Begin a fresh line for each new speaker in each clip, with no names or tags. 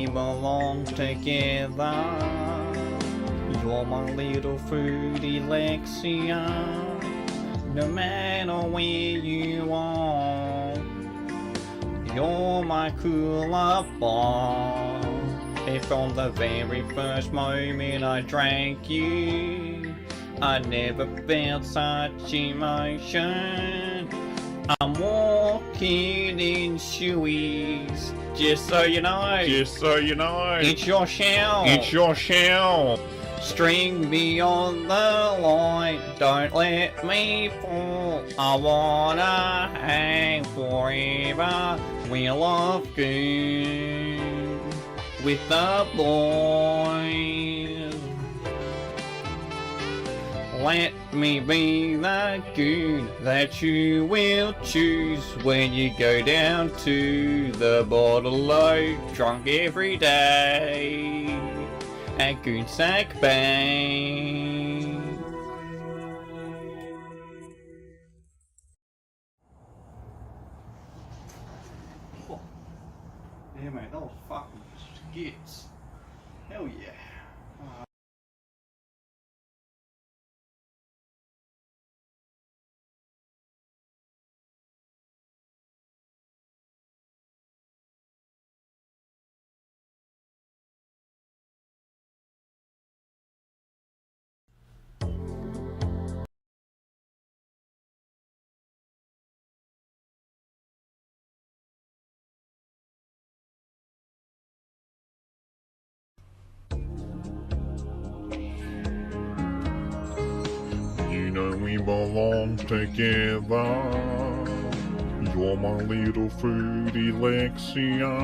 belong together. You're my little fruity Lexia. No matter where you are, you're my cooler bar. And from the very first moment I drank you, I never felt such emotion. I'm walking in shoeies, just so you know. It's your shell. String me on the line, don't let me fall. I wanna hang forever, wheel of goon with the boys. Let me be the goon that you will choose when you go down to the bottle-o, drunk every day at Goonsack Bay. Oh, yeah, mate, that was fucking skits. Hell yeah.
You know we belong together. You're my little fruity Lexia.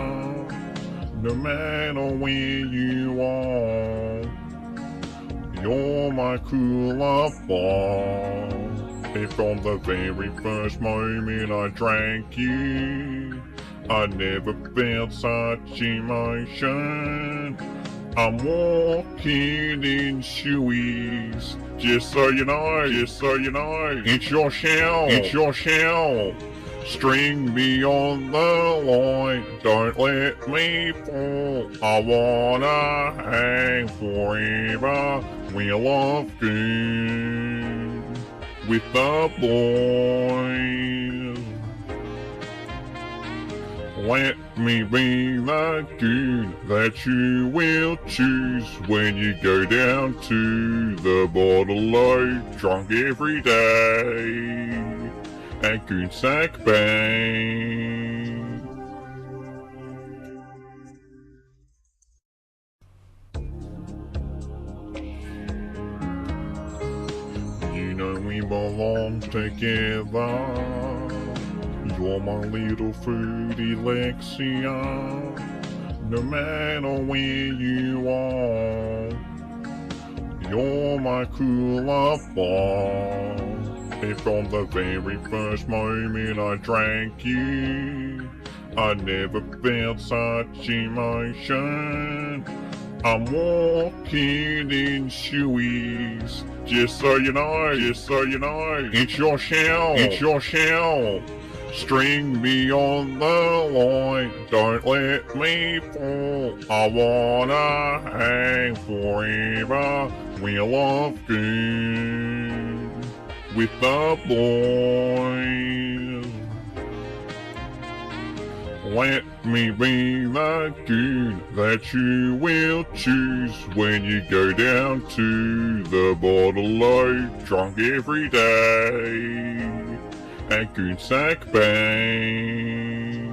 No matter where you are, you're my cooler bar. And from the very first moment I drank you, I never felt such emotion. I'm walking in shoeies, just so you know. It's your shell. String me on the line, don't let me fall. I wanna hang forever, wheel of goon with the boys. Let me be the goon that you will choose when you go down to the bottle-o, drunk every day at Goonsack Bay. You know we belong together. You're my little fruity Lexia. No matter where you are, you're my cooler bar. And from the very first moment I drank you, I never felt such emotion. I'm walking in shoeies, just so you know. It's your shell. String me on the line, don't let me fall. I wanna hang forever, wheel of goon with the boys. Let me be the goon that you will choose when you go down to the bottle-o, drunk every day at Goonsack Bay.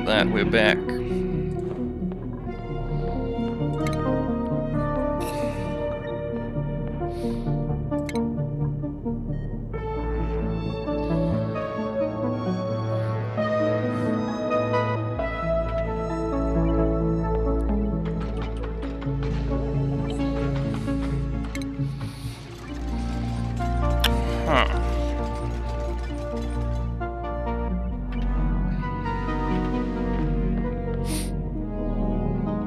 at that, we're back.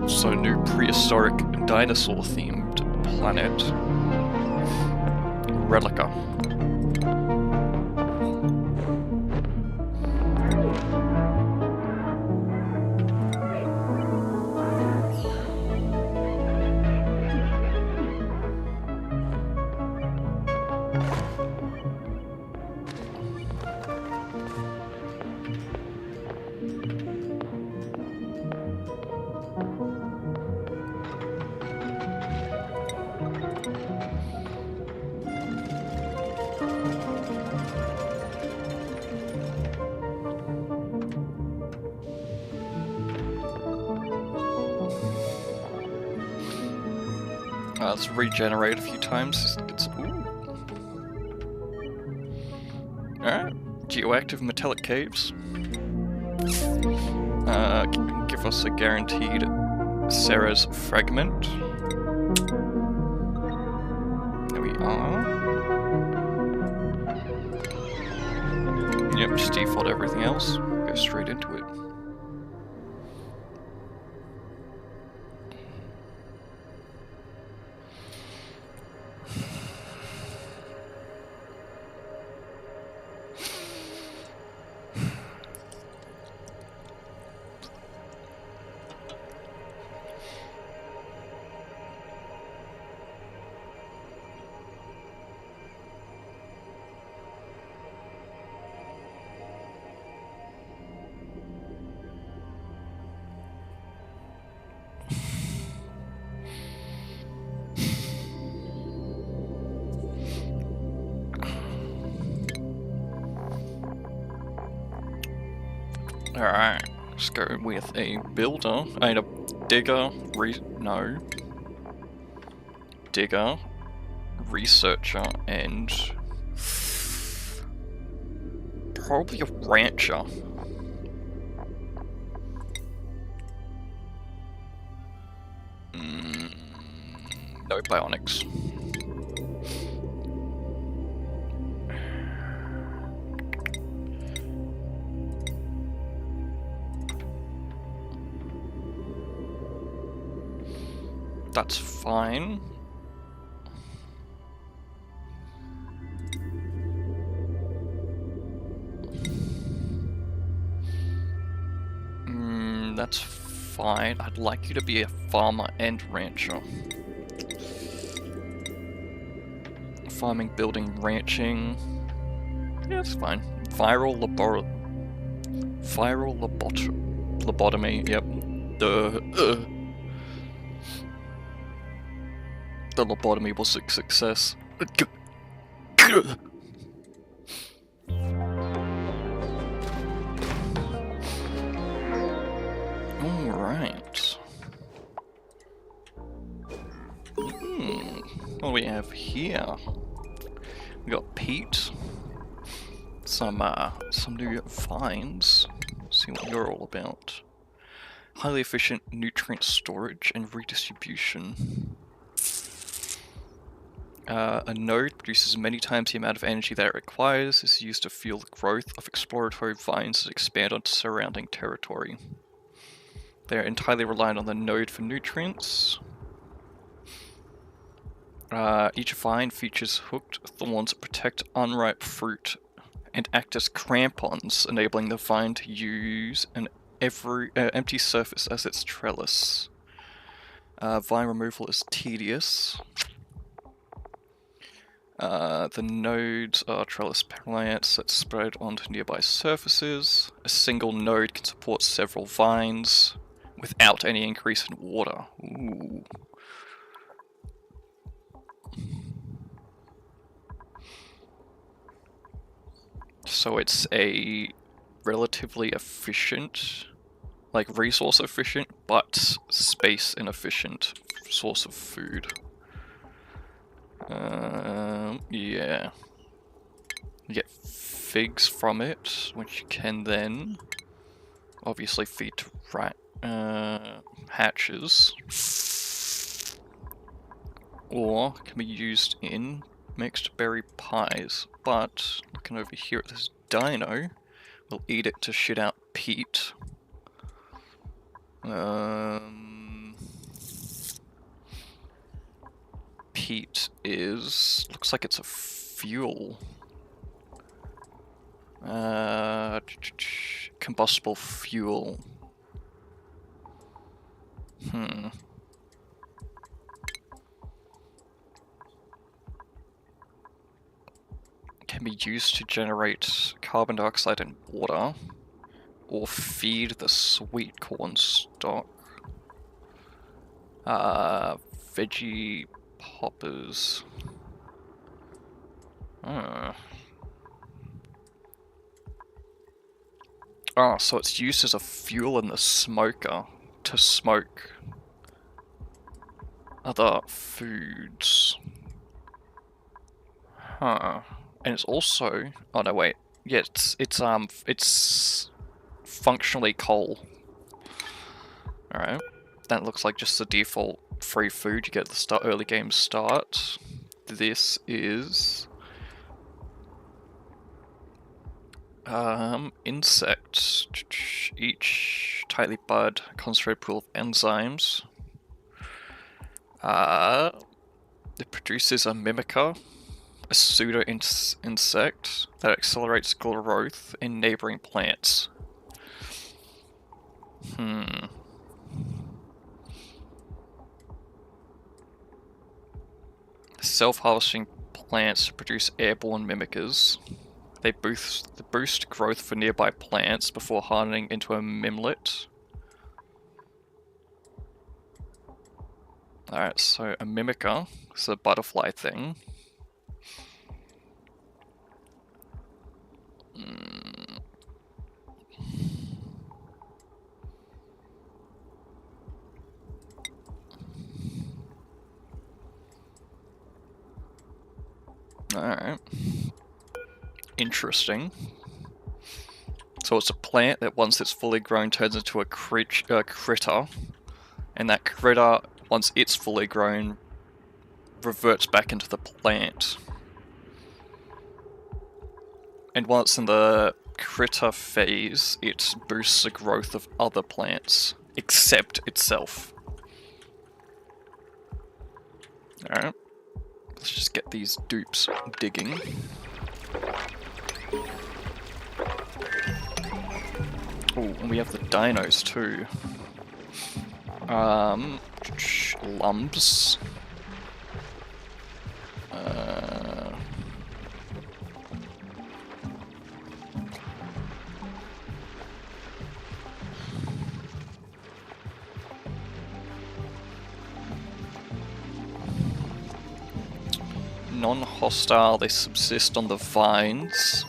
So, new prehistoric dinosaur-themed planet. Relica. It's regenerated a few times. Alright, geoactive metallic caves. Give us a guaranteed Sarah's fragment. There we are. Yep, just default everything else. Go straight into it. Alright, let's go with a builder. I need a digger, digger, researcher, and probably a rancher. No bionics. That's fine. That's fine. I'd like you to be a farmer and rancher. Farming, building, ranching. Yeah, that's fine. Viral lobotomy. Yep. The lobotomy was a success. Alright. What do we have here? We got peat. Some new vines. See what you're all about. Highly efficient nutrient storage and redistribution. A node produces many times the amount of energy that it requires. This is used to fuel the growth of exploratory vines that expand onto surrounding territory. They are entirely reliant on the node for nutrients. Each vine features hooked thorns that protect unripe fruit and act as crampons, enabling the vine to use an empty surface as its trellis. Vine removal is tedious. The nodes are trellis plants that spread onto nearby surfaces. A single node can support several vines without any increase in water. Ooh. So it's a relatively efficient like resource efficient, but space inefficient source of food. Yeah. You get figs from it, which you can then obviously feed to hatches, or can be used in mixed berry pies. But looking over here at this dino, we'll eat it to shit out peat. Peat looks like it's a fuel. Combustible fuel. Can be used to generate carbon dioxide and water, or feed the sweet corn stock. Veggie poppers. Oh, so it's used as a fuel in the smoker to smoke other foods. Huh. And it's also, oh no wait, yeah, it's functionally coal. Alright, that looks like just the default free food you get at the early game start. This is insects. Each tightly bud concentrated pool of enzymes. It produces a mimica, a pseudo insect that accelerates growth in neighboring plants. Self-harvesting plants produce airborne mimicas. They boost growth for nearby plants before hardening into a mimlet. Alright, so a mimica is a butterfly thing. Alright. Interesting. So it's a plant that once it's fully grown turns into a critter, and that critter, once it's fully grown, reverts back into the plant. And once in the critter phase, it boosts the growth of other plants, except itself. Alright. Let's just get these dupes digging. Oh, and we have the dinos too. Lumps. Non-hostile, they subsist on the vines.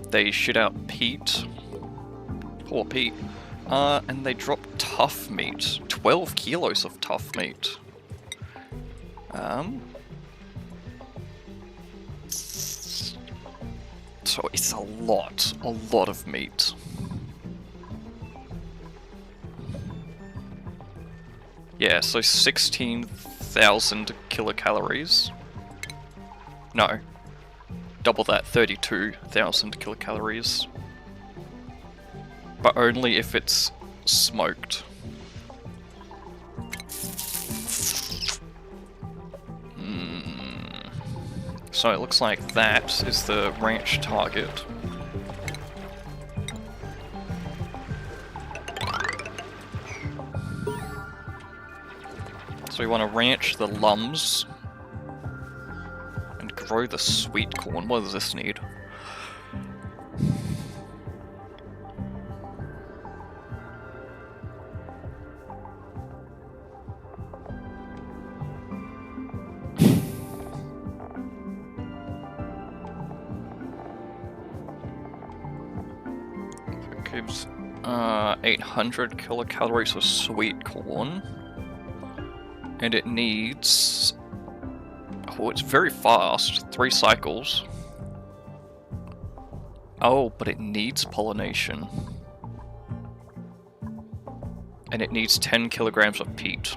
They shit out peat. Poor peat. And they drop tough meat. 12 kilos of tough meat. So it's a lot of meat. Yeah, so 16,000 kilocalories. No. Double that, 32,000 kilocalories. But only if it's smoked. So it looks like that is the ranch target. So we want to ranch the lums and grow the sweet corn. What does this need? gives 800 kilocalories of sweet corn. And it needs... Oh, it's very fast. 3 cycles. Oh, but it needs pollination. And it needs 10 kilograms of peat.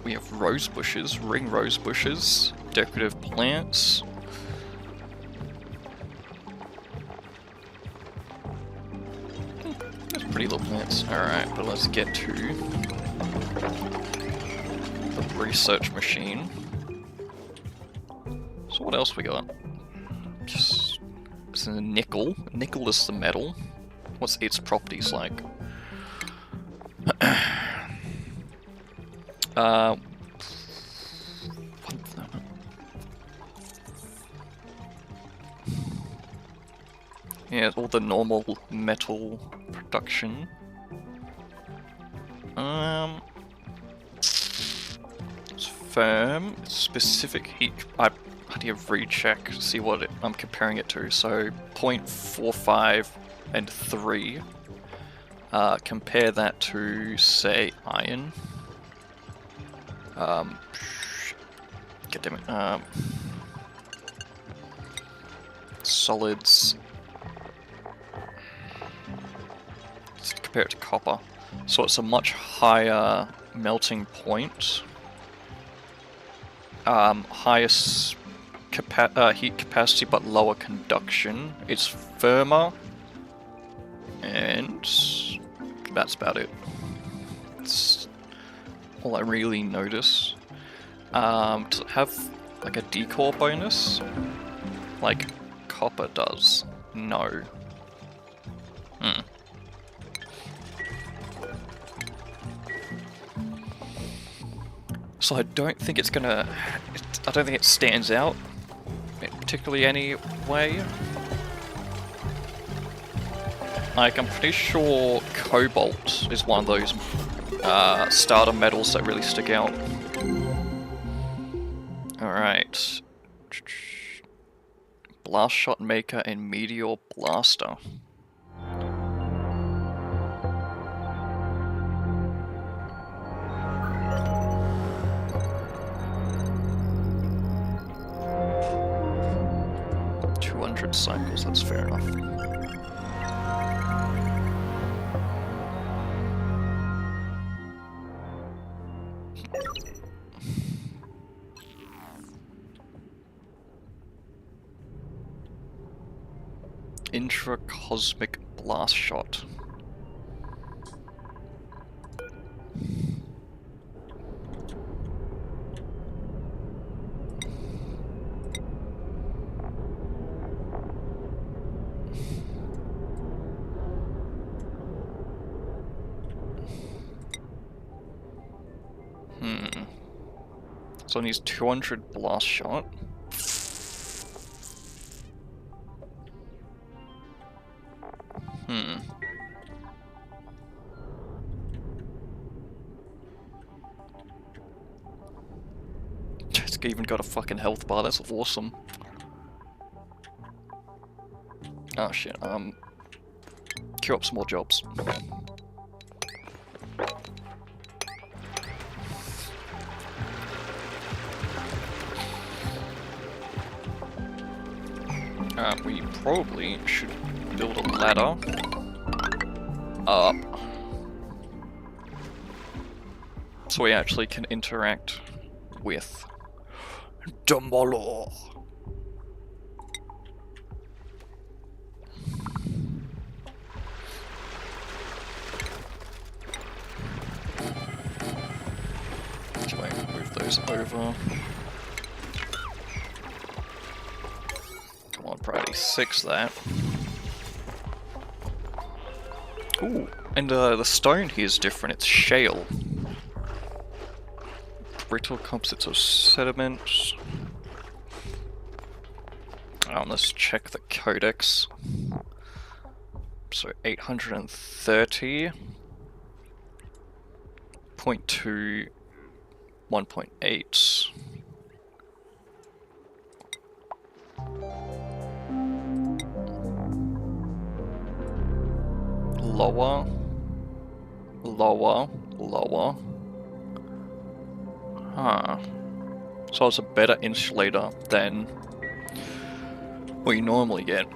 We have rose bushes, ring rose bushes, decorative plants. That's pretty little plants. Alright, but let's get to the research machine. So what else we got? Just it's a nickel. Nickel is the metal. What's its properties like? Yeah, all the normal metal production. It's firm, specific heat. I need to recheck, see what I'm comparing it to. So 0.45 and 3. Compare that to, say, iron. God damn it. Solids. Let's compare it to copper. So it's a much higher melting point. Highest heat capacity but lower conduction. It's firmer. And that's about it. It's all I really notice. Does it have like a decor bonus? Like copper does? No. So I don't think it's gonna... I don't think it stands out in particularly any way. Like, I'm pretty sure cobalt is one of those starter metals that really stick out. Alright. Blast Shot Maker and Meteor Blaster. Cycles, that's fair enough. Intracosmic Blast Shot. So it needs 200 blast shot. It's even got a fucking health bar, that's awesome. Oh shit, queue up some more jobs. We probably should build a ladder up so we actually can interact with Dumbledore. Okay, move those over. Come on, priority 6 that. Ooh, and the stone here is different. It's shale. Brittle composites of sediment. Let's check the codex. So 830. 0.2. 1.8. Lower. Huh. So it's a better insulator than what you normally get.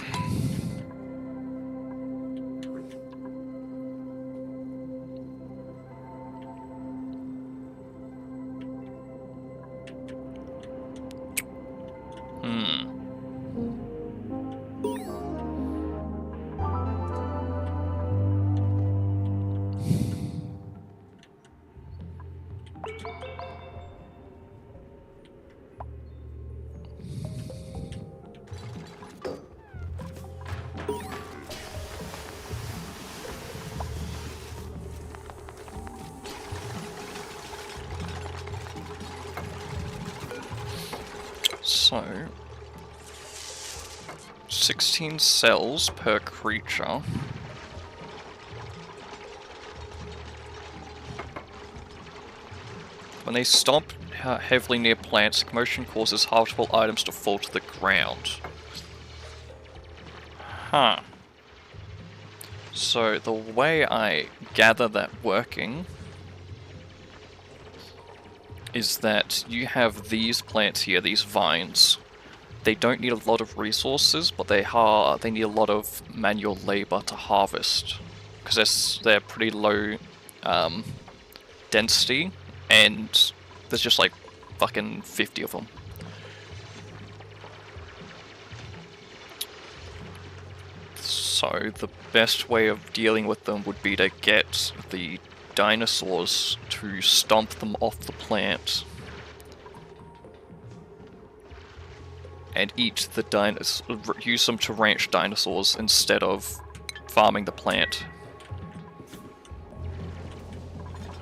So, 16 cells per creature. When they stomp heavily near plants, commotion causes harvestable items to fall to the ground. Huh. So the way I gather that working is that you have these plants here, these vines. They don't need a lot of resources, but they need a lot of manual labor to harvest, because they're pretty low density, and there's just like fucking 50 of them. So the best way of dealing with them would be to get the dinosaurs to stomp them off the plant and eat the dinosaurs, use them to ranch dinosaurs instead of farming the plant.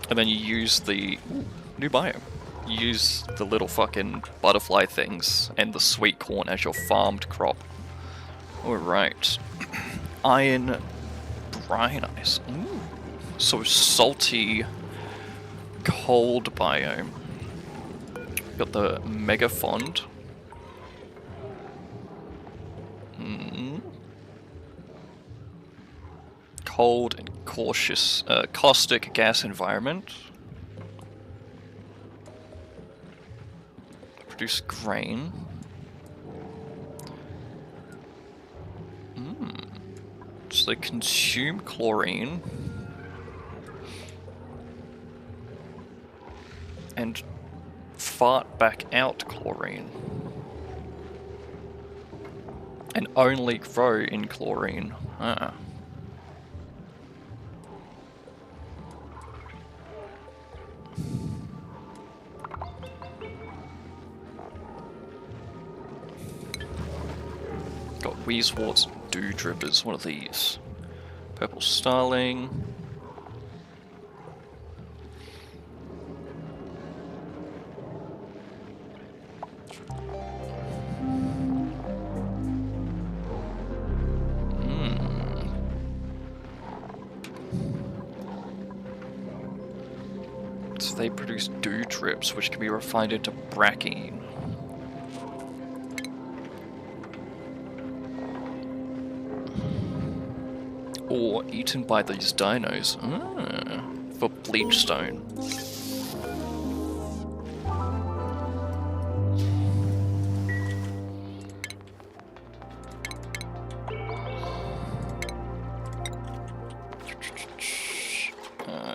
And then you use the new biome. You use the little fucking butterfly things and the sweet corn as your farmed crop. Alright. Iron brine ice. Ooh. So salty, cold biome. Got the mega fond. Cold and cautious, caustic gas environment. Produce grain. So they consume chlorine. And fart back out chlorine. And only grow in chlorine. Huh. Got Wheezewort's Dew Drippers, one of these. Purple Starling. So they produce dew drips, which can be refined into brackine. Or eaten by these dinos. For bleachstone.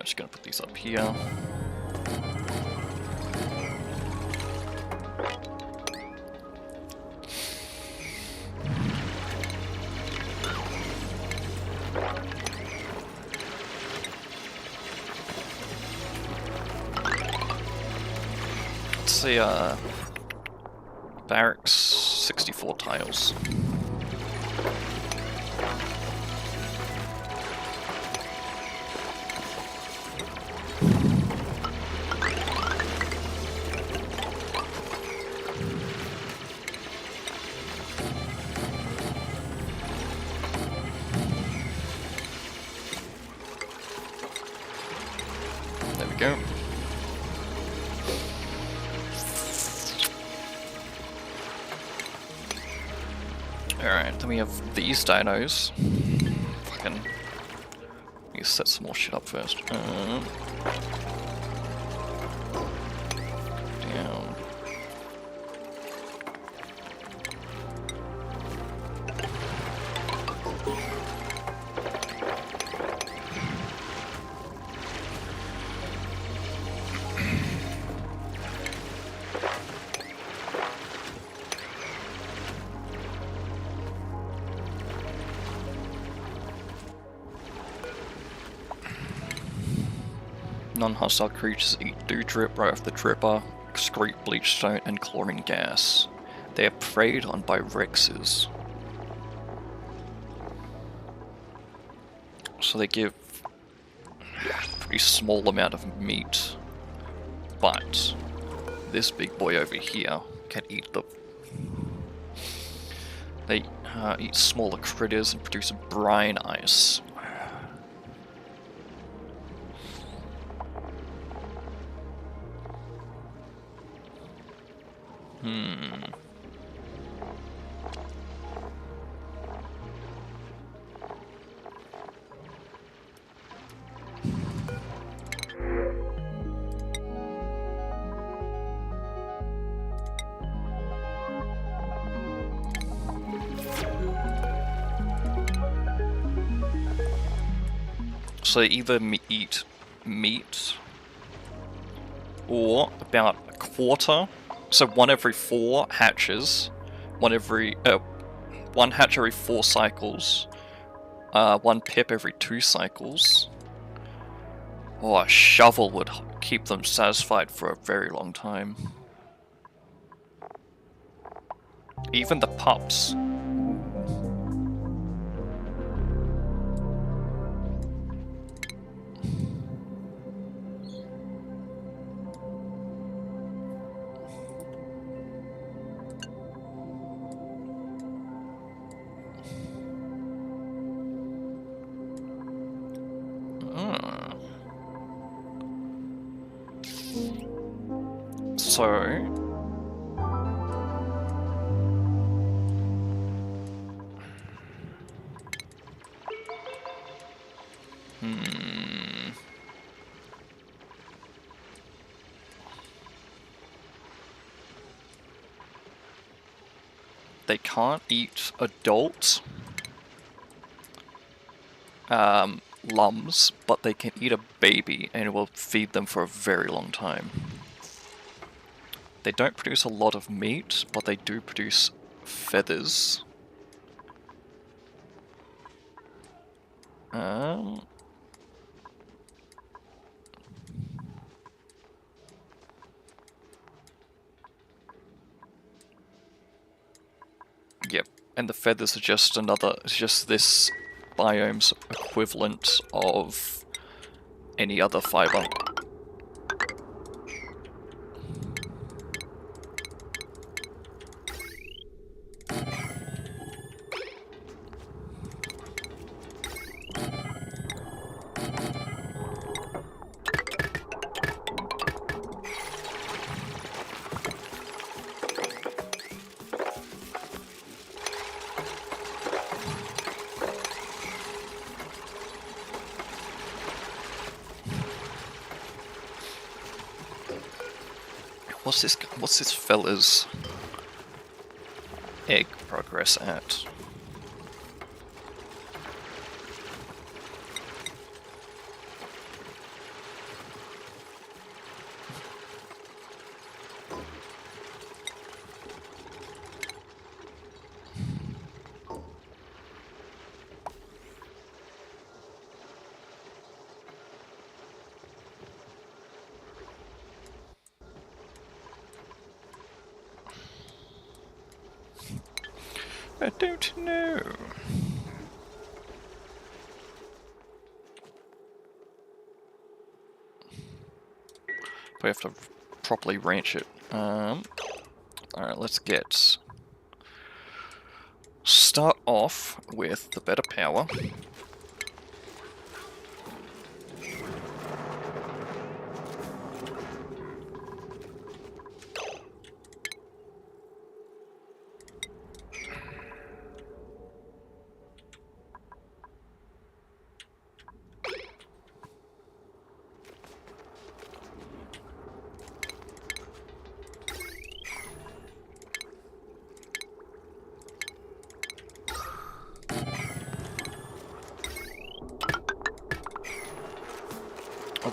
Just gonna put these up here. Let's see, barracks, 64 tiles. we go. Alright, then we have these dinos. Fucking. Let me set some more shit up first. Down. Non-hostile creatures eat dew drip right off the dripper, excrete bleachstone and chlorine gas. They are preyed on by Rexes. So they give a pretty small amount of meat, but this big boy over here can eat the... They eat smaller critters and produce brine ice. So they either eat meat or about a quarter. So one every 4 hatches, one hatch every 4 cycles, 1 pip every 2 cycles. Or a shovel would keep them satisfied for a very long time. Even the pups. So... They can't eat adult lums, but they can eat a baby and it will feed them for a very long time. They don't produce a lot of meat, but they do produce feathers. Yep, and the feathers are just just this biome's equivalent of any other fiber. What's this fella's egg progress at? I don't know. We have to properly ranch it. Alright, let's start off with the better power.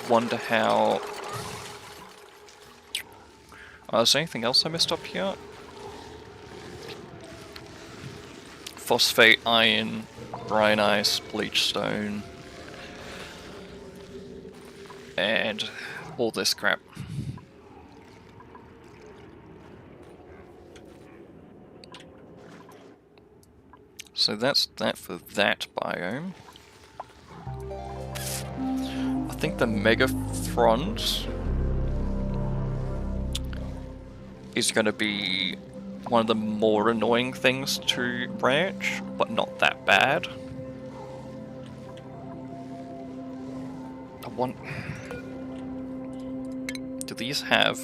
wonder how... is there anything else I missed up here? Phosphate, iron, brine ice, bleach stone, and all this crap. So that's that for that biome. I think the mega front is going to be one of the more annoying things to ranch, but not that bad. I want... Do these have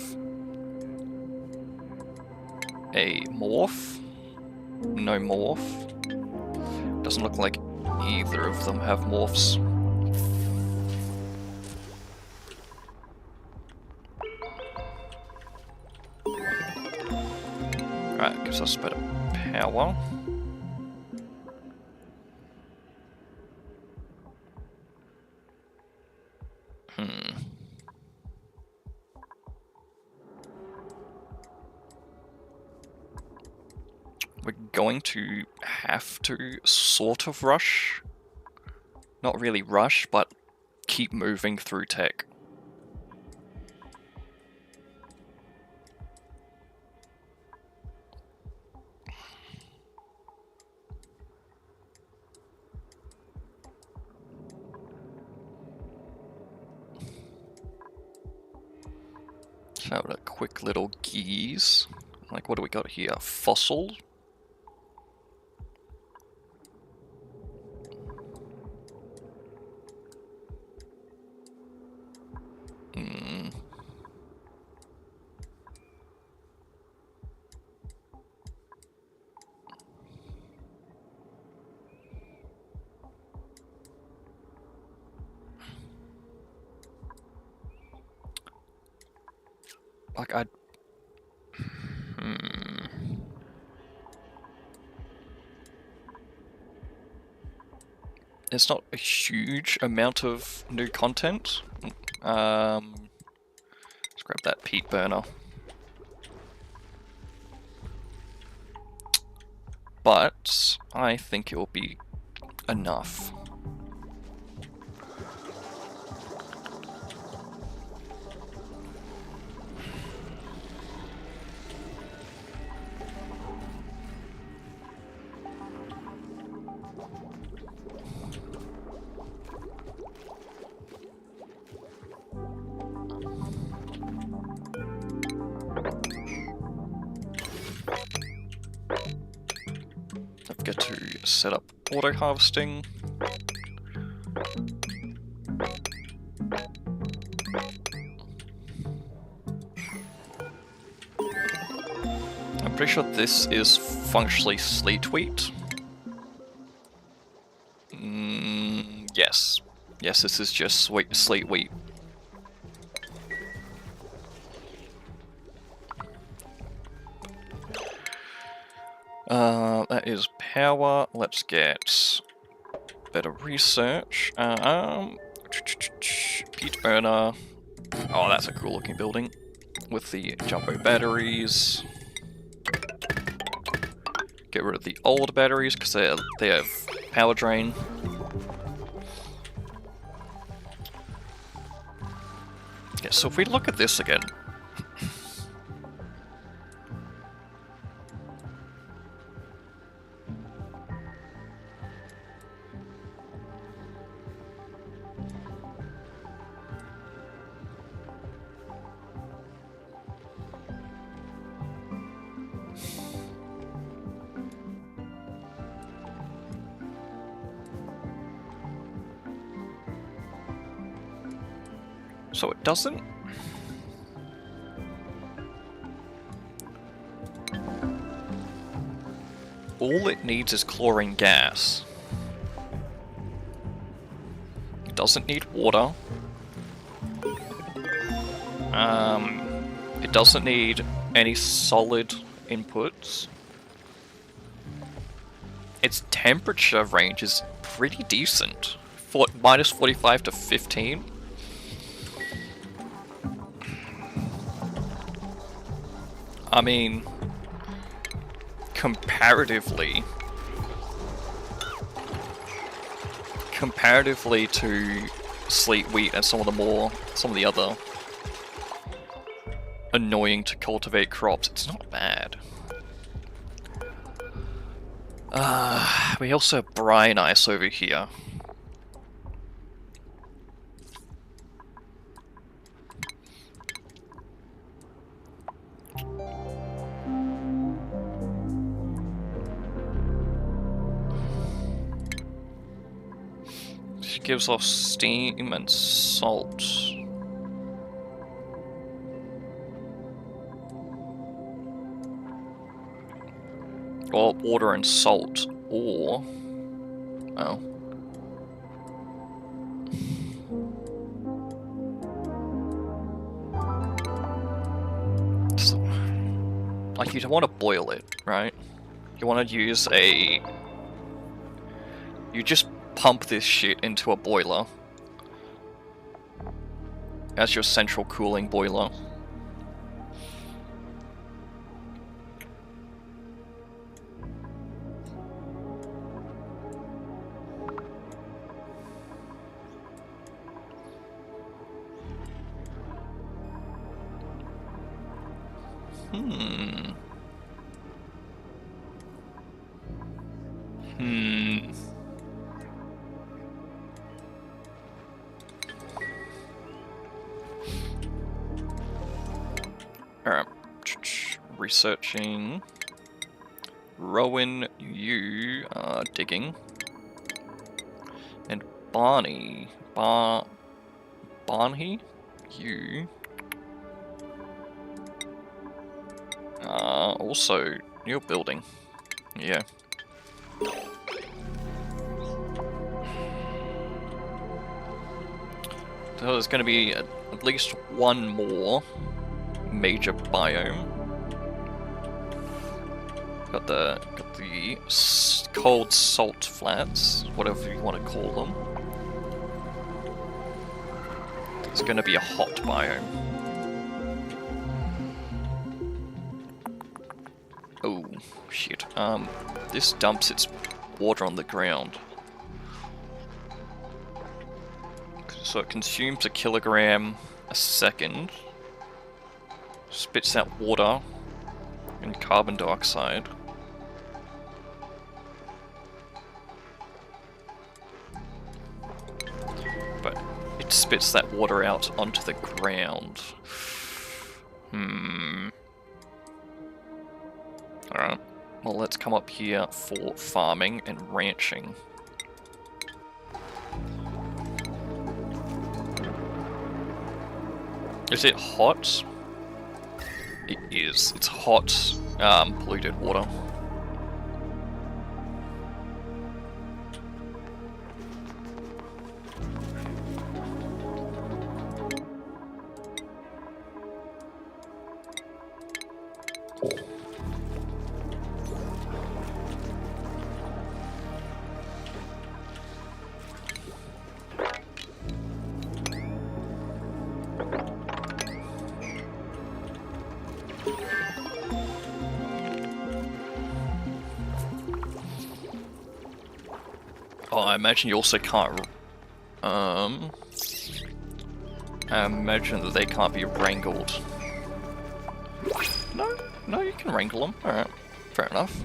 a morph? No morph. Doesn't look like either of them have morphs. Right, gives us better power. We're going to have to sort of rush. Not really rush, but keep moving through tech. So a quick little geese. Like, what do we got here? Fossil. Like, I'd... It's not a huge amount of new content. Let's grab that peat burner. But I think it will be enough. Don't forget to set up auto harvesting. I'm pretty sure this is functionally sleet wheat. Yes. Yes, this is just sleet wheat. That is power. Let's get better research. Peat burner. Oh, that's a cool looking building with the jumbo batteries. Get rid of the old batteries because they have power drain. Yeah, so if we look at this again. So it doesn't? All it needs is chlorine gas. It doesn't need water. It doesn't need any solid inputs. Its temperature range is pretty decent. -45 to 15. I mean, comparatively to sleet wheat and some of the other annoying to cultivate crops, it's not bad. We also have brine ice over here. She gives off steam and salt. Or water and salt, or... oh. So, like, you don't want to boil it, right? You want to use a... you just pump this shit into a boiler as your central cooling boiler. Alright. Researching. Rowan, you are digging. And Barney. Barney? You. Also, you're building. Yeah. So there's going to be at least one more major biome. Got the cold salt flats, whatever you want to call them. There's going to be a hot biome. Oh shit. This dumps its water on the ground. So it consumes a kilogram a second. Spits out water and carbon dioxide. But it spits that water out onto the ground. Alright, well let's come up here for farming and ranching. Is it hot? It is. It's hot, polluted water. Oh, I imagine you also can't... I imagine that they can't be wrangled. No, you can wrangle them. Alright, fair enough.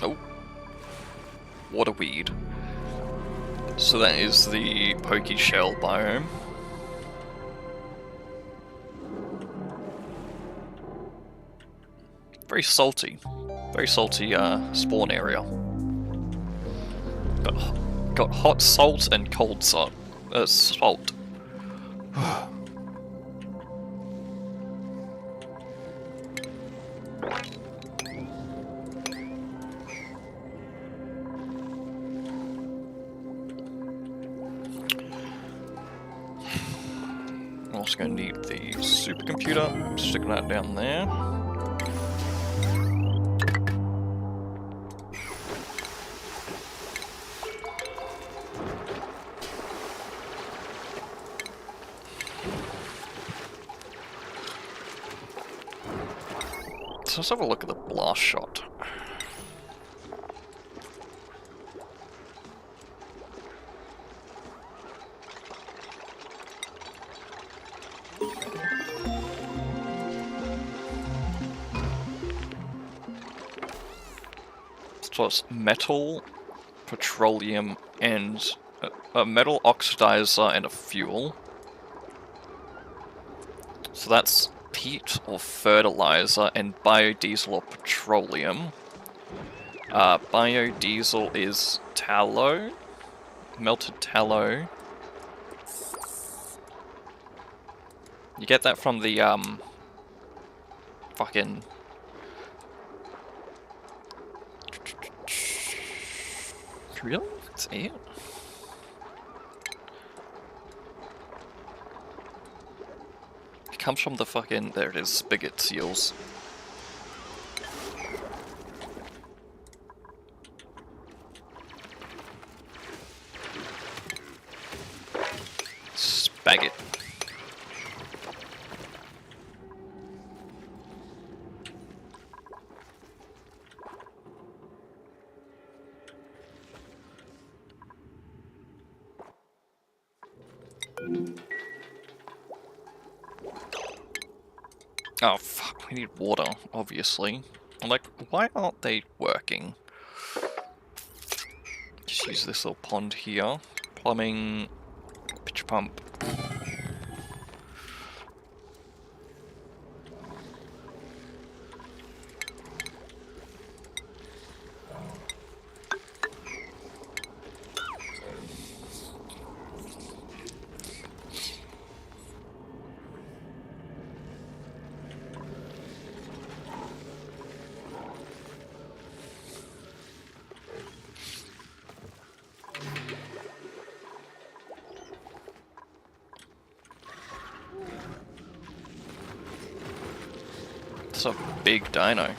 Oh. Waterweed. So that is the pokey shell biome. Very salty spawn area. Got hot salt and cold salt. Salt. I'm also going to need the supercomputer. Sticking that down there. So let's have a look at the blast shot. So it's metal, petroleum, and a metal oxidizer and a fuel. So that's peat or fertilizer and biodiesel or petroleum. Biodiesel is tallow, melted tallow. You get that from the fucking really? That's it? It comes from the fucking, there it is, spigot seals. Spaggot. Oh fuck, we need water, obviously. I'm like, why aren't they working? Just use this little pond here. Plumbing, pitch pump. It's a big dino.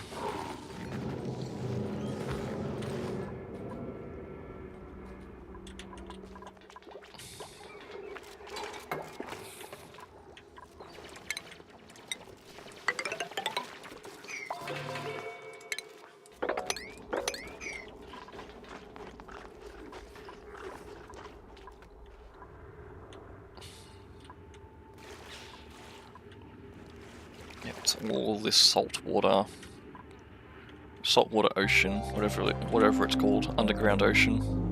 Yep, it's all this saltwater ocean, whatever it's called, underground ocean.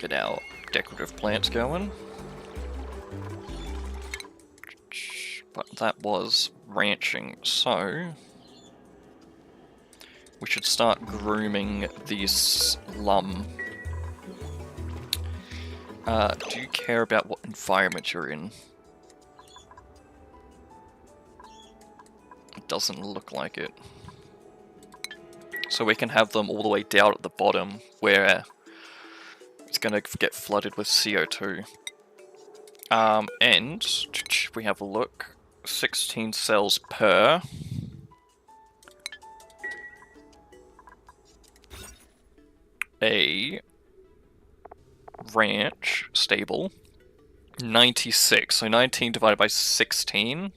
Get our decorative plants going. But that was ranching, so we should start grooming the slum. Do you care about what environment you're in? It doesn't look like it. So we can have them all the way down at the bottom where it's going to get flooded with CO2. And we have a look. 16 cells per. A ranch stable. 96. So 19 divided by 16.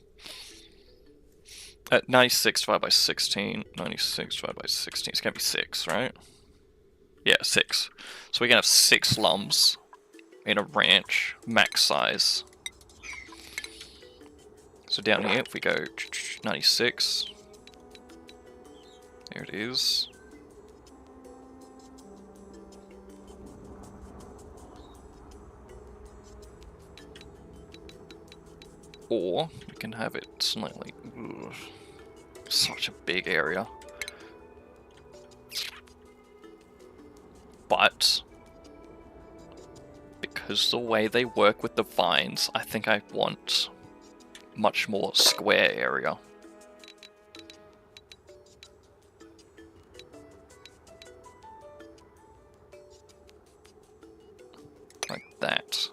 96 divided by 16. 96 divided by 16. It's gonna be 6, right? Yeah, 6. So we're gonna have 6 lums in a ranch, max size. So down here, if we go 96, there it is. Or we can have it slightly. Ugh, such a big area. But because the way they work with the vines, I think I want much more square area. Like that.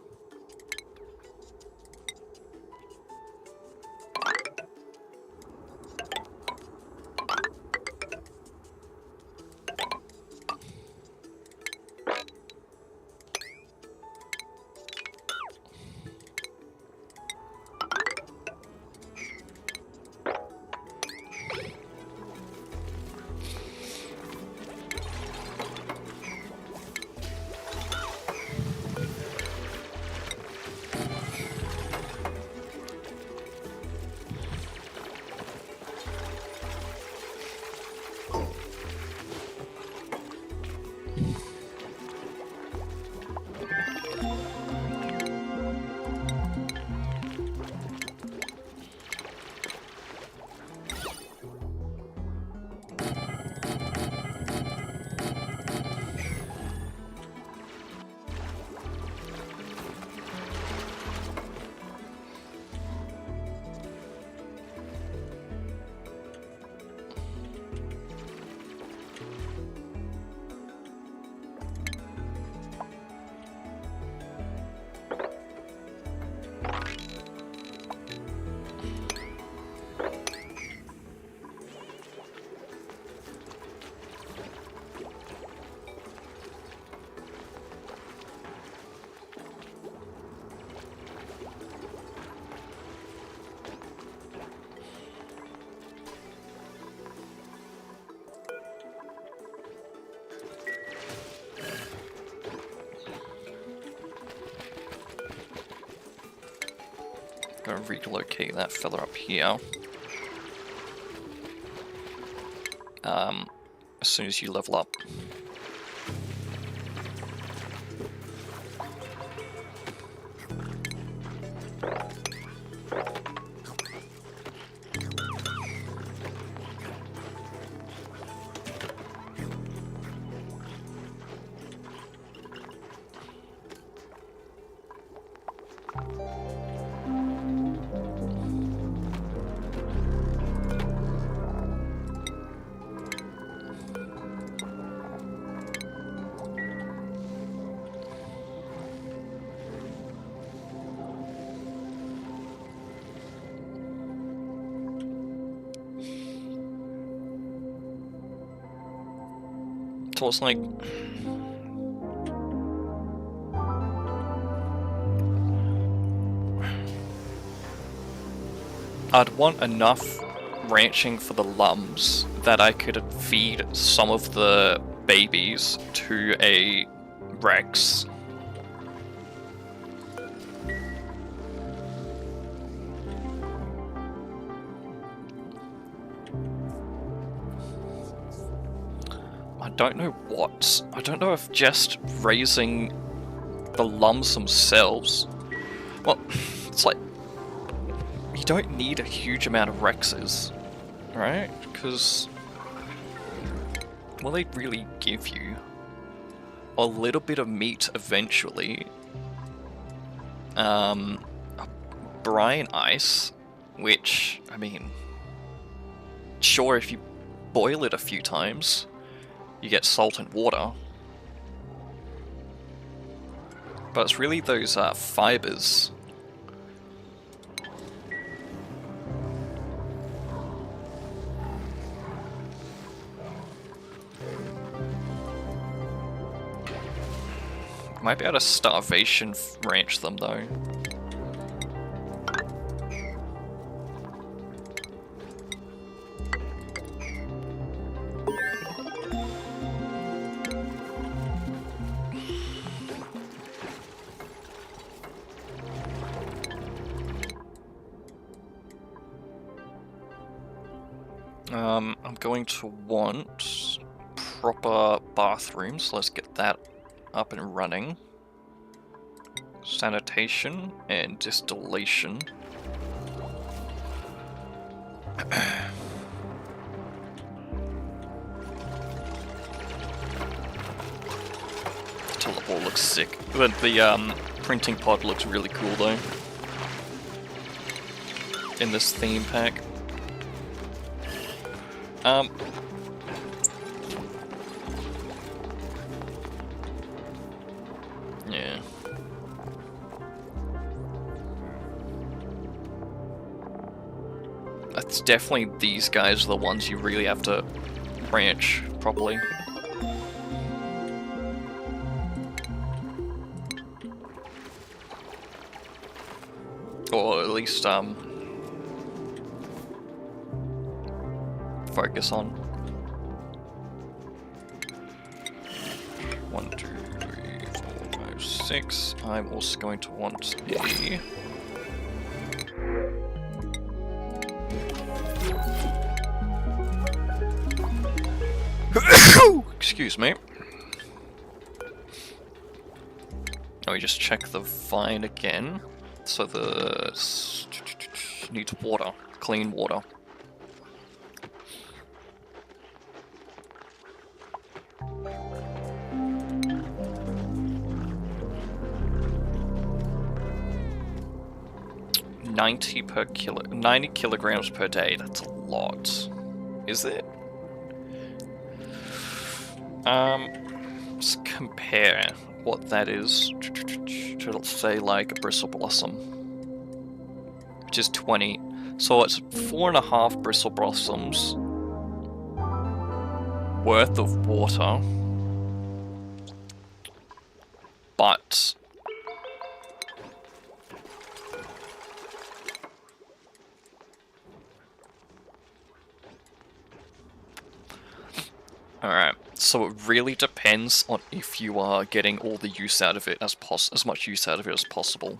Gonna relocate that fella up here. As soon as you level up. So it's like... I'd want enough ranching for the lums that I could feed some of the babies to a Rex. I don't know what. I don't know if just raising the lums themselves... Well, it's like... You don't need a huge amount of Rexes, right? Because... Will they really give you a little bit of meat eventually? Brine ice, which, I mean... Sure, if you boil it a few times, you get salt and water. But it's really those fibers. Might be able to starvation ranch them though. I'm going to want proper bathrooms. Let's get that up and running. Sanitation and distillation. Teleport looks sick. The printing pod looks really cool though. In this theme pack. Yeah. That's definitely these guys are the ones you really have to ranch properly. Or at least, focus on. 1, 2, 3, 4, 5, 6. I'm also going to want a... Excuse me. Now we just check the vine again. So needs water, clean water. — 90 kilograms per day. That's a lot. Is it? Let's compare what that is to, let's say, like a bristle blossom, which is 20. So it's 4.5 bristle blossoms worth of water, but alright, so it really depends on if you are getting all the use out of it as much use out of it as possible.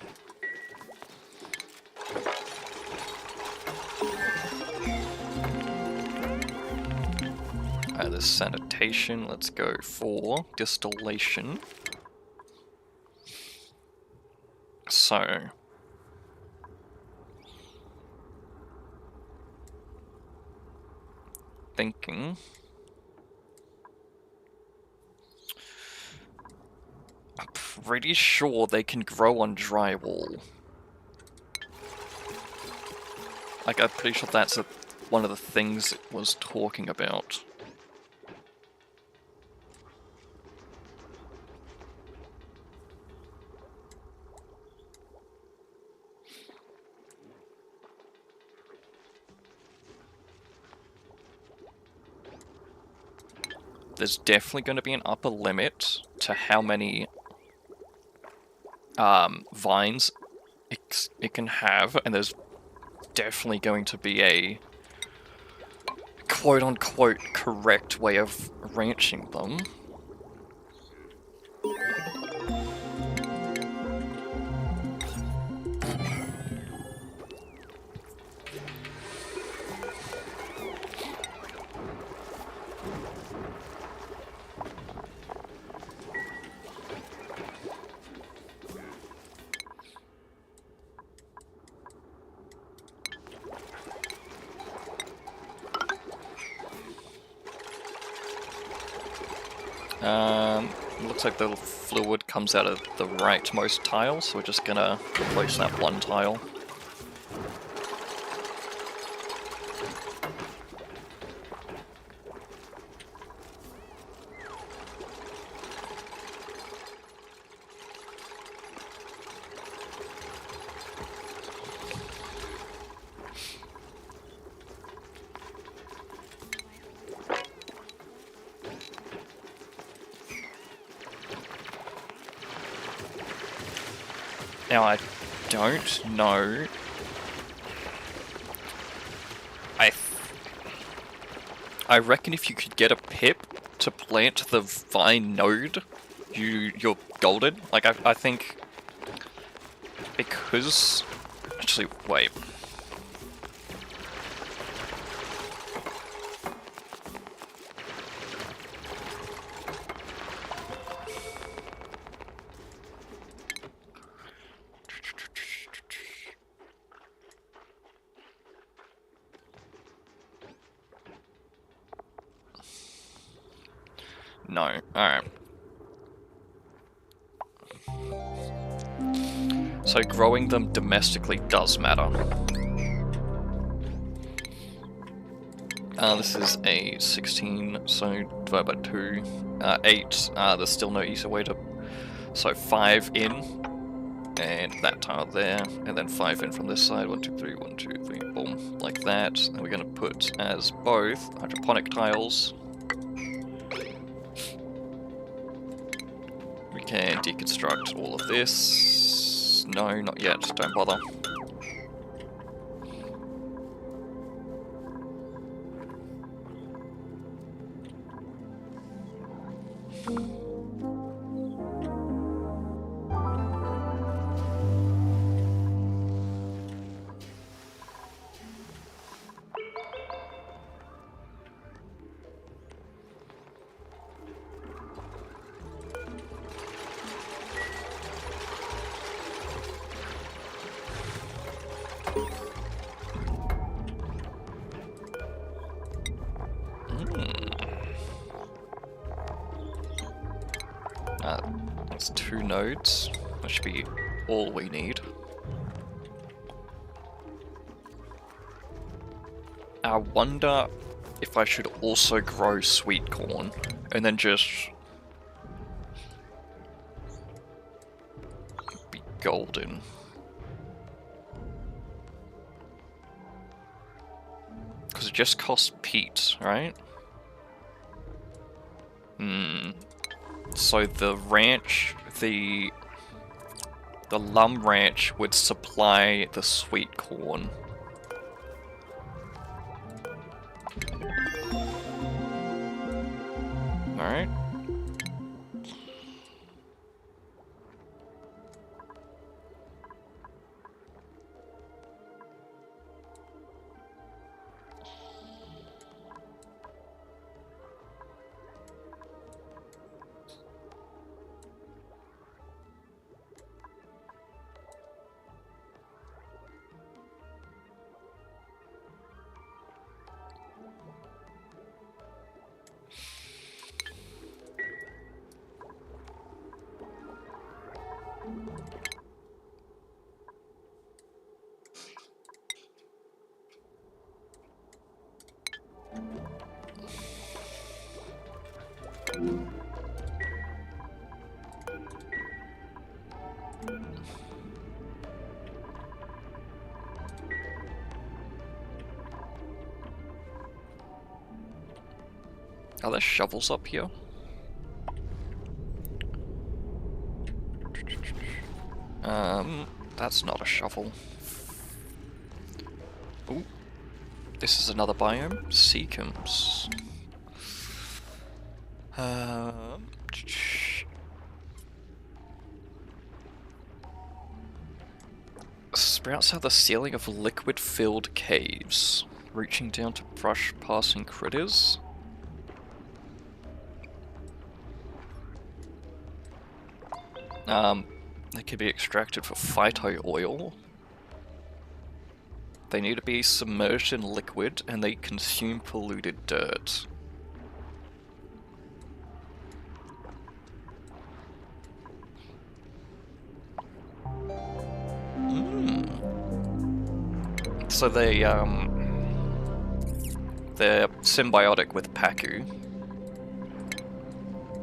Alright, there's sanitation. Let's go for distillation. So thinking. I'm pretty sure they can grow on drywall. Like, I'm pretty sure that's one of the things it was talking about. There's definitely going to be an upper limit to how many vines it can have, and there's definitely going to be a quote-unquote correct way of ranching them. Looks like the fluid comes out of the rightmost tile, so we're just gonna replace that one tile. Now, I don't know. I reckon if you could get a pip to plant the vine node, you're golden. Like, I think... Because... Actually, wait. No. Alright. So growing them domestically does matter. This is a 16, so divided by 2. 8, there's still no easier way to... So 5 in, and that tile there, and then 5 in from this side. 1, 2, 3, 1, 2, 3, boom, like that. And we're gonna put as both hydroponic tiles. We can deconstruct all of this. No, not yet, don't bother. That's 2 nodes. That should be all we need. I wonder if I should also grow sweet corn and then just be golden. Because it just costs peat, right? So the ranch, the Lum Ranch would supply the sweet corn. Alright. Are there shovels up here? That's not a shovel. Ooh. This is another biome. Seacums. Sprouts are the ceiling of liquid-filled caves, reaching down to brush passing critters. They can be extracted for phyto oil. They need to be submerged in liquid, and they consume polluted dirt. So they're symbiotic with Paku.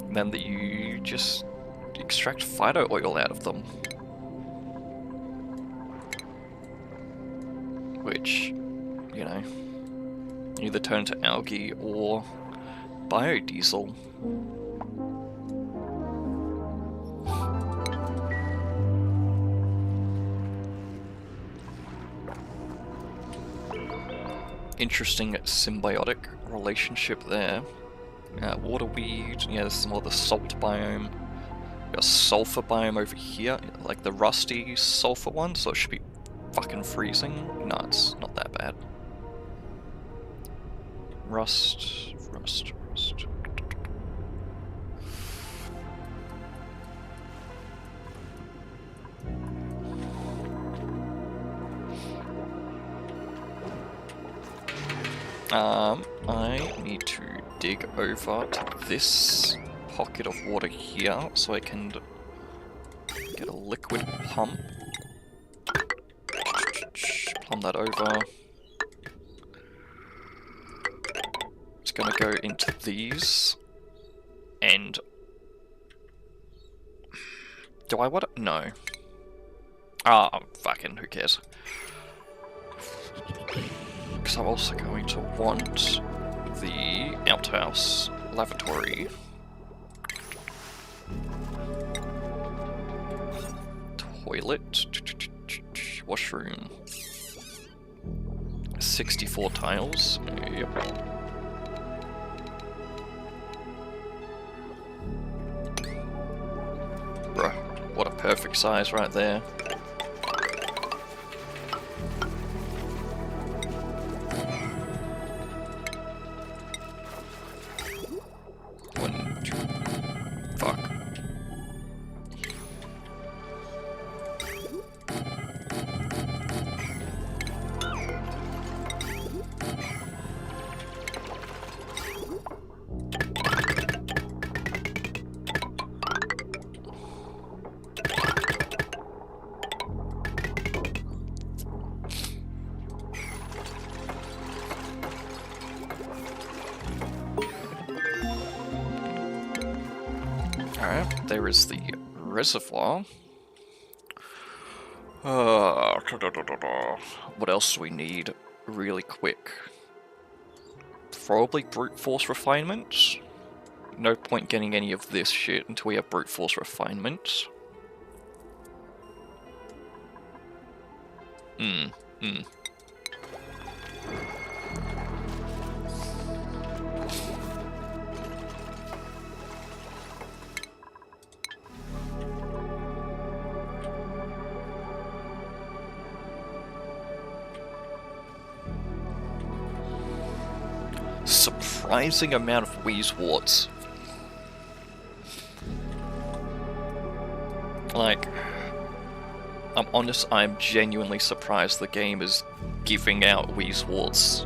And then you just extract phyto oil out of them. Which, you know, either turn to algae or biodiesel. interesting symbiotic relationship there. Waterweed, yeah, this is more the salt biome. Got a sulfur biome over here, like the rusty sulfur one, so it should be fucking freezing. No, it's not that bad. Rust. I need to dig over to this pocket of water here so I can get a liquid pump. Plumb that over. It's gonna go into these. And... do I want to? No. Ah, fucking, who cares? Because I'm also going to want the outhouse lavatory. Toilet. Washroom. 64 tiles. Yep. Bruh, what a perfect size right there. Fuck. Alright, there is the reservoir. What else do we need really quick? Probably brute force refinement. No point getting any of this shit until we have brute force refinement. Surprising amount of Wheezeworts. Like, I'm honest, I'm genuinely surprised the game is giving out Wheezeworts,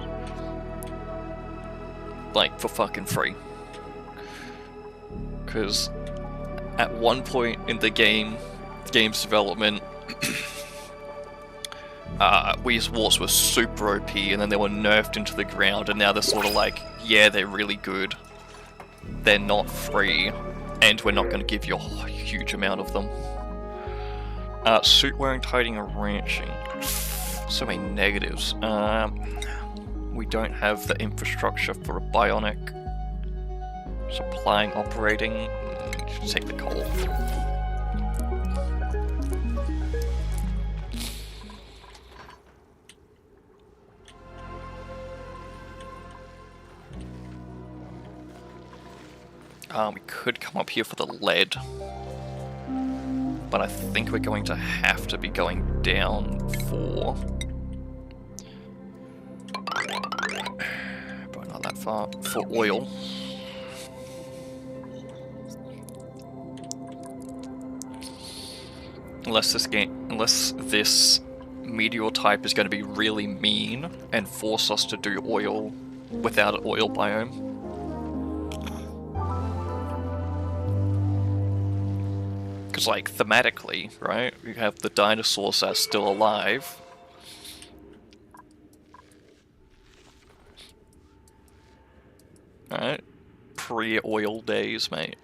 like, for fucking free. Because at one point in the game's development, Wheezeworts were super OP, and then they were nerfed into the ground, and now they're sort of like, yeah, they're really good. They're not free, and we're not going to give you a huge amount of them. Suit wearing, tiding, and ranching. So many negatives. We don't have the infrastructure for a bionic. Supplying, operating. Just take the coal. We could come up here for the lead, but I think we're going to have to be going down for... but not that far, for oil. Unless this meteor type is going to be really mean and force us to do oil without an oil biome. Because, like, thematically, right, we have the dinosaurs that are still alive. Alright. Pre-oil days, mate.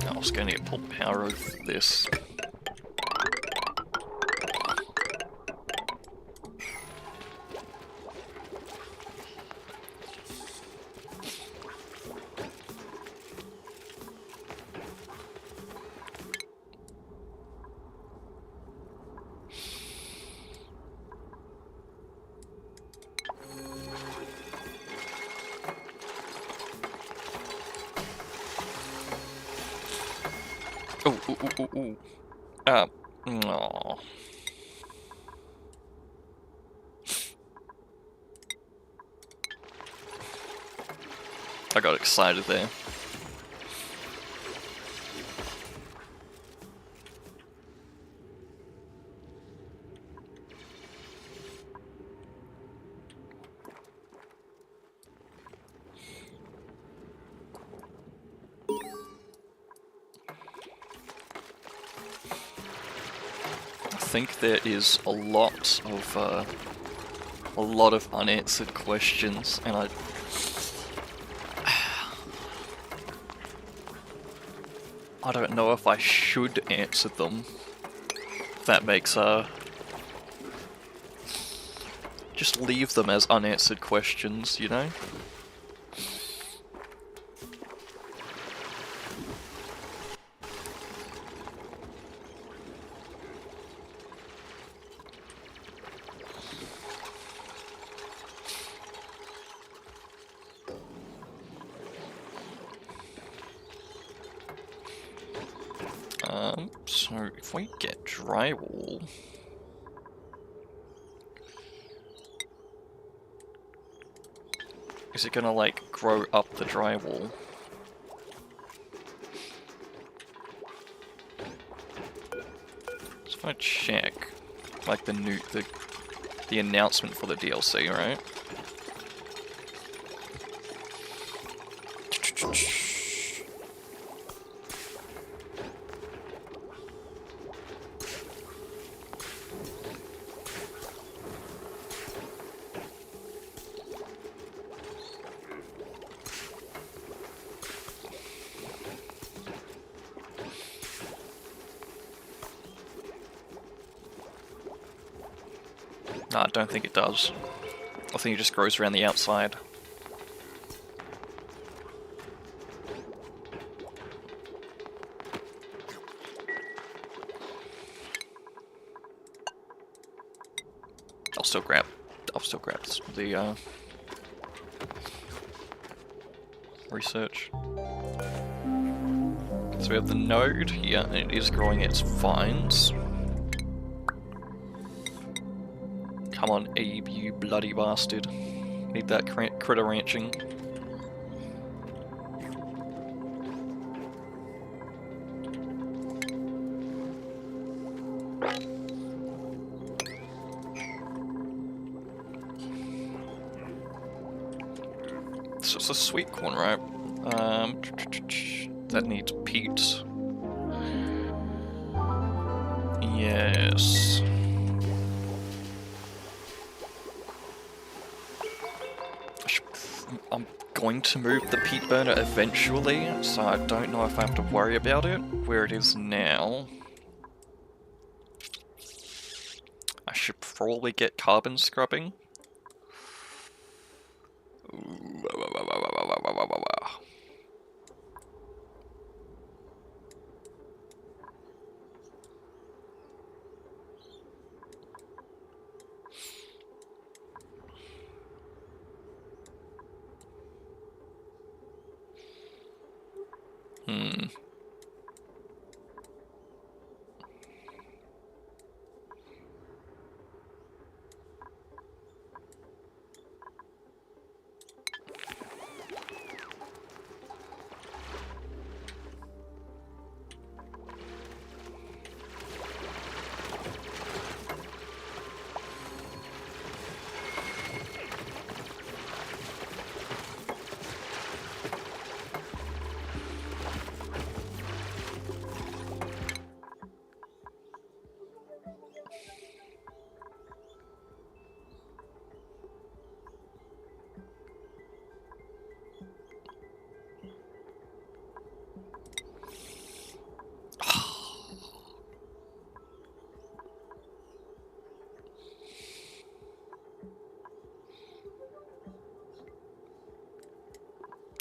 I was going to get pulled power of this. ooh. Aw. I got excited there. I think there is a lot of unanswered questions, and I don't know if I should answer them. If that makes just leave them as unanswered questions, you know? So if we get drywall, is it gonna like grow up the drywall? Just wanna check, like the announcement for the DLC, right? No, I don't think it does. I think it just grows around the outside. I'll still grab the research. So we have the node, yeah, and it is growing its vines. Come on, Abe, you bloody bastard. Need that critter ranching. So it's a sweet corn, right? That needs peat. Yes. I'm going to move the peat burner eventually, so I don't know if I have to worry about it. Where it is now, I should probably get carbon scrubbing.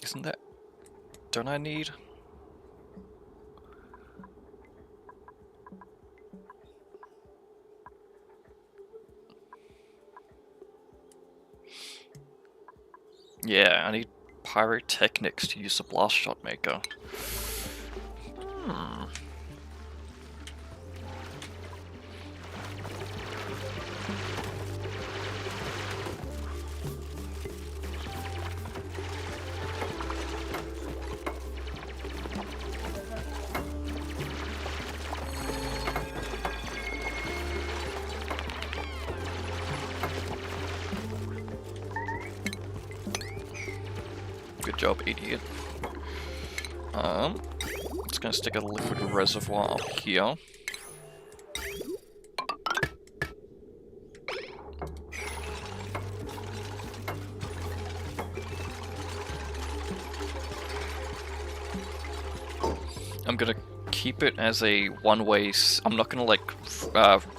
Isn't that... Don't I need... Yeah, I need pyrotechnics to use the blast shot maker. job, idiot. It's gonna stick a liquid reservoir up here. I'm gonna keep it as a one-way. I'm not gonna like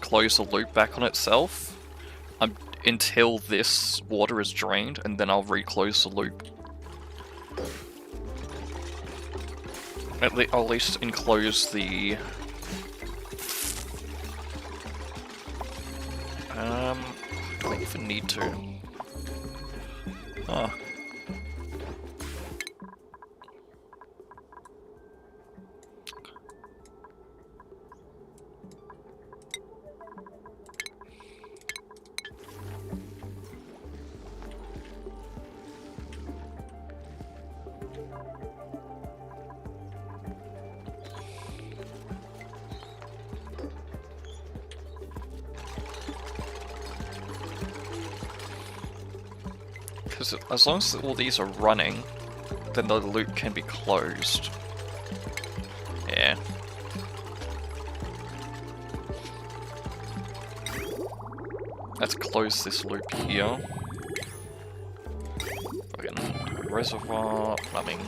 close the loop back on itself until this water is drained, and then I'll reclose the loop. I'll at least enclose the. Do I even need to? Ah. Because as long as all these are running, then the loop can be closed. Yeah. Let's close this loop here. Again, reservoir, plumbing.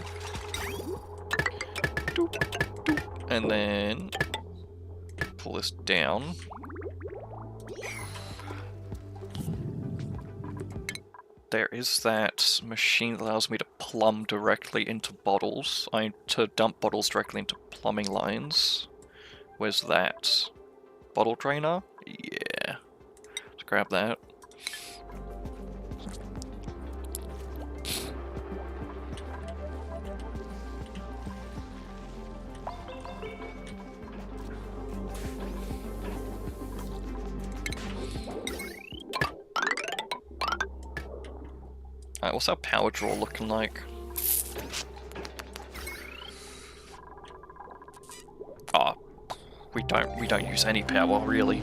Doop, doop. And then pull this down. There is that machine that allows me to plumb directly into bottles. To dump bottles directly into plumbing lines. Where's that? Bottle drainer? Yeah. Let's grab that. Alright, what's our power draw looking like? Ah, we don't use any power really.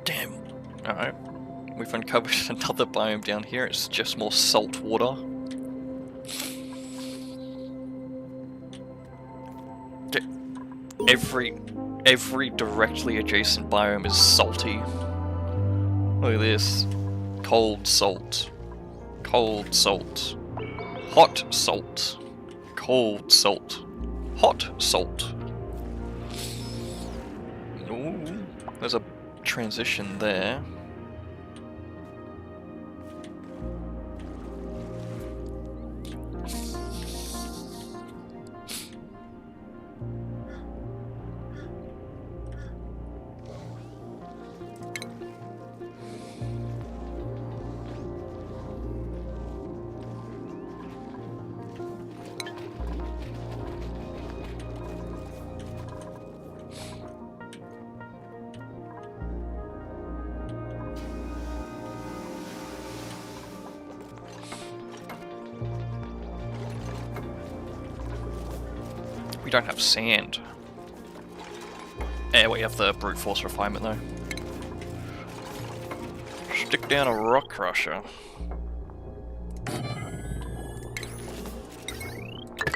Damn. Alright. We've uncovered another biome down here, it's just more salt water. Every directly adjacent biome is salty. Look at this. Cold salt. Cold salt. Hot salt. Cold salt. Hot salt. Ooh, there's a transition there. We don't have sand. Yeah, we have the brute force refinement though. Stick down a rock crusher.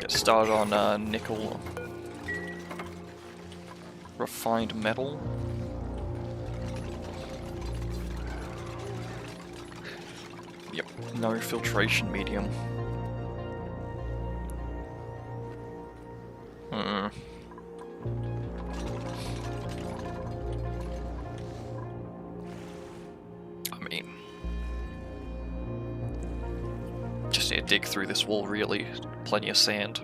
Get started on nickel. Refined metal. Yep, no filtration medium. I mean, just need to dig through this wall, really. Plenty of sand.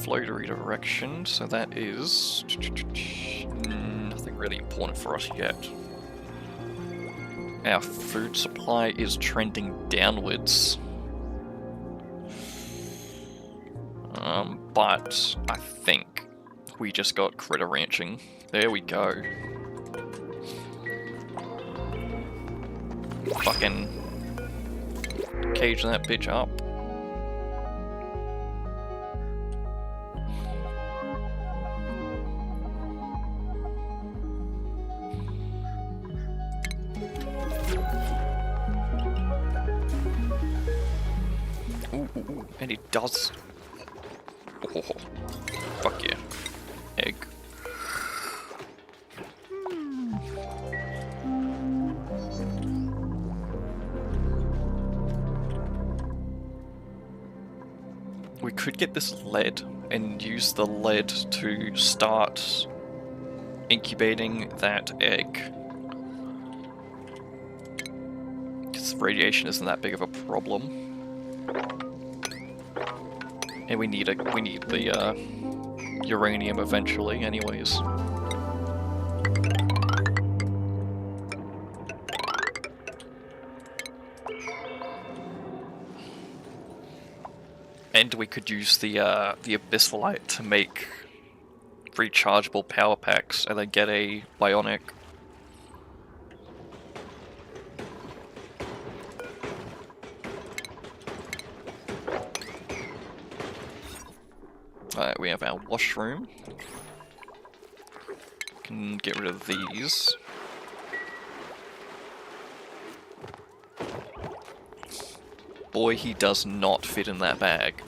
floatery direction, so that is nothing really important for us yet. Our food supply is trending downwards. But I think we just got critter ranching. There we go. Fucking cage that bitch up. Ooh, and it does. Oh, fuck yeah. Egg. We could get this lead and use the lead to start incubating that egg. Because radiation isn't that big of a problem. And we need the uranium eventually anyways. And we could use the abyssalite to make rechargeable power packs and then get a bionic. Alright, we have our washroom. Can get rid of these. Boy, he does not fit in that bag.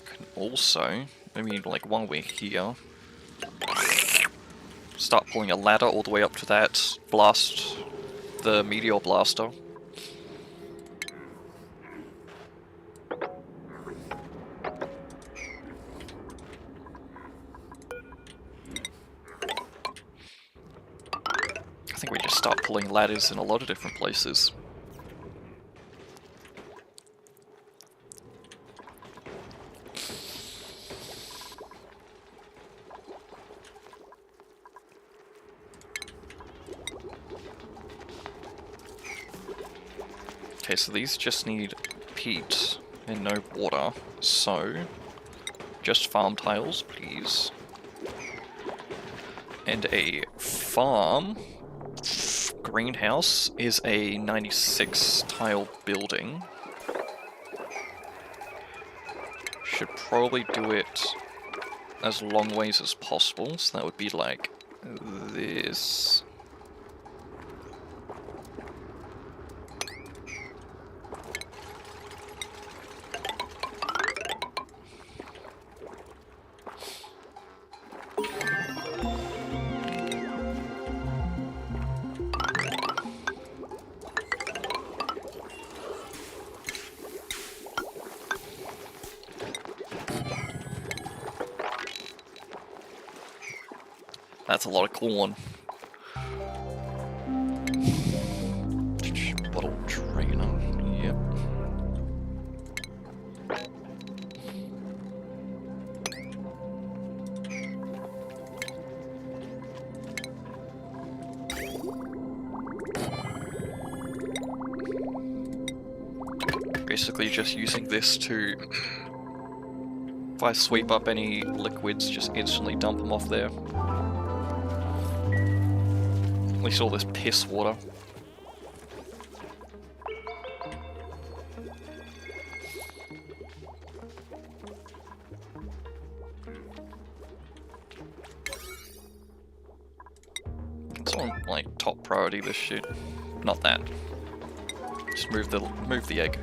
Can also, I mean, like while we're here, start pulling a ladder all the way up to that blast, the meteor blaster. I think we just start pulling ladders in a lot of different places. Okay, so these just need peat and no water, so just farm tiles, please. And a farm greenhouse is a 96 tile building. Should probably do it as long ways as possible, so that would be like this. That's a lot of corn. Bottle drainer, yep. Basically just using this to, if I sweep up any liquids, just instantly dump them off there. At least all this piss water. It's on like top priority, this shit. Not that. Just move the egg.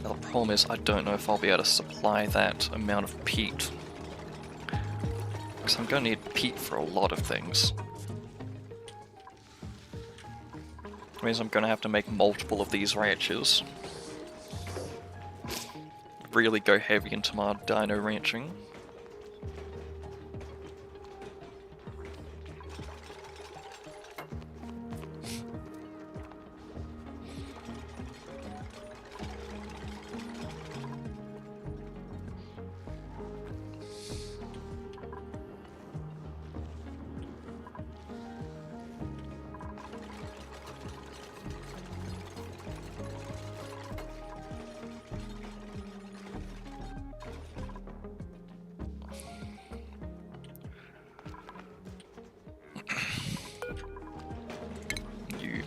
The problem is I don't know if I'll be able to supply that amount of peat. Because I'm going to need peat for a lot of things. It means I'm going to have to make multiple of these ranches. Really go heavy into my dino ranching.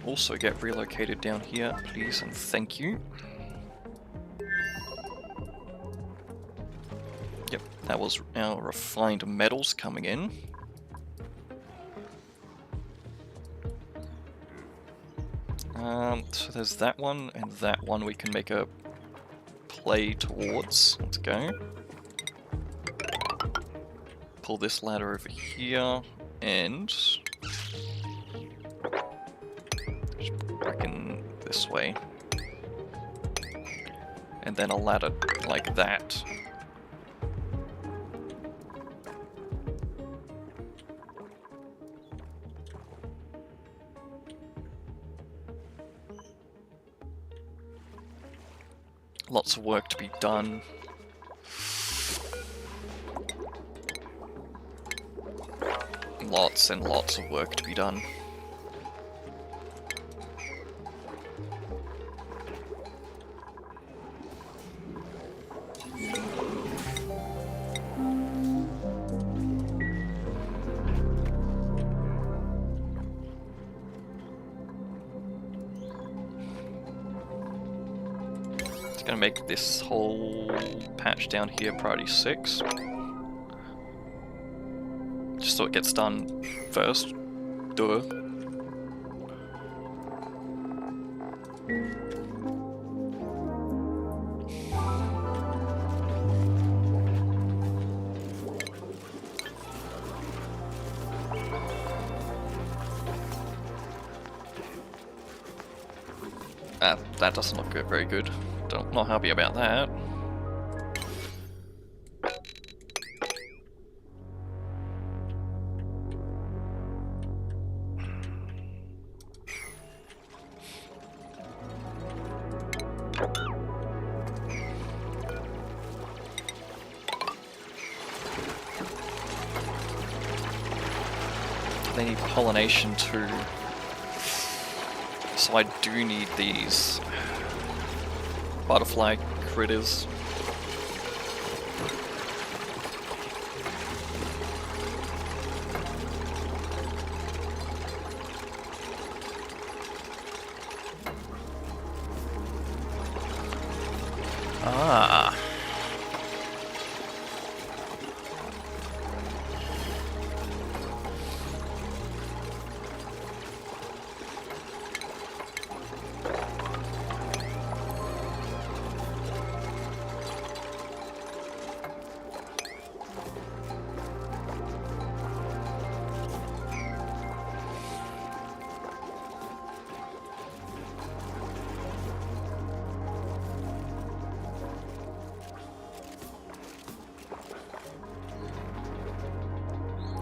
Also get relocated down here, please, and thank you. Yep, that was our refined metals coming in. So there's that one and that one we can make a play towards. Let's go. Pull this ladder over here and this way, and then a ladder like that. Lots of work to be done. Lots and lots of work to be done. Gonna make this whole patch down here priority 6. Just so it gets done first. Duh. That doesn't look good, very good. Not happy about that. They need pollination too. So I do need these butterfly critters. Ah.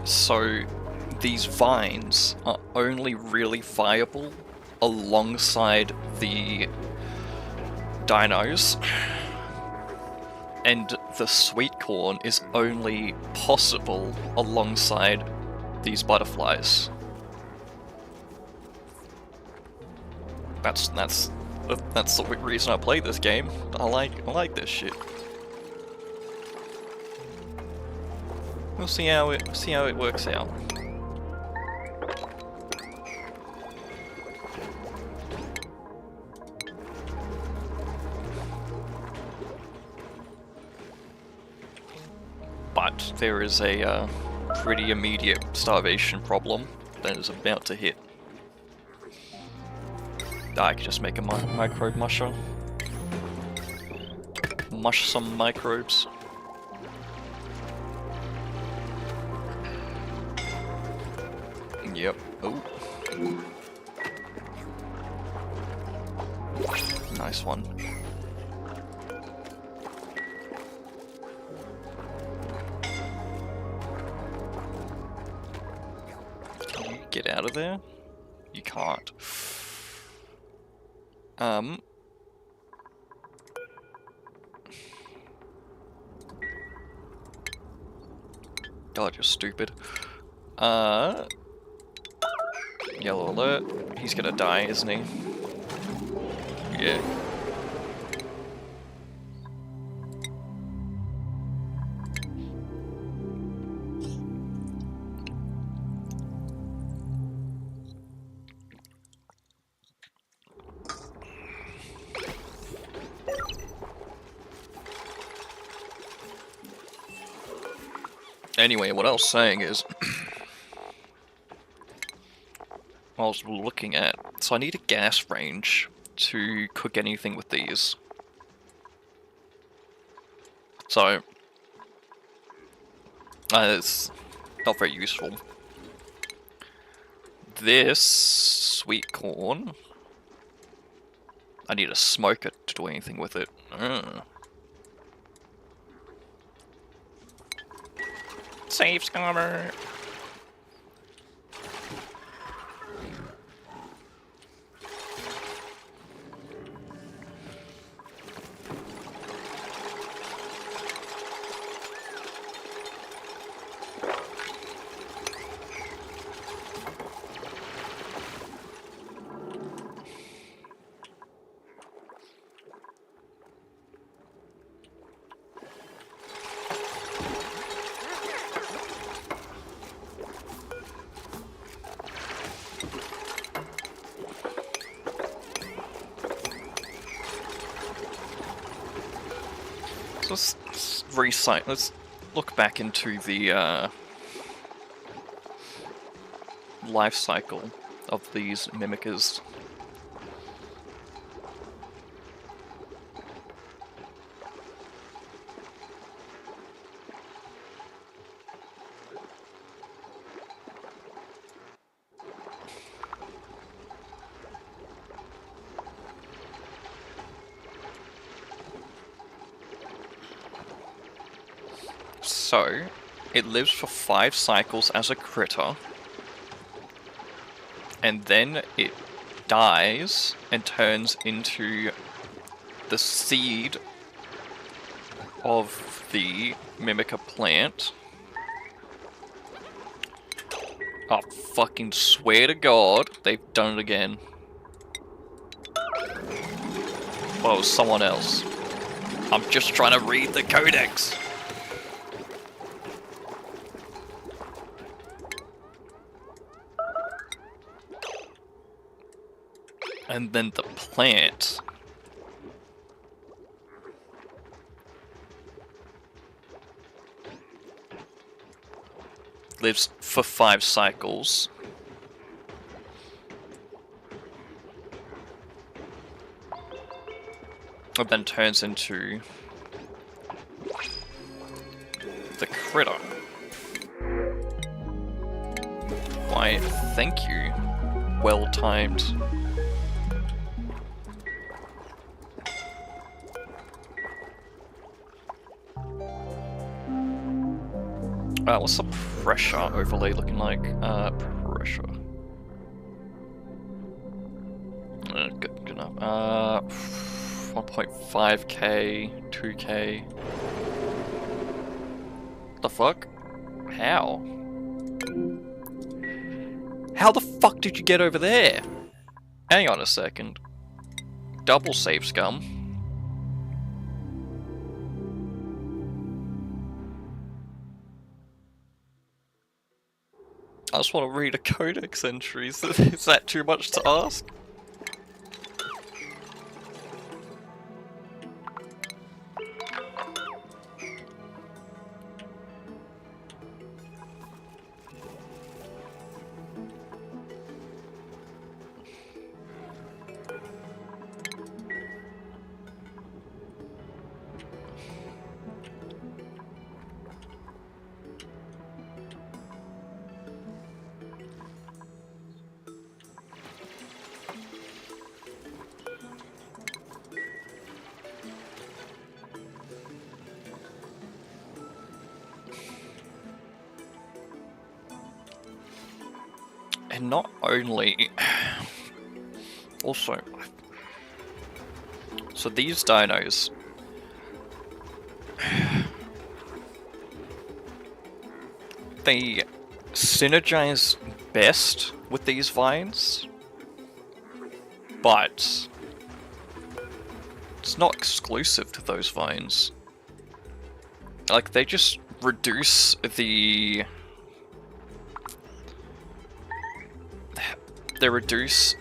So these vines are only really viable alongside the dinos, and the sweet corn is only possible alongside these butterflies. That's the reason I play this game. I like this shit. We'll see how it works out. But there is a pretty immediate starvation problem that is about to hit. I could just make a microbe musher. Mush some microbes. Yep. Oh. Nice one. Can you get out of there? You can't. God, you're stupid. Yellow alert. He's gonna die, isn't he? Yeah. Anyway, what I was saying is, I was looking at, so I need a gas range to cook anything with these. So, it's not very useful. This sweet corn, I need a smoker to do anything with it. Save scammer. Let's look back into the life cycle of these mimickers. So, it lives for 5 cycles as a critter, and then it dies and turns into the seed of the mimicker plant. I fucking swear to God, they've done it again. Well, it was someone else. I'm just trying to read the codex. And then the plant lives for 5 cycles. And then turns into the critter. Why, thank you. Well timed. What's the pressure overlay looking like? Pressure. Good enough. 1.5k, 2k. The fuck? How? How the fuck did you get over there? Hang on a second. double save scum. I just want to read a codex entry. Is that too much to ask? And not only... Also... So these dinos... They synergize best with these vines, but it's not exclusive to those vines. Like, they just reduce the... They reduce...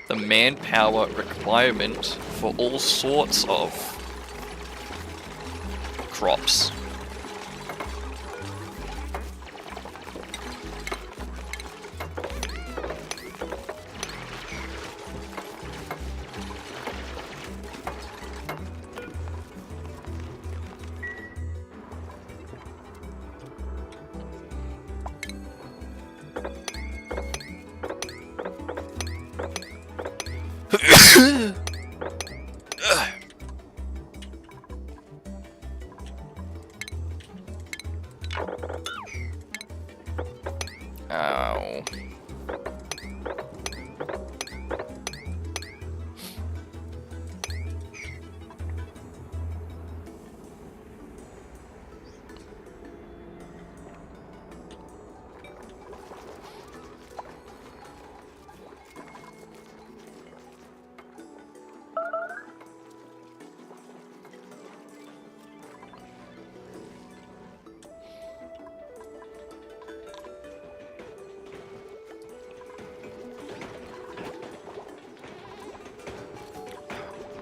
the manpower requirement for all sorts of crops. Ow.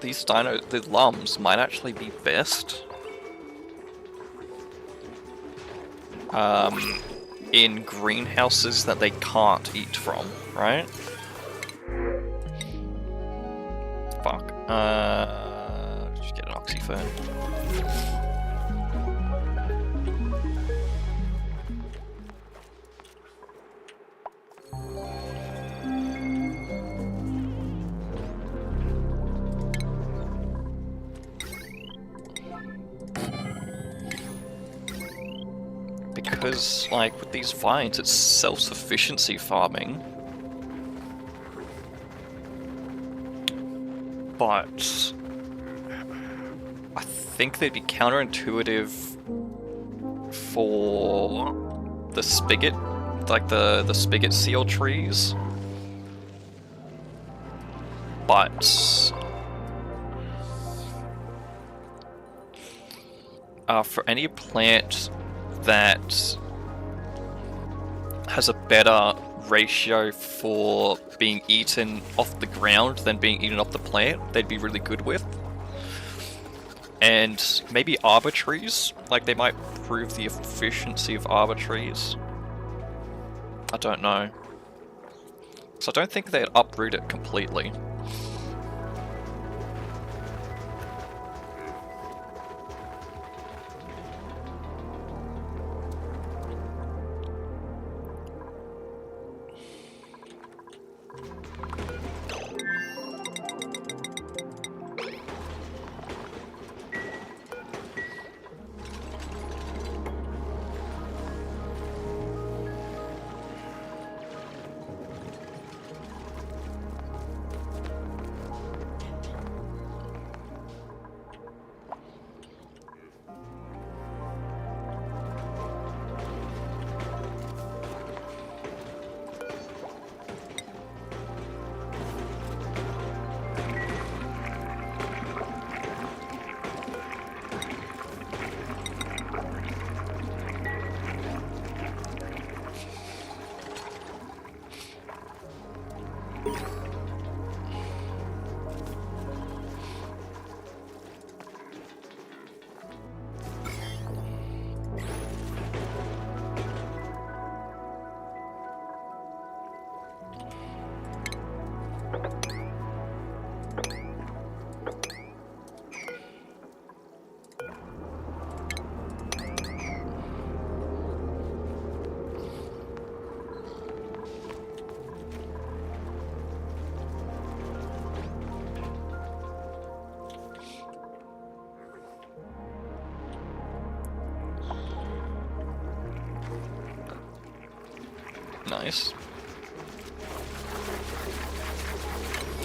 These the lums might actually be best in greenhouses that they can't eat from, right? Fuck. Just get an oxyphone. Because, like, with these vines, it's self-sufficiency farming. But I think they'd be counterintuitive for the spigot, like the spigot seal trees. But for any plant that has a better ratio for being eaten off the ground than being eaten off the plant, they'd be really good with. And maybe arbor trees, like they might prove the efficiency of arbor trees. I don't know. So I don't think they'd uproot it completely. nice.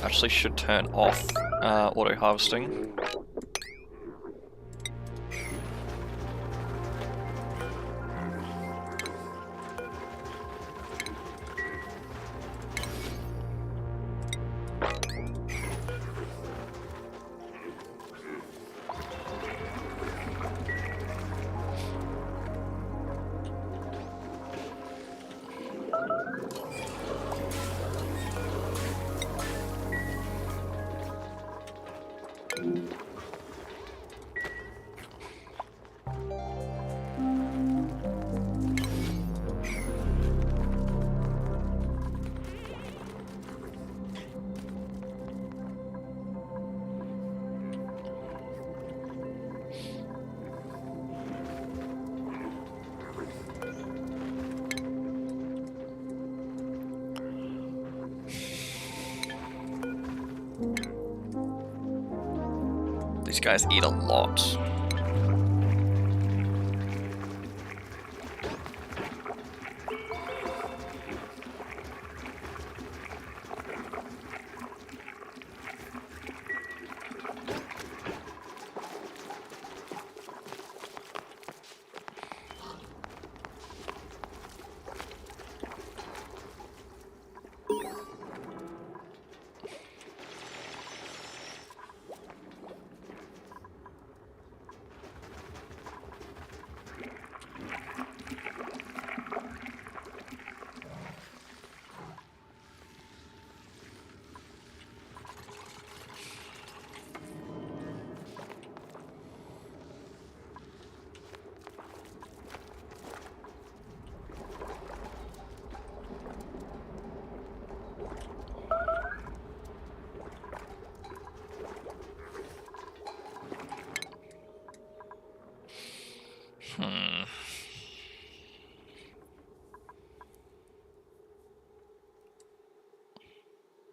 Actually should turn off auto harvesting. These guys eat a lot.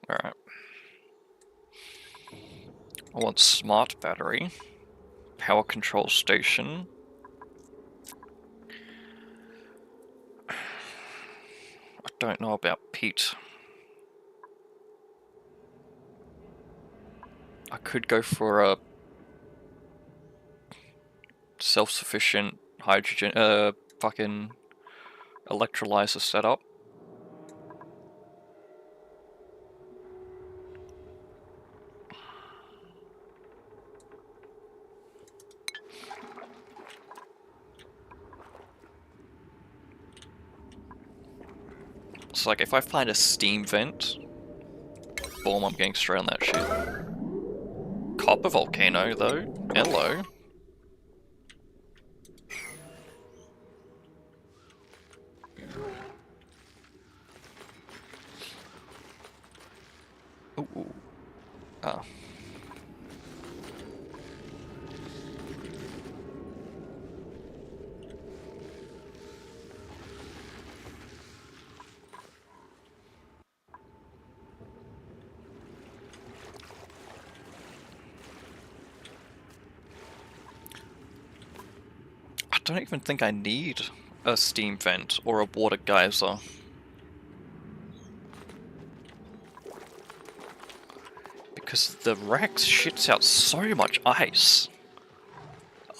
Alright. I want smart battery, power control station. I don't know about Pete. I could go for a self-sufficient hydrogen, fucking electrolyzer setup. So like if I find a steam vent, boom, I'm getting straight on that shit. Copper volcano though, hello. Ooh. Ah. I don't even think I need a steam vent or a water geyser. Because the Rex shits out so much ice.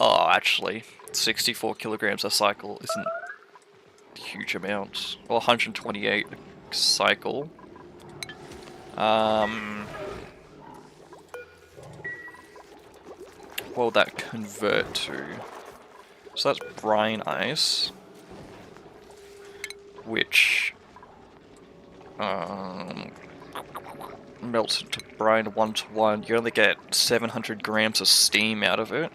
Oh, actually, 64 kilograms a cycle isn't a huge amount. Or 128 a cycle. What will that convert to? So that's brine ice, which melts into brine 1-to-1. You only get 700 grams of steam out of it.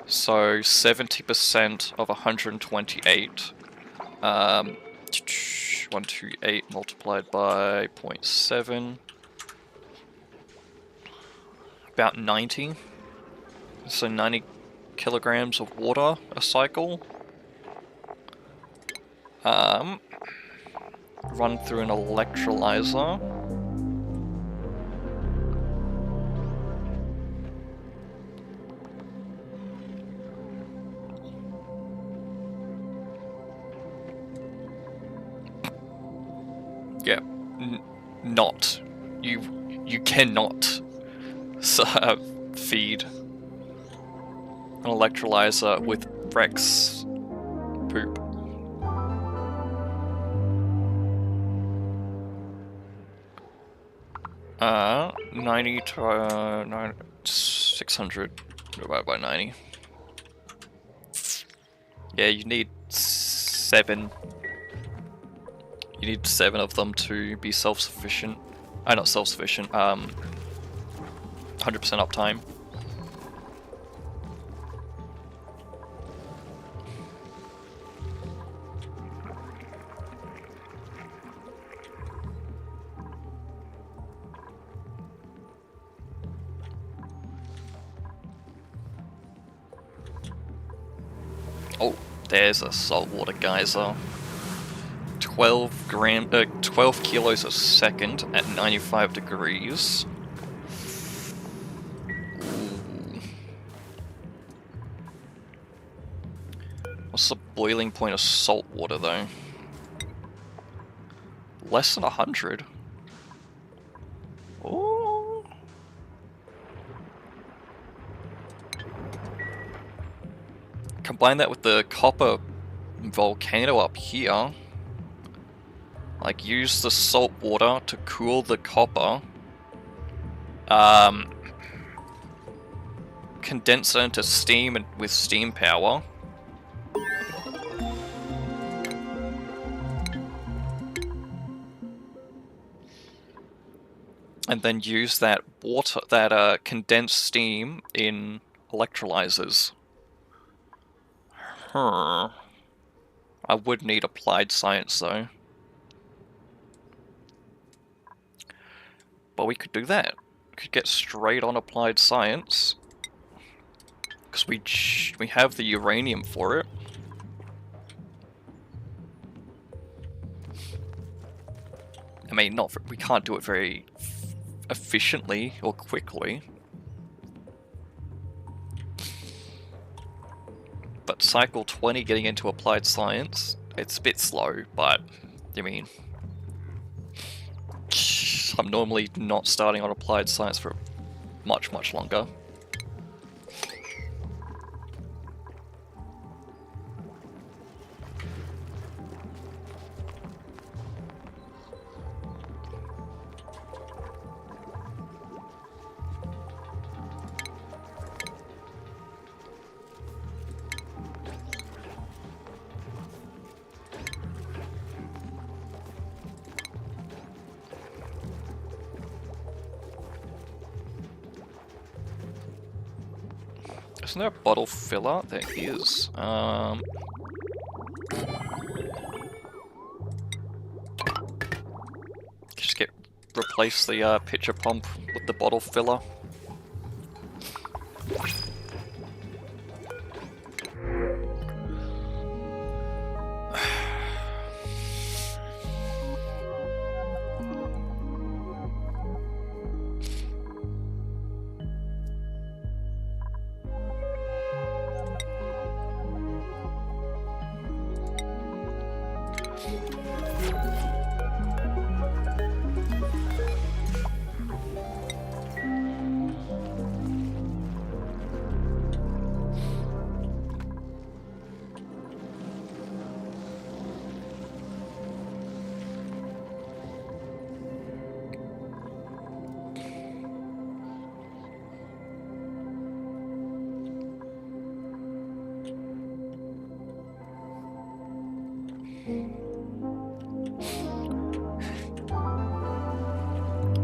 So 70% of 128, 128 multiplied by 0.7, about 90. So 90 kilograms of water a cycle. Run through an electrolyzer. not. You cannot feed an electrolyzer with Rex poop. Uh, 90 to 600 divided by 90. Yeah, you need 7. You need 7 of them to be self-sufficient. Not self-sufficient. 100% uptime. Oh, there's a saltwater geyser. 12 kilos a second at 95 degrees. Ooh. What's the boiling point of salt water though? Less than 100. Oh. Combine that with the copper volcano up here. Like, use the salt water to cool the copper. Condense it into steam and with steam power. And then use that water, that condensed steam in electrolyzers. I would need applied science though. But we could do that. We could get straight on applied science. Because we have the uranium for it. I mean, we can't do it very efficiently or quickly. But cycle 20 getting into applied science, it's a bit slow, but I mean, I'm normally not starting on applied science for much, much longer. Isn't there a bottle filler? There is. Just replace the pitcher pump with the bottle filler.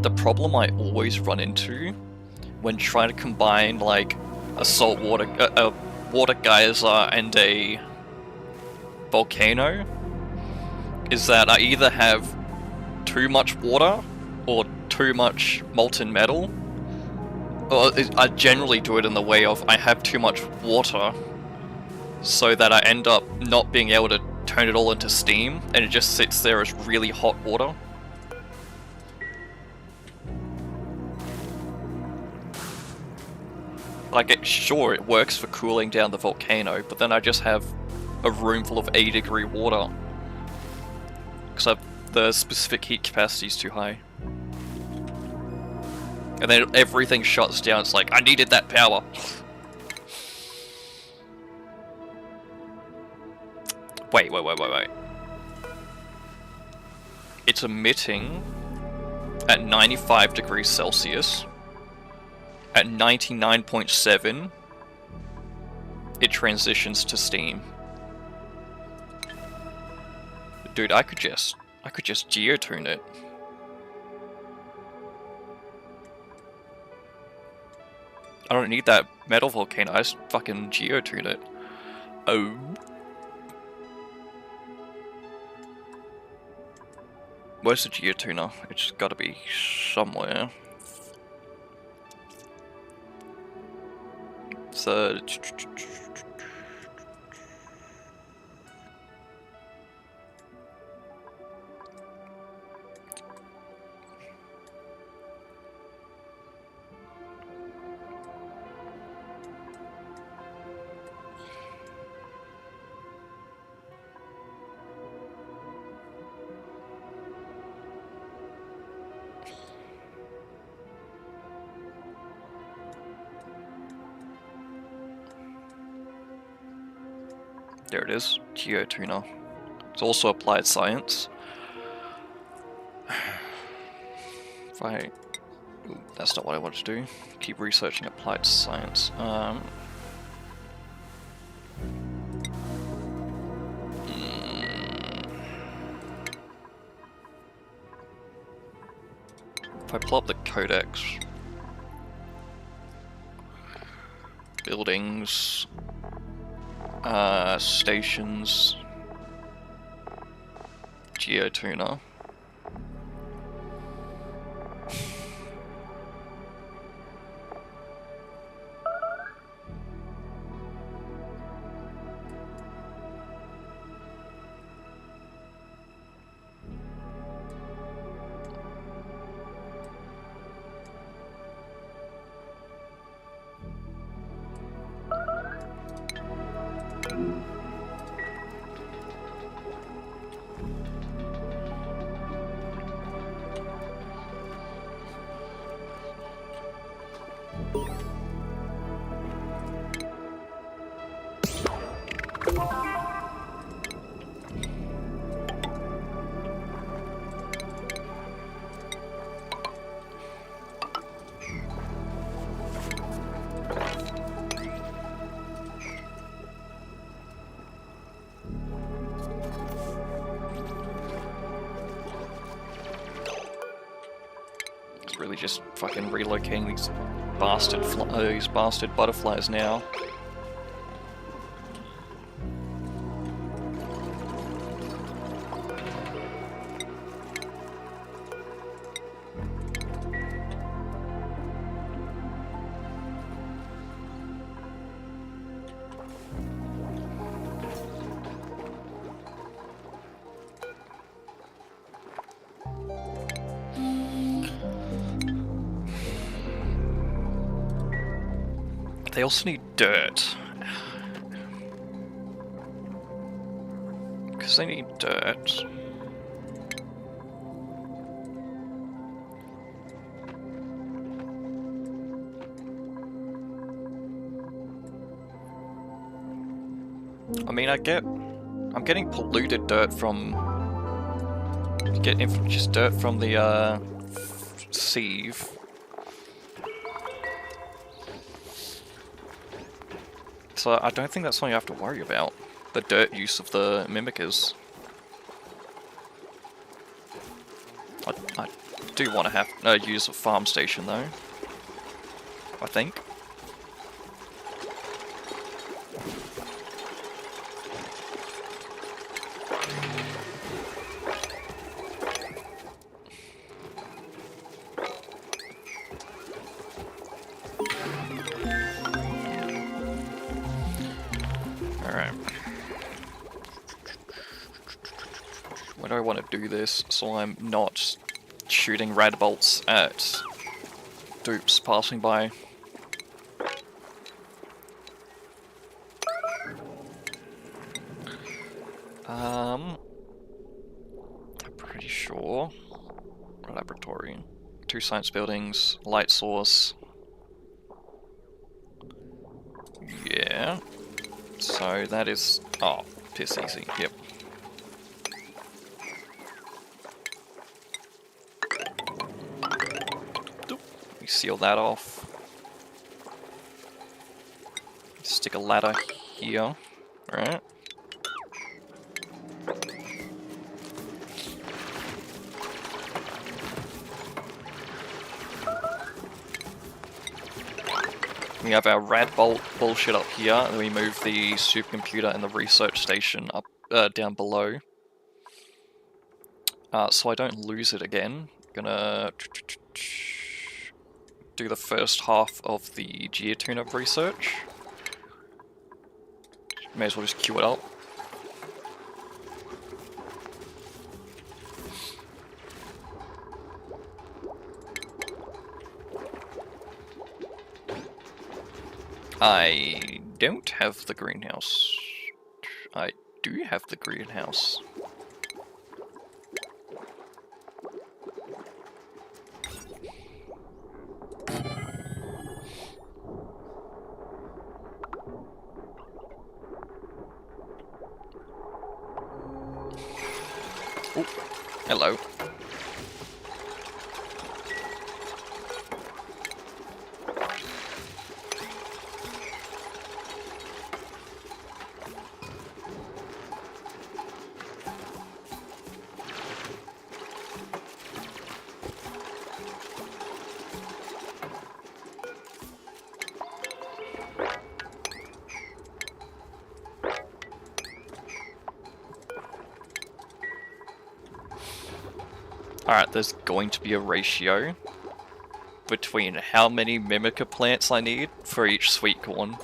The problem I always run into when trying to combine like a water geyser and a volcano is that I either have too much water or too much molten metal. Or I generally do it in the way of I have too much water so that I end up not being able to turn it all into steam and it just sits there as really hot water. Like, sure, it works for cooling down the volcano, but then I just have a room full of 80-degree water. Because the specific heat capacity is too high. And then everything shuts down. It's like, I needed that power. Wait. It's emitting at 95 degrees Celsius. At 99.7, it transitions to steam. Dude, I could just geotune it. I don't need that metal volcano, I just fucking geotune it. Oh. Where's the geotuner? It's gotta be somewhere. So... There it is, geotuner. It's also applied science. If I... Ooh, that's not what I want to do. Keep researching applied science. If I pull up the codex... Buildings... stations... Geotuner... Really just fucking relocating these bastard butterflies now. They also need dirt. Because they need dirt. I mean, I'm getting polluted dirt from... just dirt from the, sieve. So I don't think that's something you have to worry about. The dirt use of the mimickers. I do want to have use a farm station though. I think. Where do I want to do this so I'm not shooting rad bolts at dupes passing by? I'm pretty sure. Laboratory. 2 science buildings, light source. Yeah. So that is... oh, piss easy, yep. We seal that off. Stick a ladder here, right? We have our rad bullshit up here, and then we move the supercomputer and the research station up down below. So I don't lose it again. Gonna do the first half of the geotune-up research. May as well just queue it up. I don't have the greenhouse. I do have the greenhouse. Oh, hello. Alright, there's going to be a ratio between how many Mimica plants I need for each sweet corn.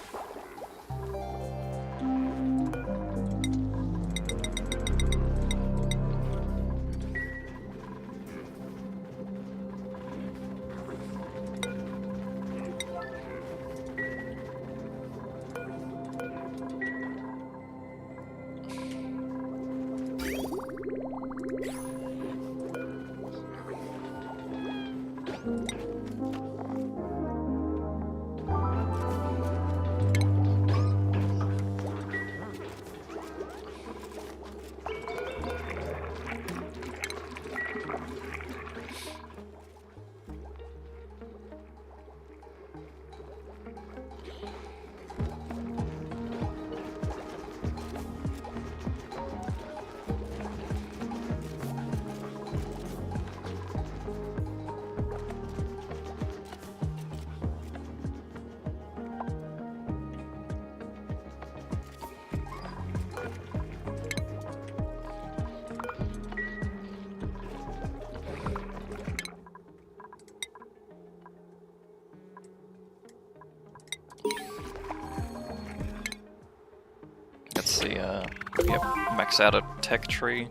Let's see, yep, max out a tech tree.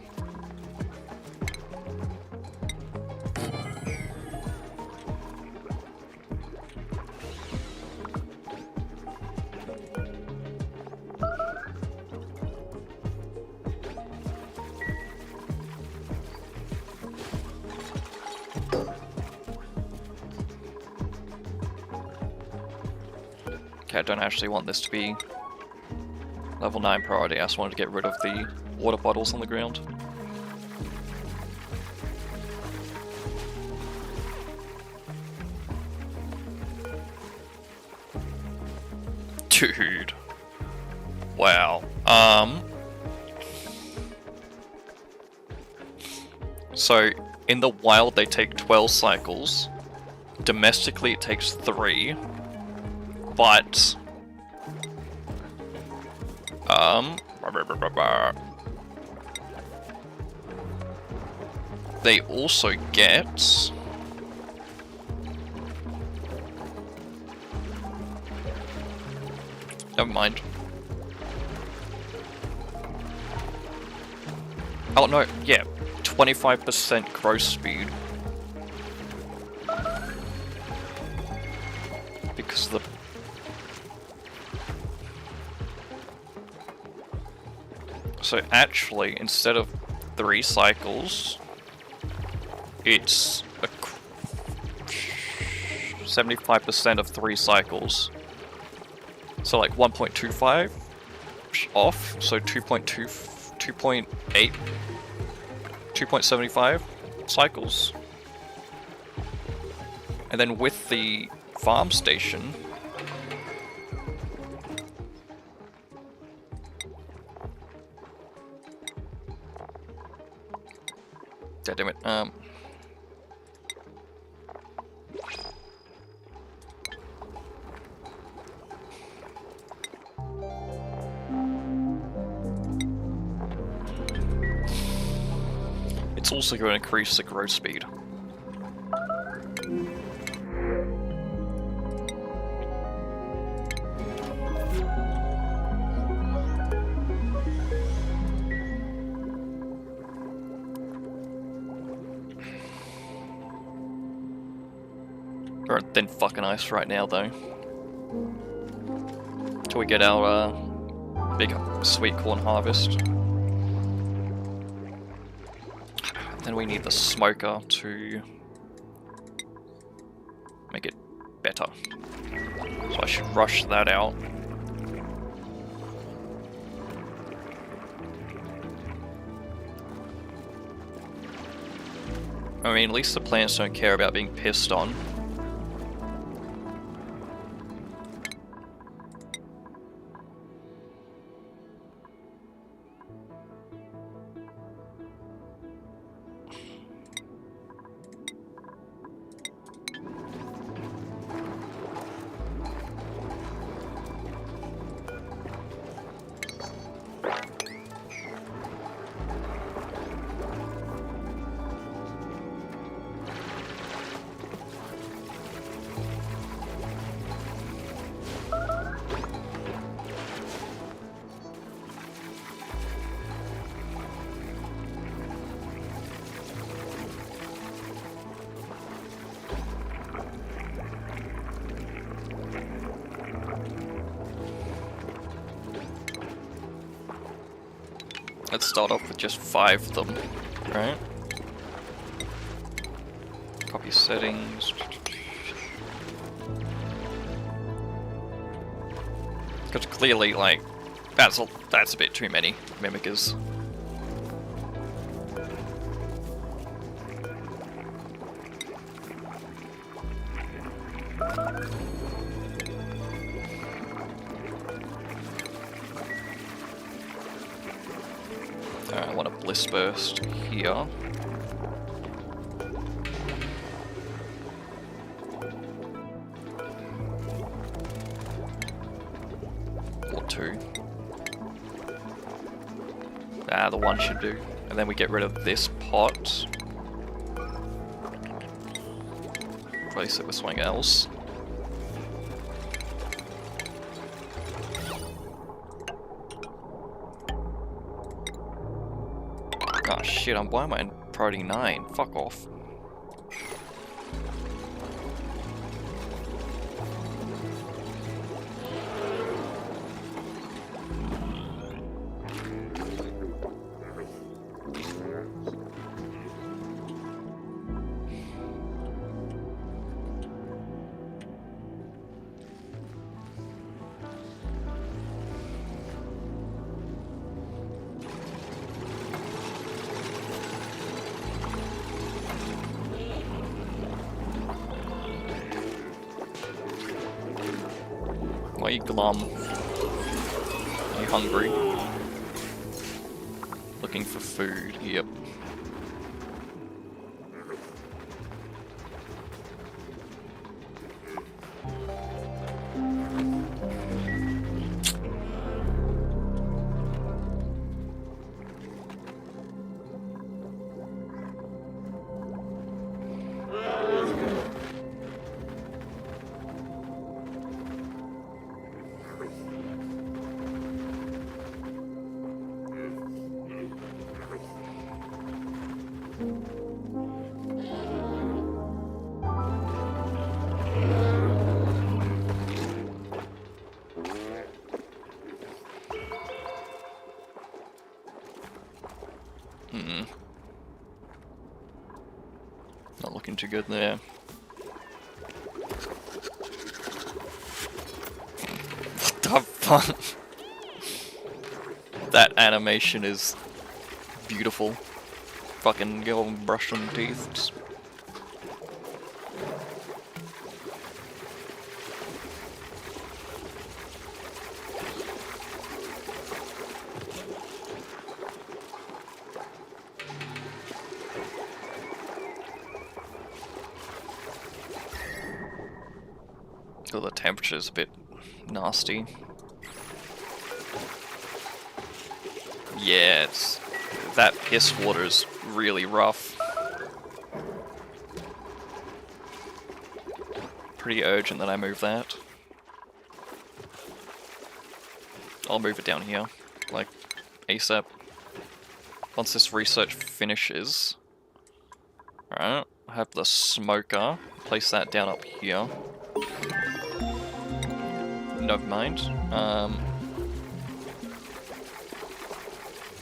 Okay, I don't actually want this to be level 9 priority. I just wanted to get rid of the water bottles on the ground. Dude. Wow. So, in the wild they take 12 cycles. Domestically it takes 3. But... they also get... never mind. Oh no, yeah, 25% growth speed. Because the... so actually, instead of 3 cycles, it's 75% of 3 cycles. So like 1.25 off, so 2.8, 2.75 cycles. And then with the farm station, damn it, it's also going to increase the growth speed. We're at thin fucking ice right now, though. Till we get our big sweet corn harvest. Then we need the smoker to make it better. So I should rush that out. I mean, at least the plants don't care about being pissed on. Let's start off with just 5 of them, right? Copy settings. Because clearly, like, that's a bit too many mimickers. I want a bliss burst here. Or 2. Ah, the 1 should do. And then we get rid of this pot. Replace it with something else. Oh shit, why am I in priority 9? Fuck off. Why are you glum? Are you hungry? Looking for food, yep. Not looking too good there. That animation is beautiful. Fucking go and brush on teeth. Just... Oh, the temperature's a bit nasty. Yeah, it's, that piss water is really rough. Pretty urgent that I move that. I'll move it down here, like ASAP. Once this research finishes. Alright, I have the smoker. Place that down up here. Never mind.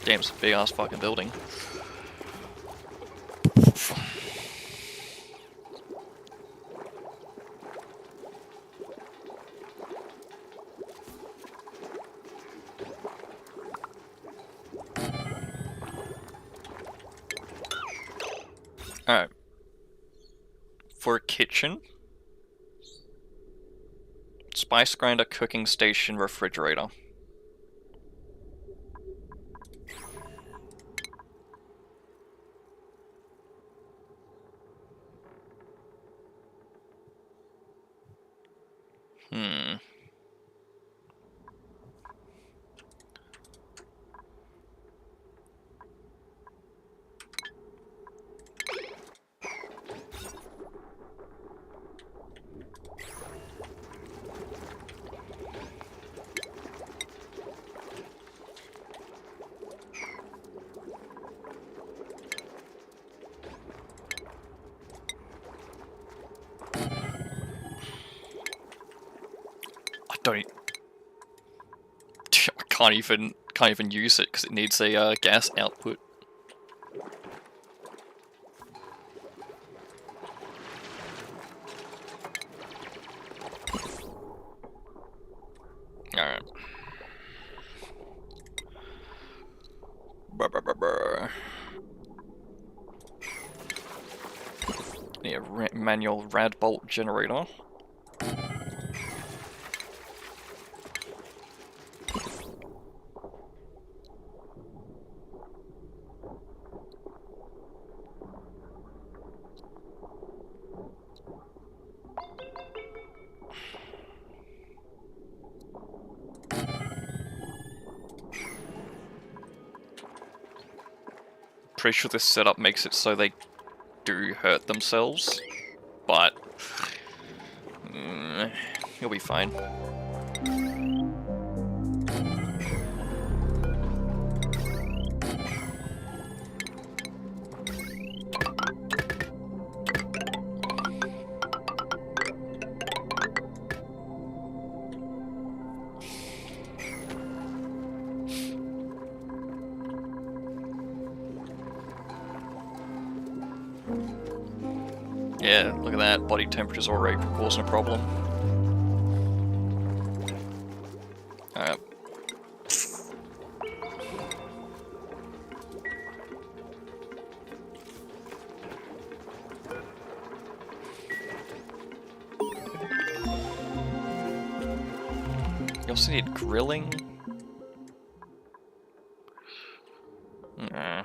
Damn, it's a big ass fucking building. Alright. For a kitchen, spice grinder, cooking station, refrigerator. I can't even use it because it needs a gas output. All right. Need a manual rad bolt generator. Pretty sure this setup makes it so they do hurt themselves, but you'll be fine. Yeah, look at that, body temperature's already causing a problem. Alright. You also need grilling. Nah.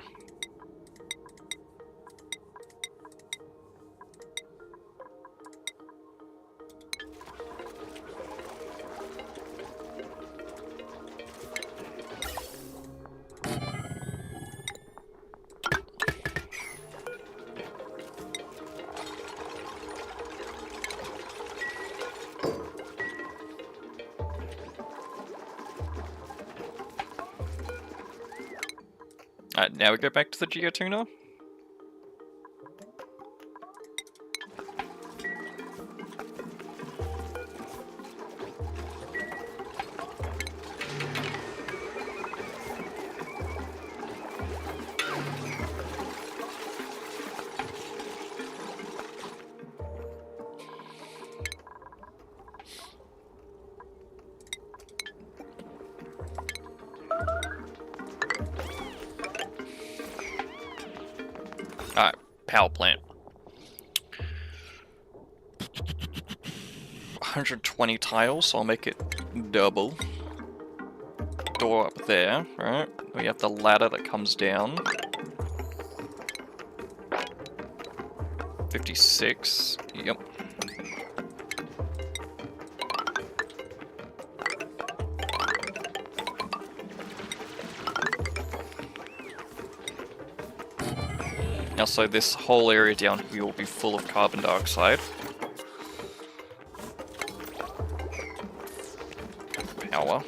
Alright, now we go back to the geotuner. power plant. 120 tiles, so I'll make it double. Door up there, right? We have the ladder that comes down. 56, yep. Now, so this whole area down here will be full of carbon dioxide. Power.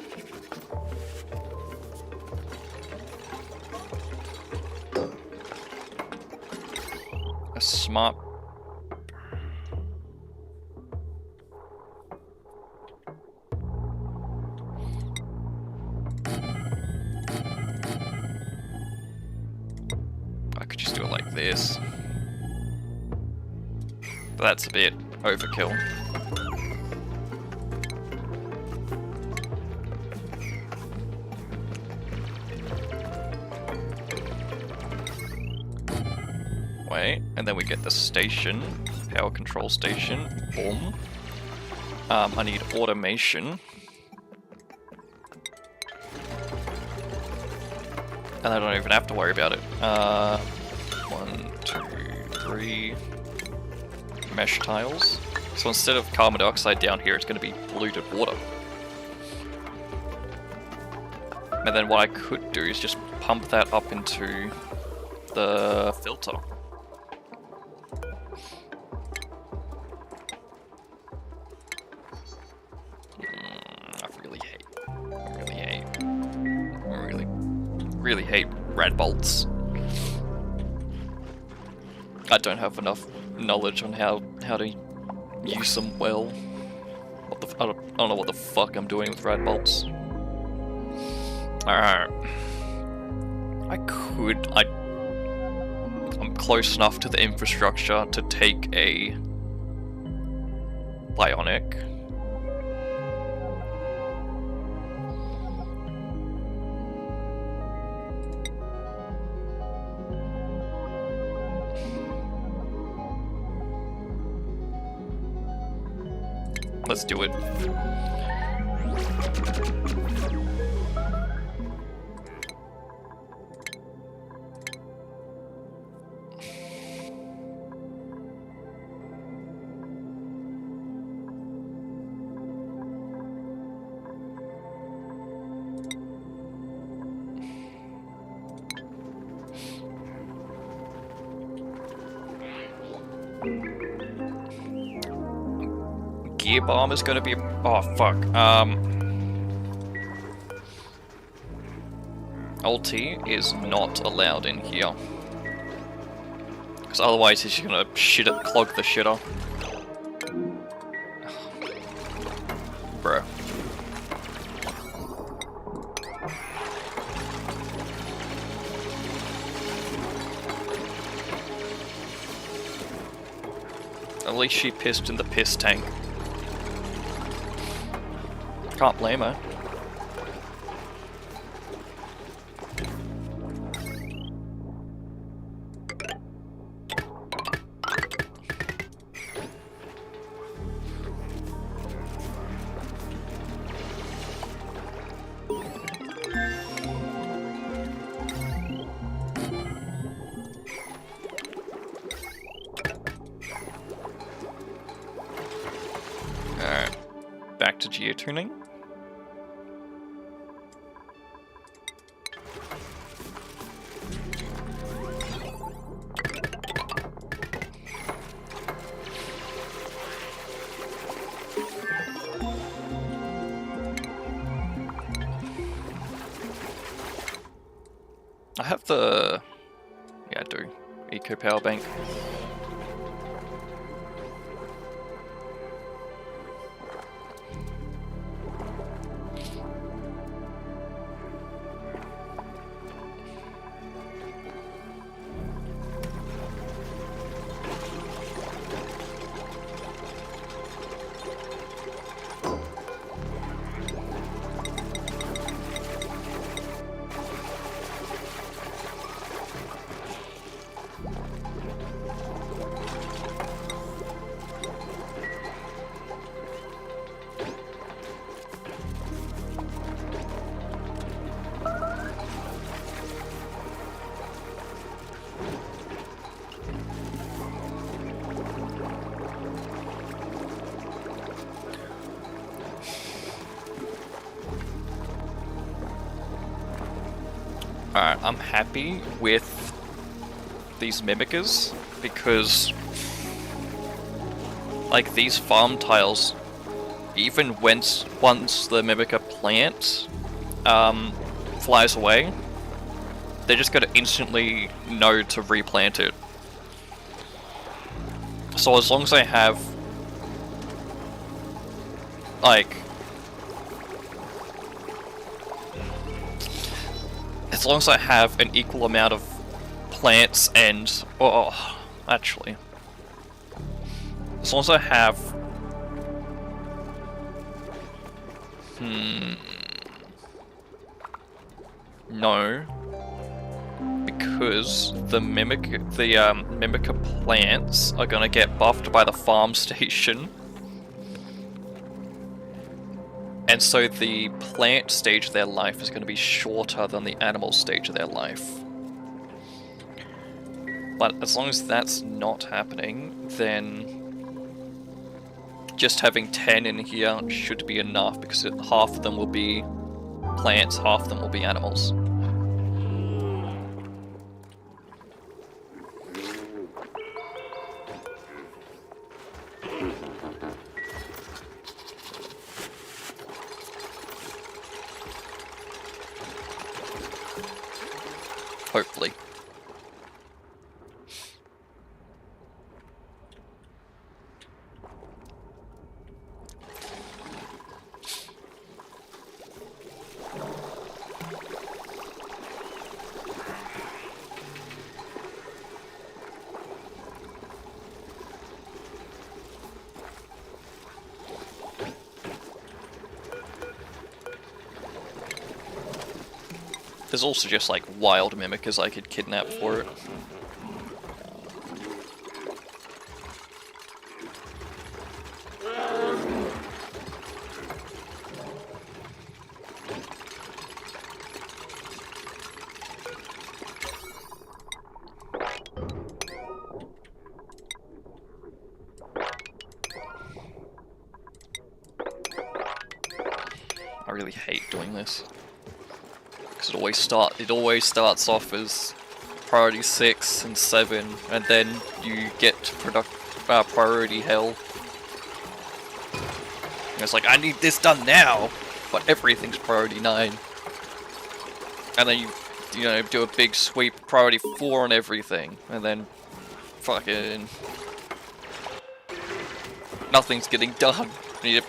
A smart... I could just do it like this. But that's a bit overkill. Wait, and then we get the station, power control station, boom. I need automation. And I don't even have to worry about it. 1, 2, 3 mesh tiles. So instead of carbon dioxide down here, it's going to be polluted water. And then what I could do is just pump that up into the filter. I really hate rad bolts. I don't have enough knowledge on how to use them well. I don't know what the fuck I'm doing with rad bolts. Alright. I'm close enough to the infrastructure to take a bionic. Let's do it. Gear bomb is going to be... Oh, fuck. Ulti is not allowed in here. Because otherwise he's going to clog the shitter. Bro. At least she pissed in the piss tank. Can't blame her. Alright, back to geotuning. I have the... yeah, I do. Eco power bank. Alright, I'm happy with these mimickers because, like, these farm tiles, even once the mimicker plant flies away, they're just gonna instantly know to replant it. So as long as I have, like, as long as I have an equal amount of plants and, actually, as long as I have, no, because the mimicker plants are gonna get buffed by the farm station. And so the plant stage of their life is going to be shorter than the animal stage of their life. But as long as that's not happening, then just having 10 in here should be enough, because half of them will be plants, half of them will be animals. Hopefully. There's also just like wild mimickers I could kidnap for it. I really hate doing this. It always starts off as priority 6 and 7, and then you get to priority hell. And it's like, I need this done now, but everything's priority 9. And then you know, do a big sweep, priority 4 on everything, and then fucking nothing's getting done. You need to...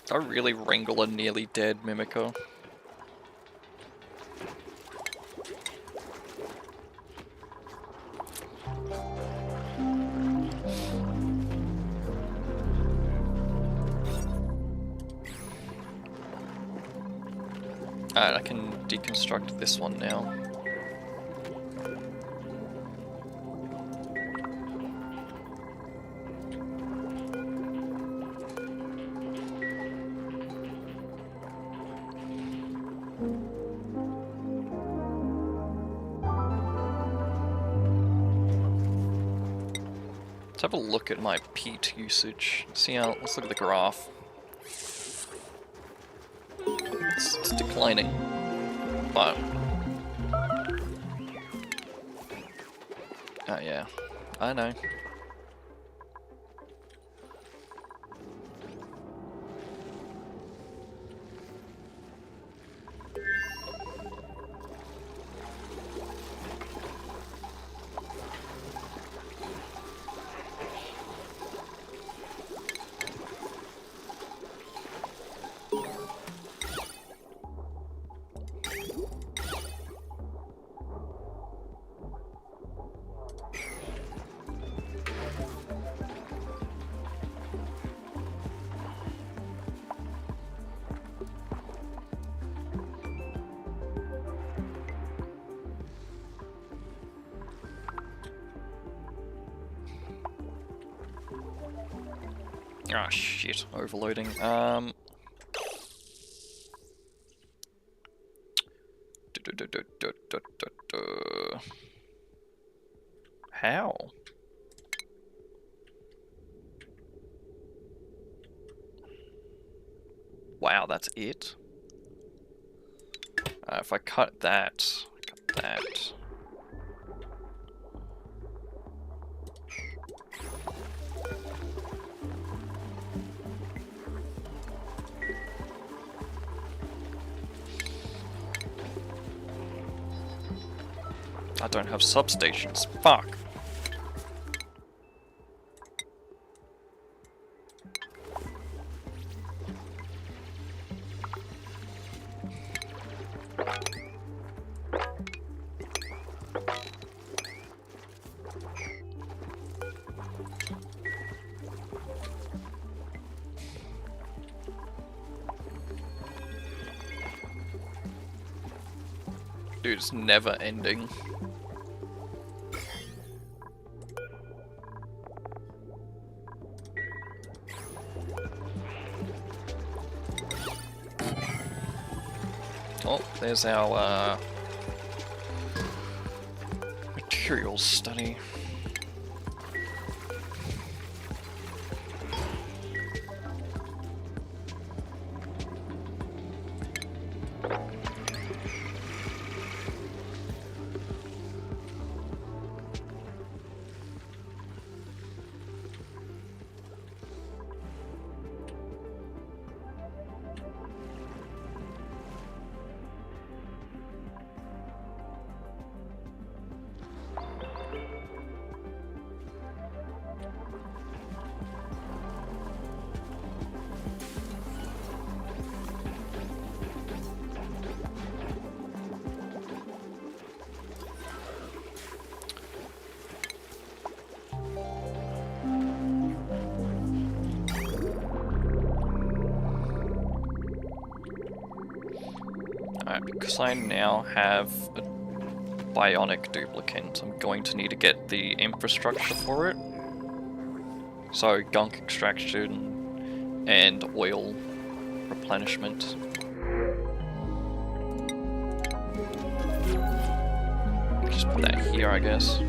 I really wrangle a nearly dead Mimico. Alright, I can deconstruct this one now. Let's have a look at my peat usage. See how, let's look at the graph. It's declining, but oh yeah, I know. Ah, shit. Overloading. How? Wow, that's it? If I cut that... I don't have substations. Fuck. Dude, it's never ending. Oh, there's our materials study. Alright, because I now have a bionic duplicant, I'm going to need to get the infrastructure for it. So, gunk extraction and oil replenishment. Just put that here, I guess.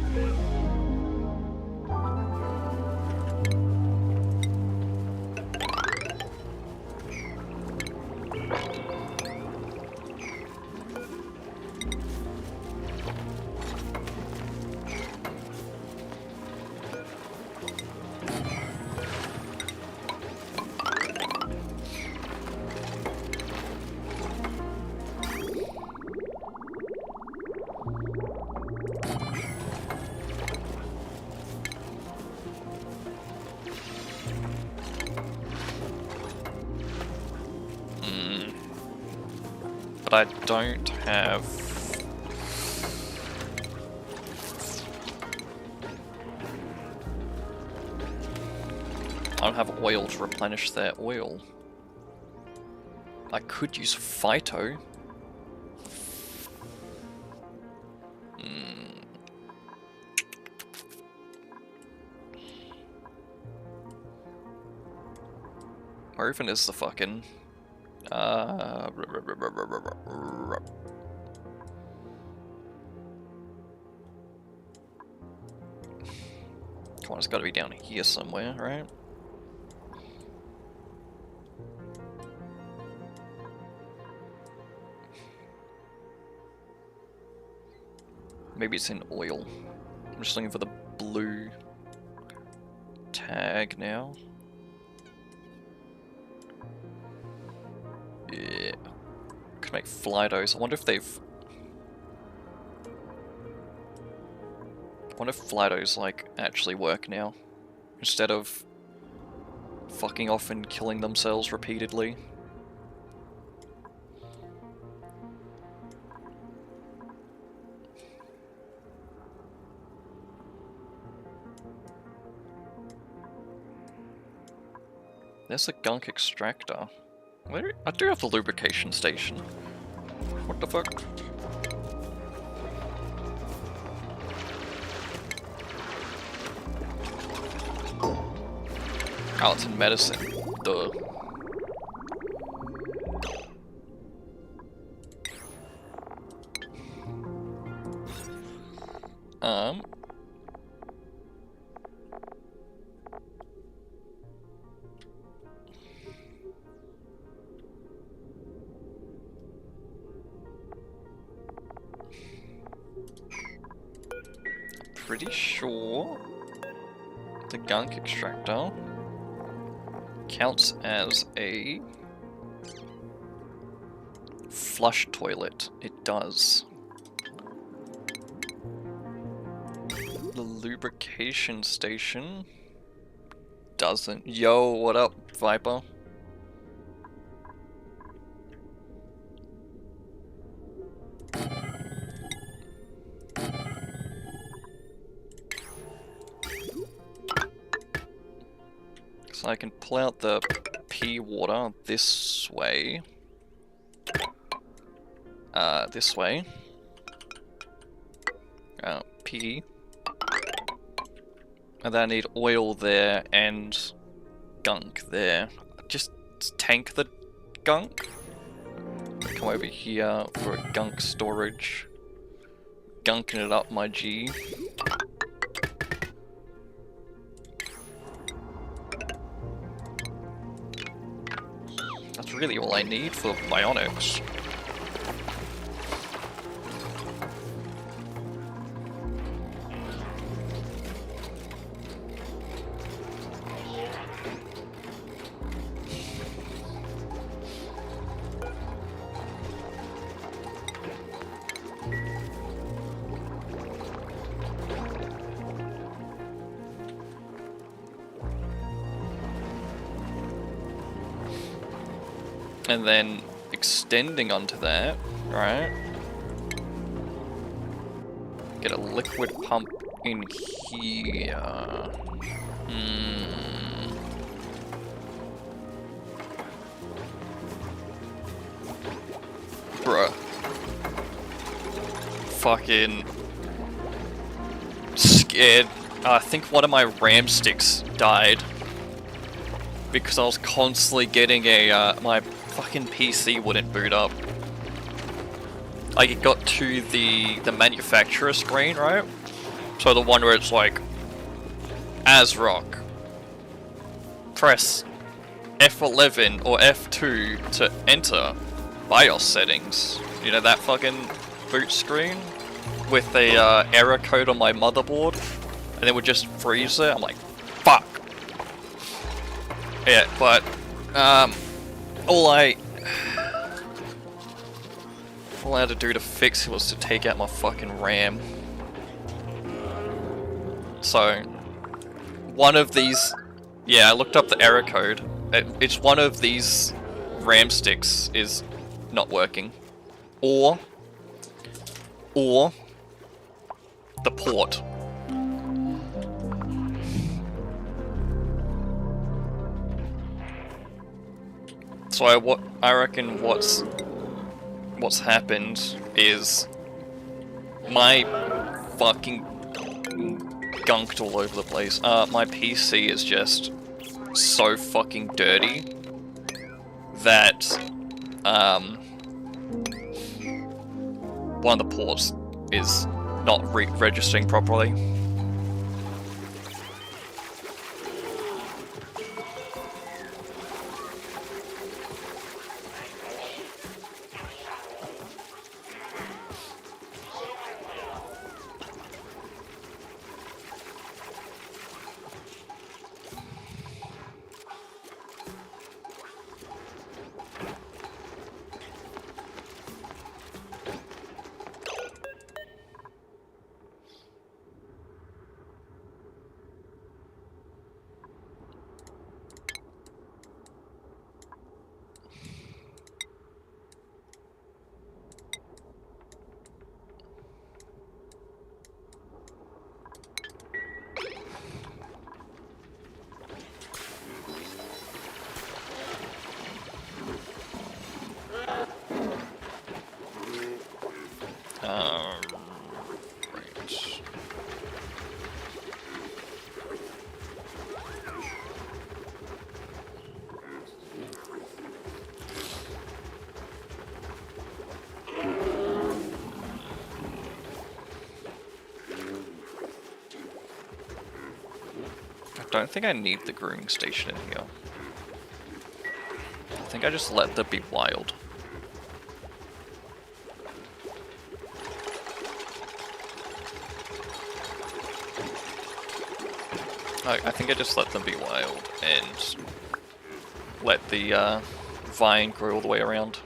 But I don't have... I don't have oil to replenish their oil. I could use phyto. Where even is the fucking... Come on, it's gotta be down here somewhere, right? Maybe it's in oil. I'm just looking for the blue tag now. Yeah. Could make Flydos. I wonder if they've... I wonder if Flydos, like, actually work now. Instead of fucking off and killing themselves repeatedly. There's a gunk extractor. Where? I do have the lubrication station. What the fuck? Oh, it's in medicine. Duh. Pretty sure the gunk extractor counts as a flush toilet. It does. The lubrication station doesn't. Yo, what up, Viper? So I can pull out the pea water this way. This way. Pea. And then I need oil there and gunk there. Just tank the gunk. Come over here for a gunk storage. Gunking it up, my G. That's really all I need for bionics. And then extending onto that, right? Get a liquid pump in here. Bruh. Fucking scared. I think one of my RAM sticks died because I was constantly getting a my fucking PC wouldn't boot up. Like, it got to the manufacturer screen, right? So the one where it's like, ASRock, press F11 or F2 to enter BIOS settings. You know, that fucking boot screen with a error code on my motherboard, and it would just freeze it. I'm like, fuck. Yeah, but all I had to do to fix it was to take out my fucking RAM. So, one of these, yeah, I looked up the error code. It's one of these RAM sticks is not working, or the port. So I reckon what's happened is my fucking gunked all over the place. My PC is just so fucking dirty that one of the ports is not registering properly. don't think I need the grooming station in here. I think I just let them be wild. I think I just let them be wild and let the vine grow all the way around.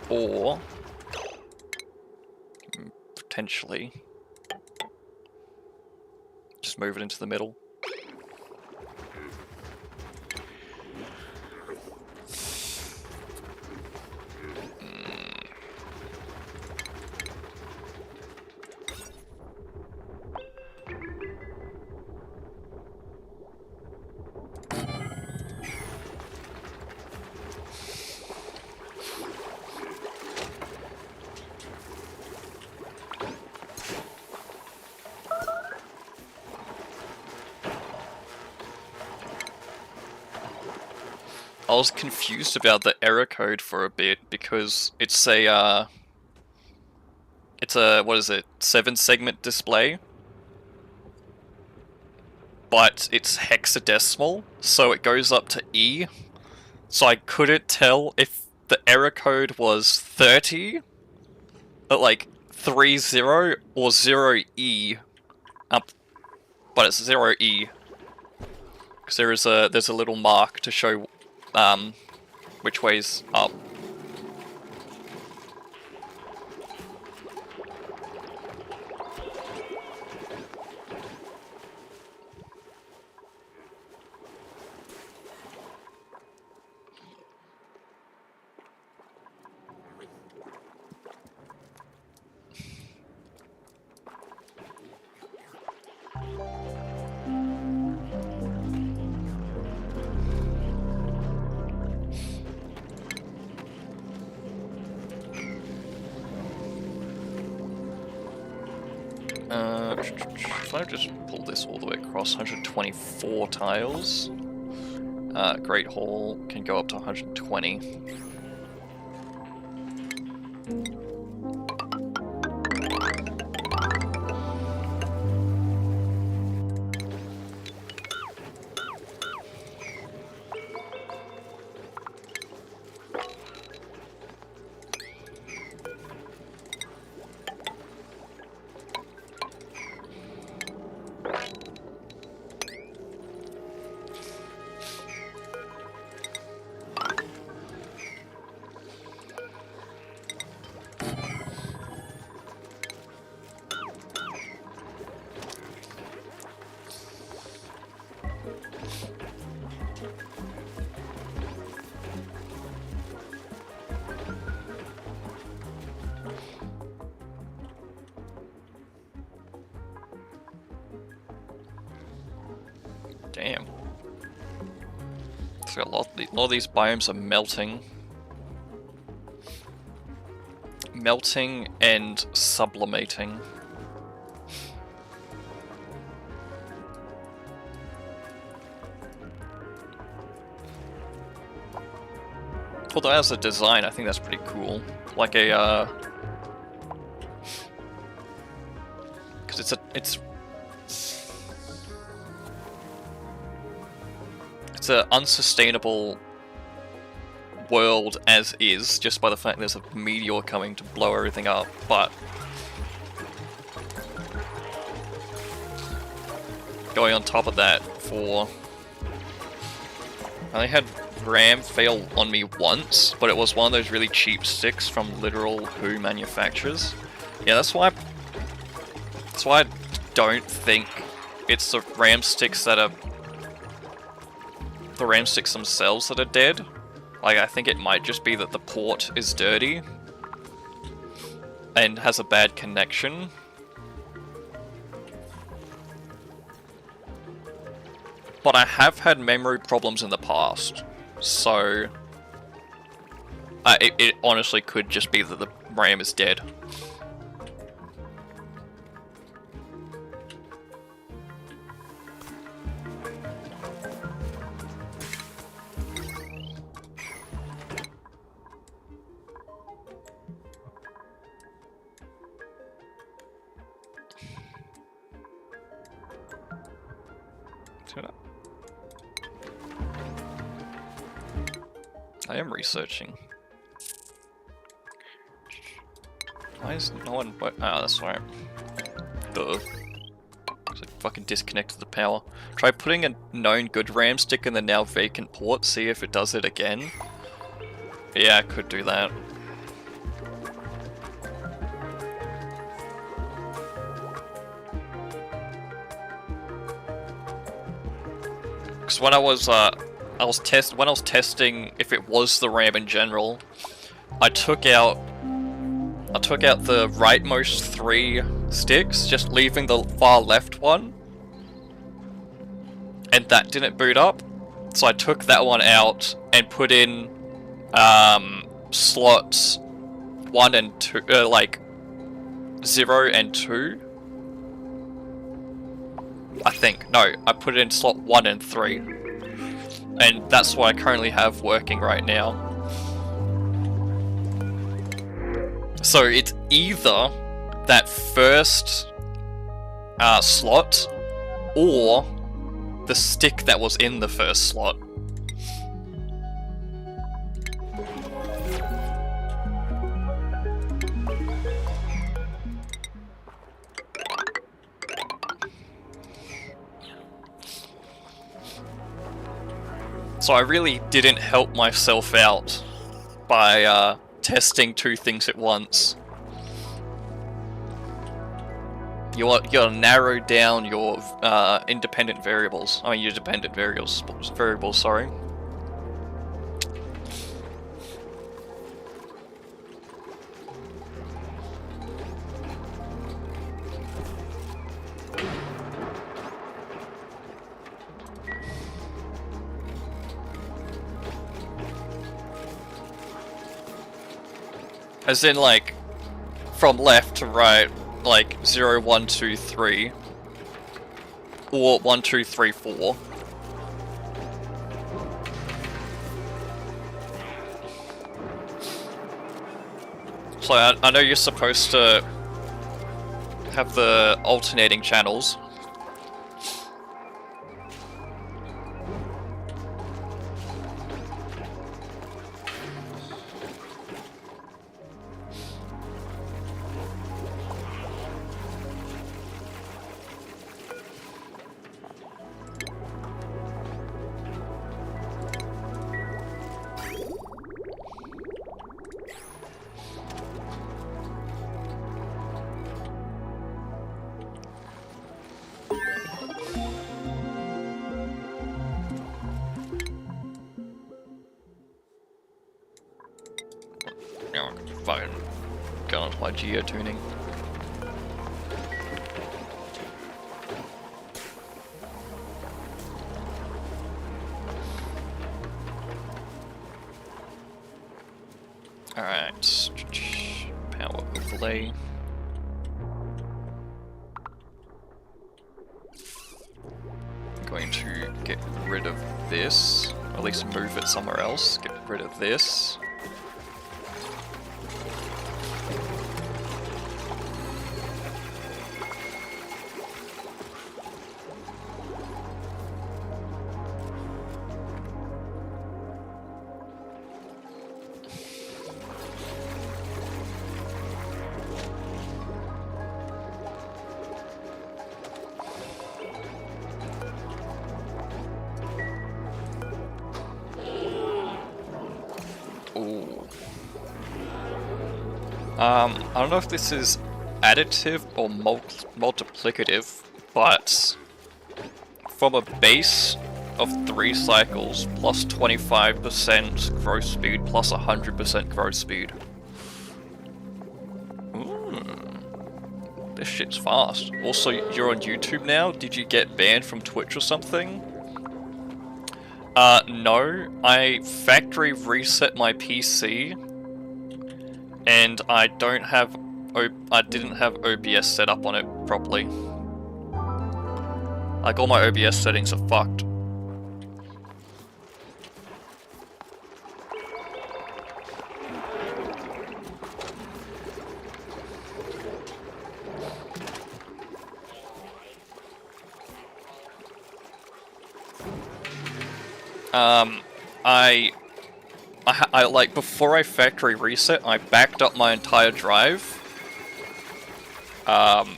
Or potentially just move it into the middle. I was confused about the error code for a bit because it's a what is it, 7-segment display, but it's hexadecimal, so it goes up to E. So I couldn't tell if the error code was 30, but like 30 or 0E up, but it's 0E because there's a little mark to show which way's up. If I just pull this all the way across, 124 tiles. Great Hall can go up to 120. Damn. So a lot of these biomes are melting. Melting and sublimating. Although as a design, I think that's pretty cool. Like a, because it's an unsustainable world as is, just by the fact there's a meteor coming to blow everything up, but going on top of that for... I only had RAM fail on me once, but it was one of those really cheap sticks from literal Who manufacturers. Yeah, that's why I don't think it's the RAM sticks that are... the RAM sticks themselves that are dead. Like, I think it might just be that the port is dirty and has a bad connection. But I have had memory problems in the past, so it honestly could just be that the RAM is dead. I am researching. Why is no one... Oh, that's right. Duh. Because I fucking disconnected the power. Try putting a known good RAM stick in the now vacant port, see if it does it again. Yeah, I could do that. Because when I was testing if it was the RAM in general, I took out the rightmost 3 sticks, just leaving the far left one, and that didn't boot up. So I took that one out and put in slots 1 and 2, like 0 and 2. I think. No, I put it in slot 1 and 3. And that's what I currently have working right now. So it's either that first slot or the stick that was in the first slot. So I really didn't help myself out by testing 2 things at once. You gotta narrow down your independent variables. I mean, your dependent variables, sorry. As in, like, from left to right, like 0, 1, 2, 3, or 1, 2, 3, 4. So I know you're supposed to have the alternating channels. Fucking go into my geotuning. Alright. Power overlay. I'm going to get rid of this, or at least move it somewhere else. Get rid of this. I don't know if this is additive or multiplicative, but from a base of 3 cycles plus 25% growth speed plus 100% growth speed. This shit's fast. Also, you're on YouTube now? Did you get banned from Twitch or something? No. I factory reset my PC, and I didn't have OBS set up on it properly. Like, all my OBS settings are fucked. I I like, before I factory reset, I backed up my entire drive. And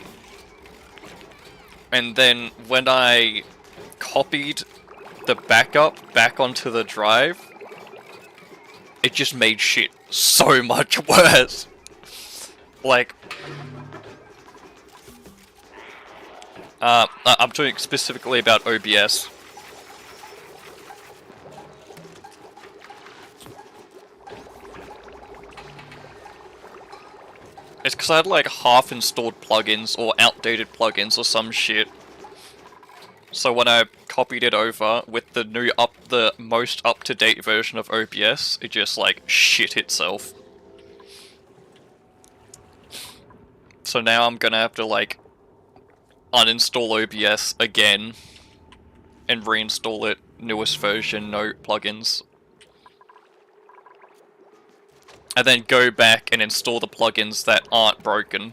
then when I copied the backup back onto the drive, it just made shit so much worse. Like, I'm talking specifically about OBS. It's because I had like half-installed plugins or outdated plugins or some shit. So when I copied it over with the the most up-to-date version of OBS, it just like shit itself. So now I'm gonna have to like uninstall OBS again and reinstall it, newest version, no plugins. And then go back and install the plugins that aren't broken.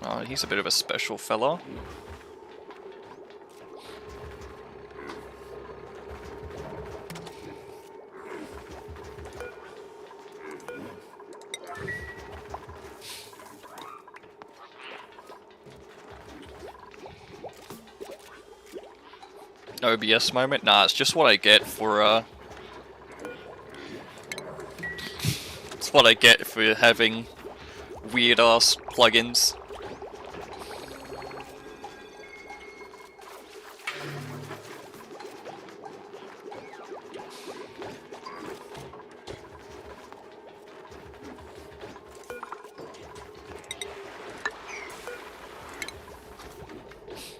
Oh, he's a bit of a special fella. OBS moment? Nah, it's just what I get for, it's what I get for having weird-ass plugins.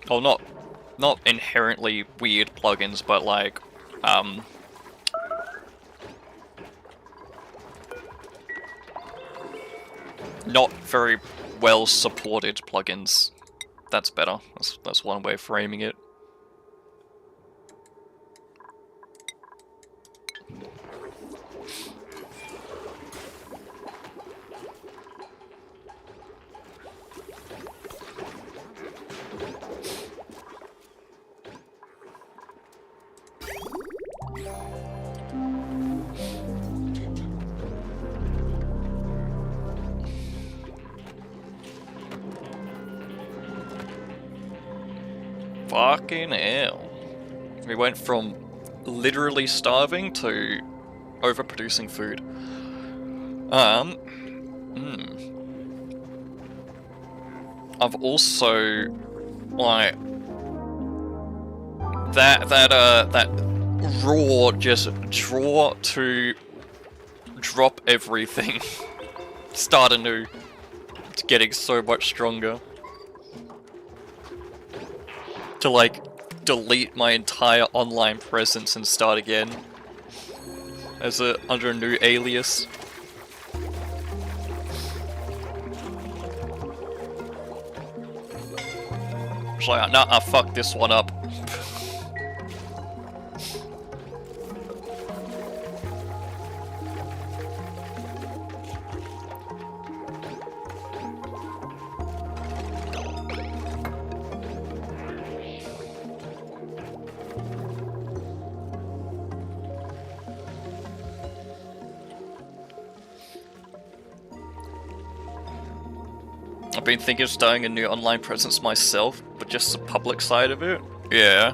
Oh, not inherently weird plugins, but like, not very well supported plugins. That's better. That's one way of framing it. Fucking hell. We went from literally starving to overproducing food. I've also, like, that RAWR just draw to drop everything, start anew. It's getting so much stronger. To like delete my entire online presence and start again as under a new alias. It's like, nah, I fucked this one up. I've been thinking of starting a new online presence myself, but just the public side of it? Yeah.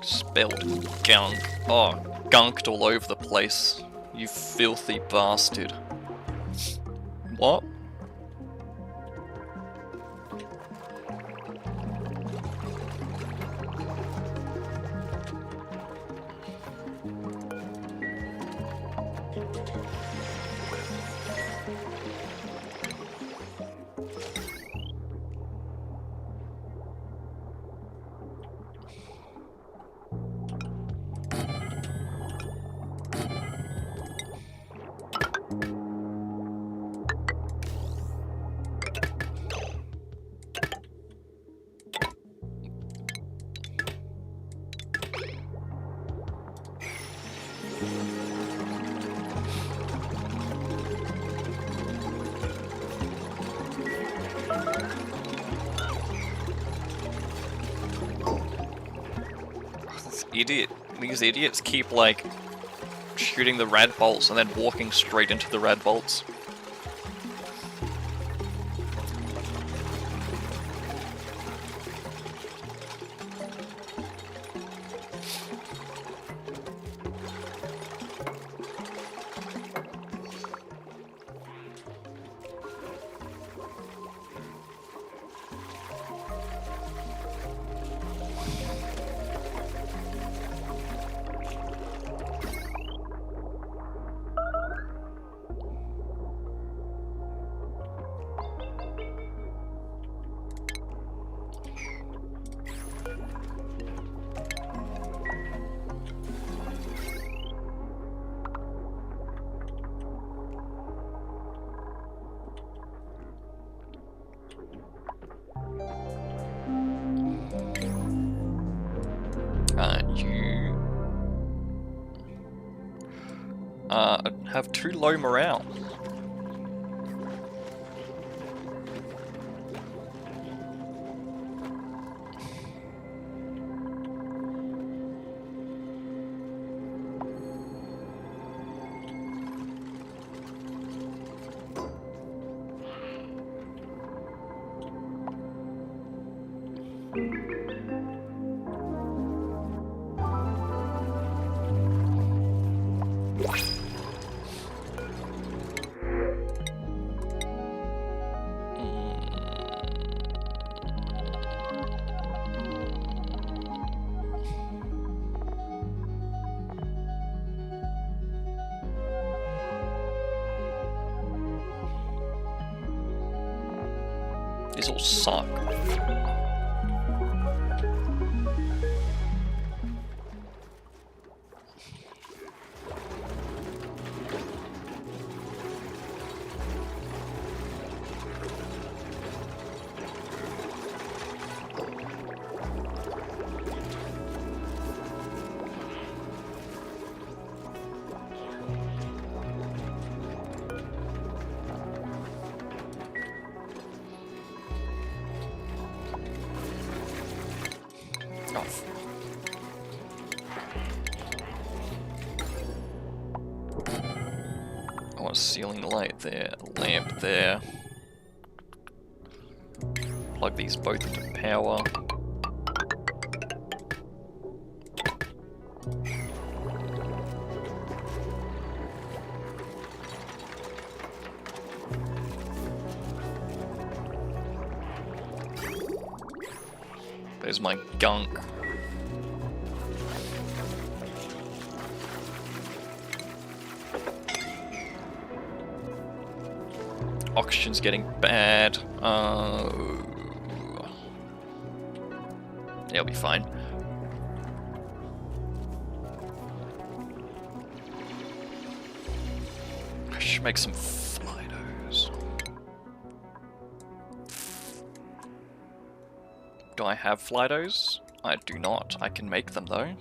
Spelled gunk. Oh, gunked all over the place. You filthy bastard. What? These idiots keep like shooting the rad bolts and then walking straight into the rad bolts. You have too low morale. These all suck. I want a ceiling light there, a lamp there. Plug these both into power. There's my gunk. Oxygen's getting bad. Yeah, it'll be fine. I should make some Flidos. Do I have Flidos? I do not. I can make them though.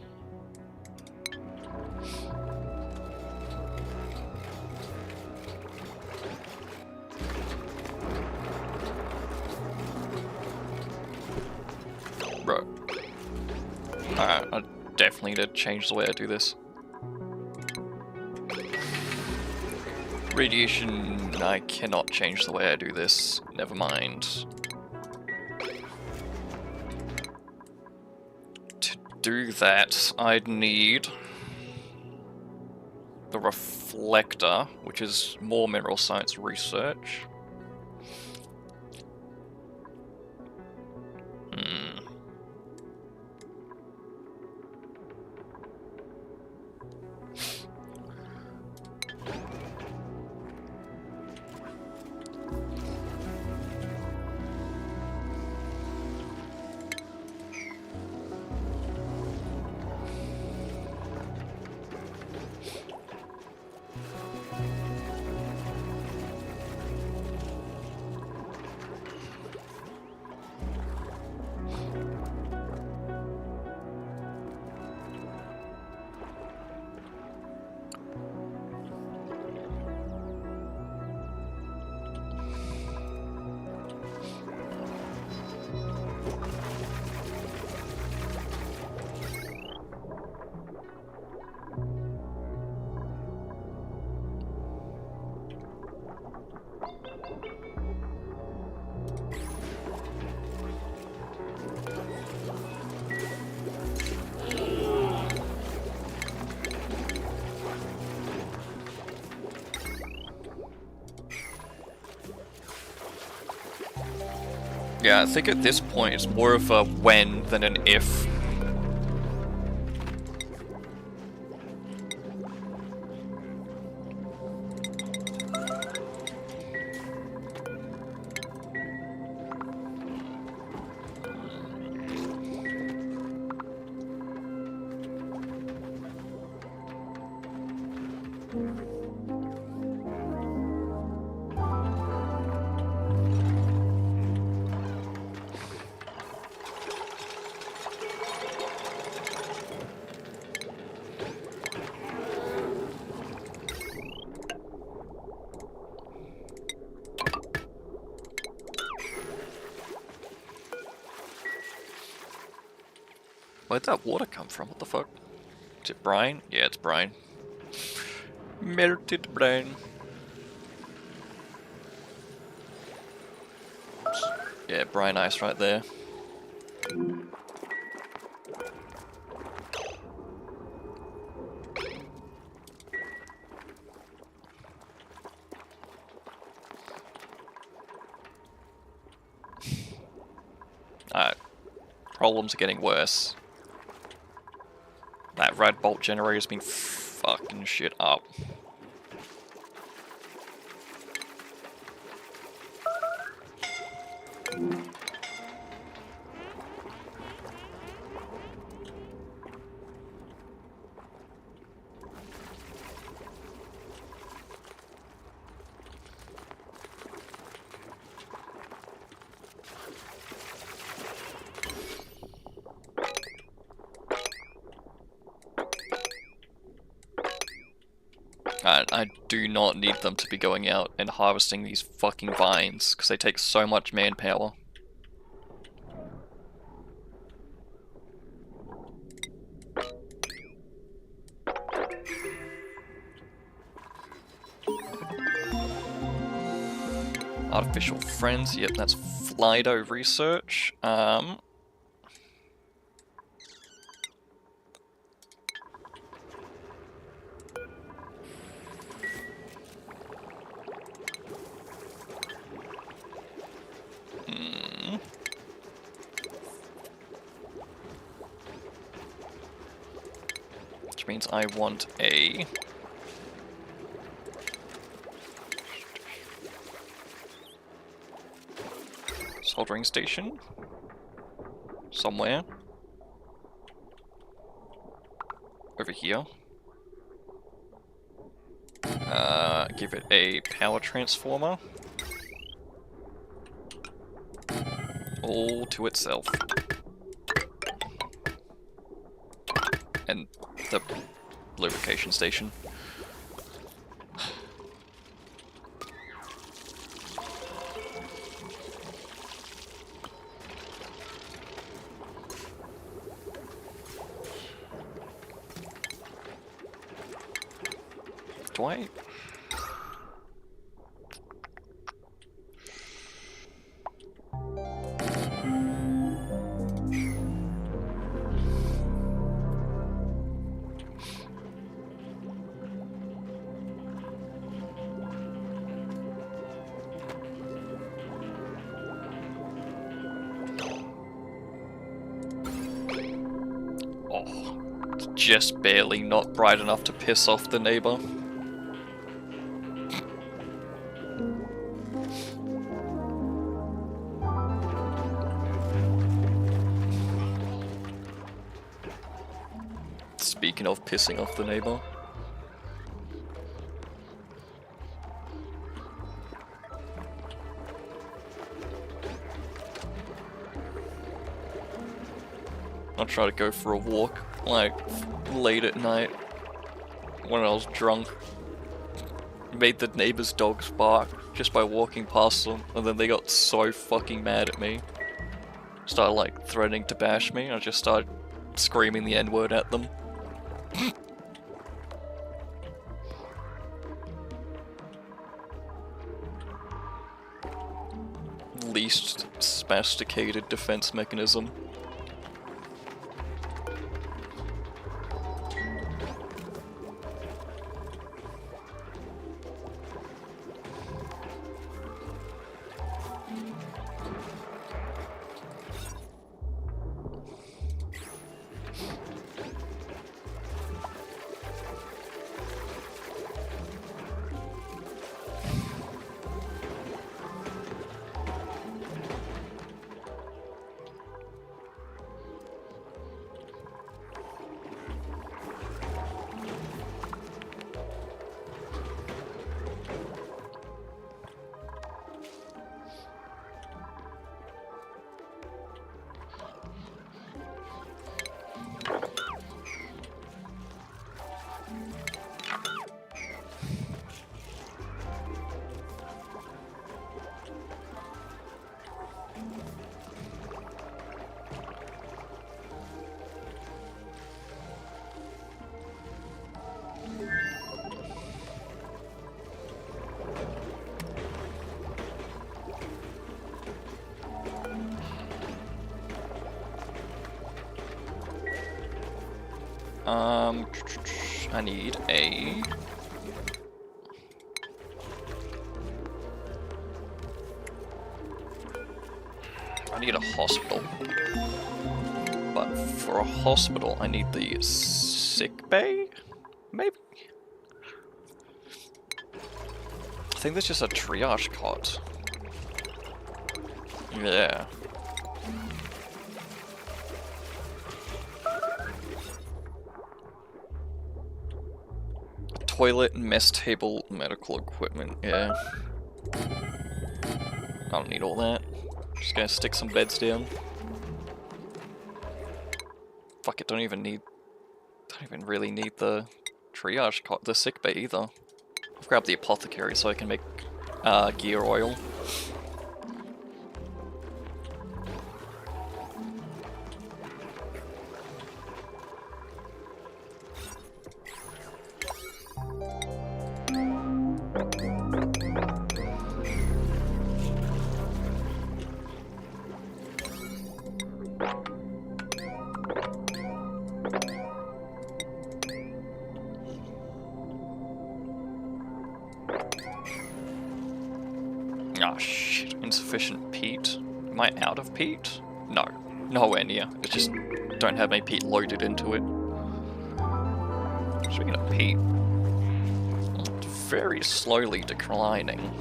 Bro. Alright, I definitely need to change the way I do this. Radiation, I cannot change the way I do this. Never mind. To do that, I'd need the reflector, which is more mineral science research. Yeah, I think at this point it's more of a when than an if. Where'd that water come from? What the fuck? Is it brine? Yeah, it's brine. Melted brine. Yeah, brine ice right there. Alright. Problems are getting worse. That red bolt generator's been fucking shit up. I do not need them to be going out and harvesting these fucking vines, because they take so much manpower. Artificial friends, yep, that's Flido research. Which means I want a soldering station somewhere over here. Give it a power transformer all to itself. And the lubrication station. Do I? Oh, it's just barely not bright enough to piss off the neighbor. Speaking of pissing off the neighbor. I'll try to go for a walk, like, late at night, when I was drunk. Made the neighbor's dogs bark just by walking past them, and then they got so fucking mad at me. Started, like, threatening to bash me, and I just started screaming the N-word at them. Least sophisticated defense mechanism. I need a... I need a hospital. But for a hospital, I need the sick bay? Maybe? I think there's just a triage cot. Yeah. Toilet, mess table, medical equipment, yeah. I don't need all that. Just gonna stick some beds down. Fuck it, don't even really need the triage cot, the sick bay either. I've grabbed the apothecary so I can make gear oil. Ah, shit. Insufficient peat. Am I out of peat? No. Nowhere near. It's just don't have any peat loaded into it. Speaking of peat, it's very slowly declining.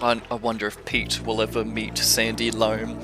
I wonder if Pete will ever meet Sandy Loam.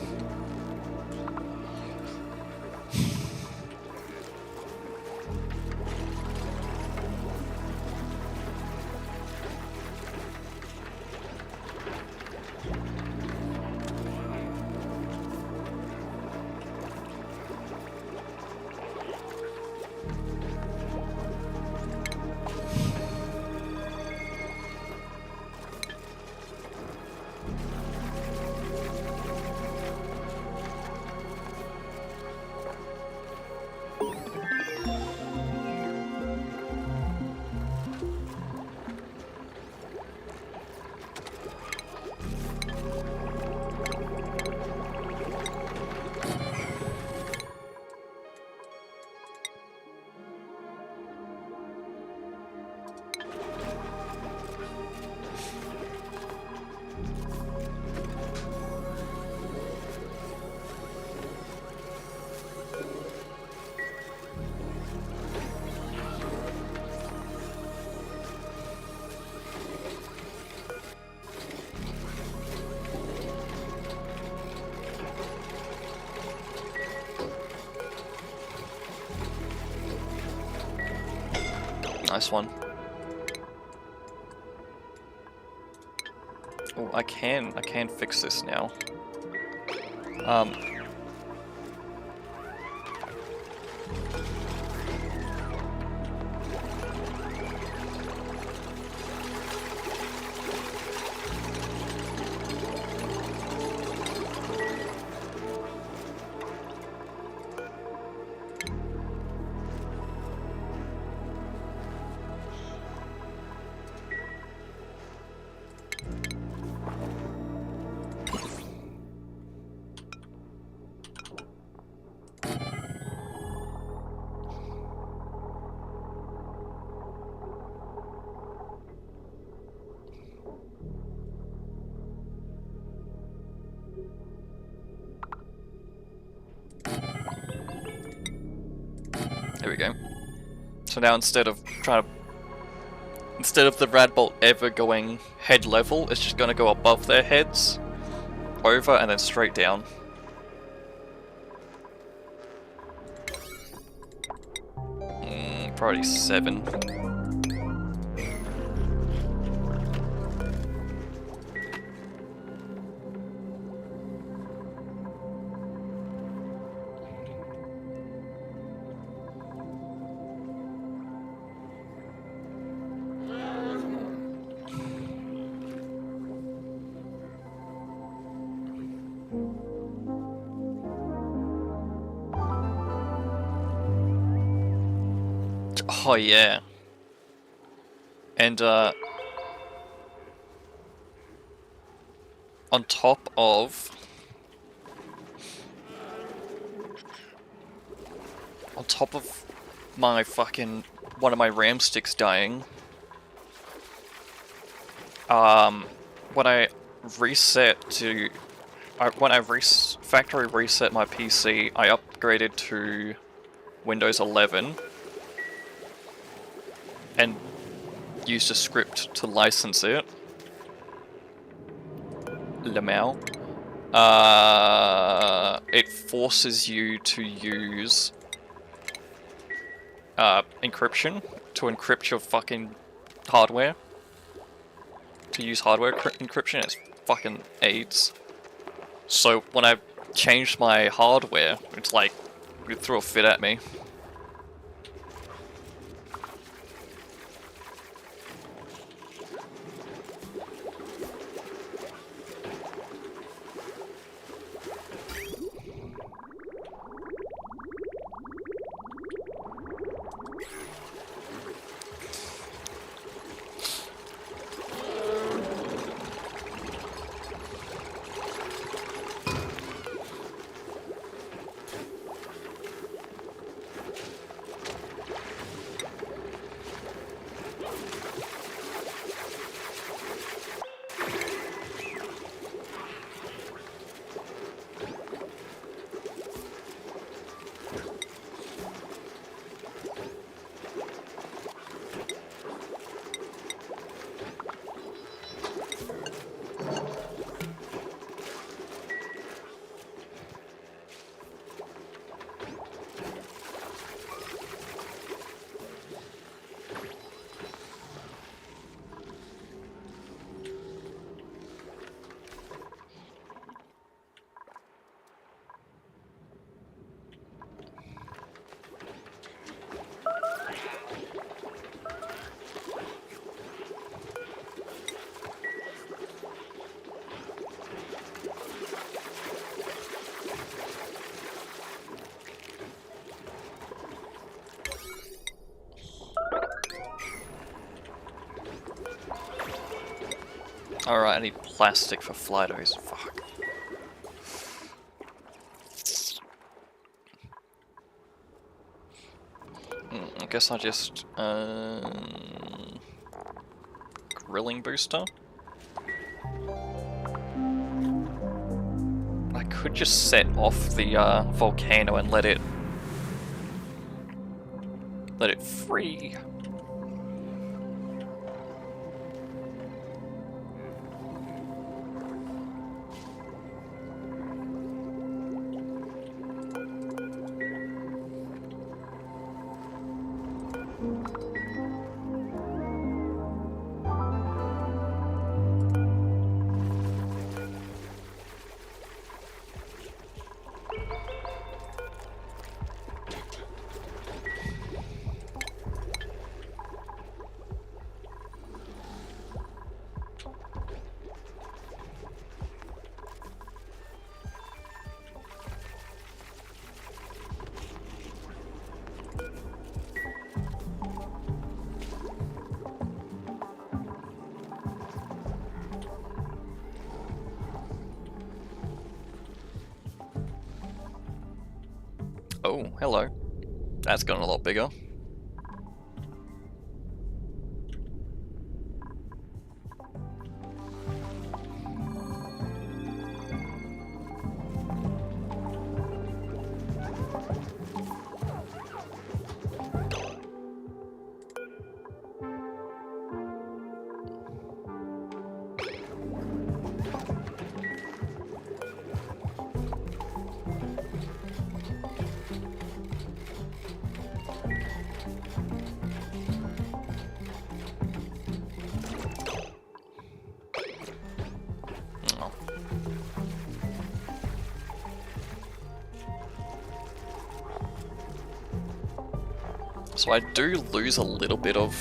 Nice one. Oh, I can fix this now. There we go. So now instead of the rad bolt ever going head level, it's just going to go above their heads, over, and then straight down. Priority 7. Oh yeah. And on top of my fucking one of my RAM sticks dying, when I reset to factory reset my PC, I upgraded to Windows 11 and used a script to license it. Lamau. It forces you to use encryption to encrypt your fucking hardware. To use hardware encryption, it's fucking AIDS. So when I changed my hardware, it's like it threw a fit at me. Alright, I need plastic for fly doors. Fuck. I guess I just grilling booster. I could just set off the volcano and let it free. Oh, hello. That's gotten a lot bigger. So I do lose a little bit of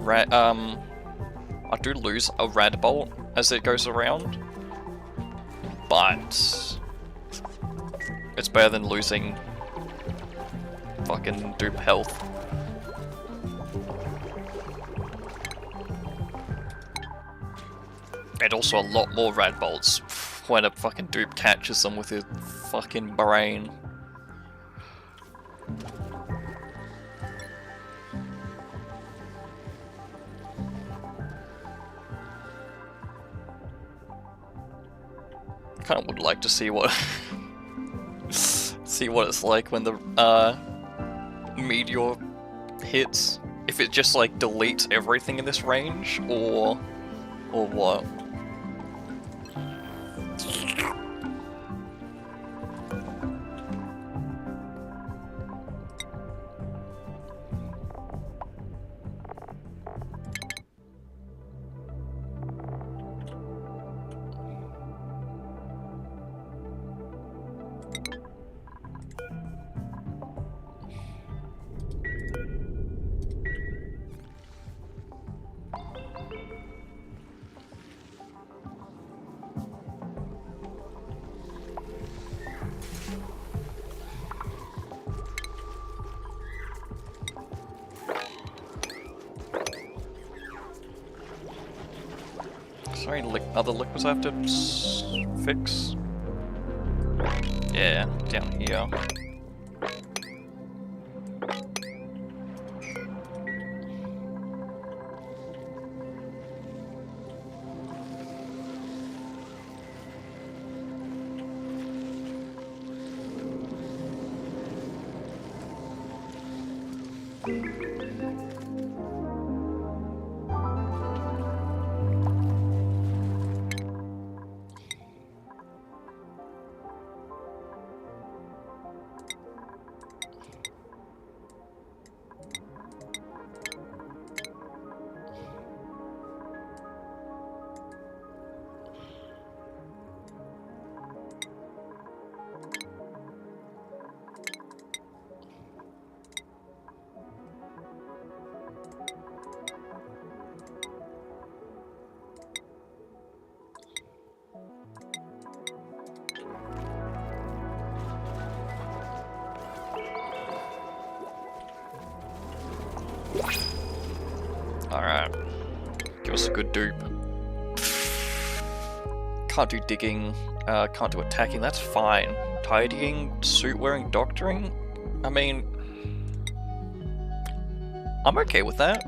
I do lose a rad bolt as it goes around, but it's better than losing fucking dupe health. And also a lot more rad bolts when a fucking dupe catches them with his fucking brain. Kind of would like to see what see what it's like when the meteor hits. If it just like deletes everything in this range, or what? Is there any other liquids I have to fix? Yeah, down here. Alright. Give us a good dupe. Can't do digging, can't do attacking, that's fine. Tidying, suit wearing, doctoring? I mean, I'm okay with that.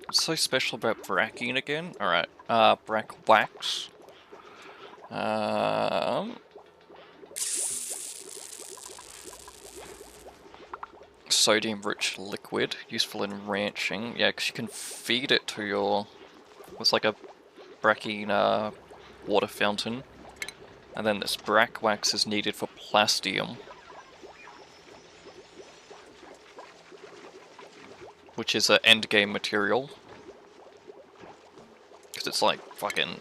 What's so special about bracking again? Alright, brack wax. Sodium-rich liquid, useful in ranching. Yeah, because you can feed it to your... It's like a bracking water fountain. And then this brack wax is needed for plastium, which is an endgame material. Because it's like fucking...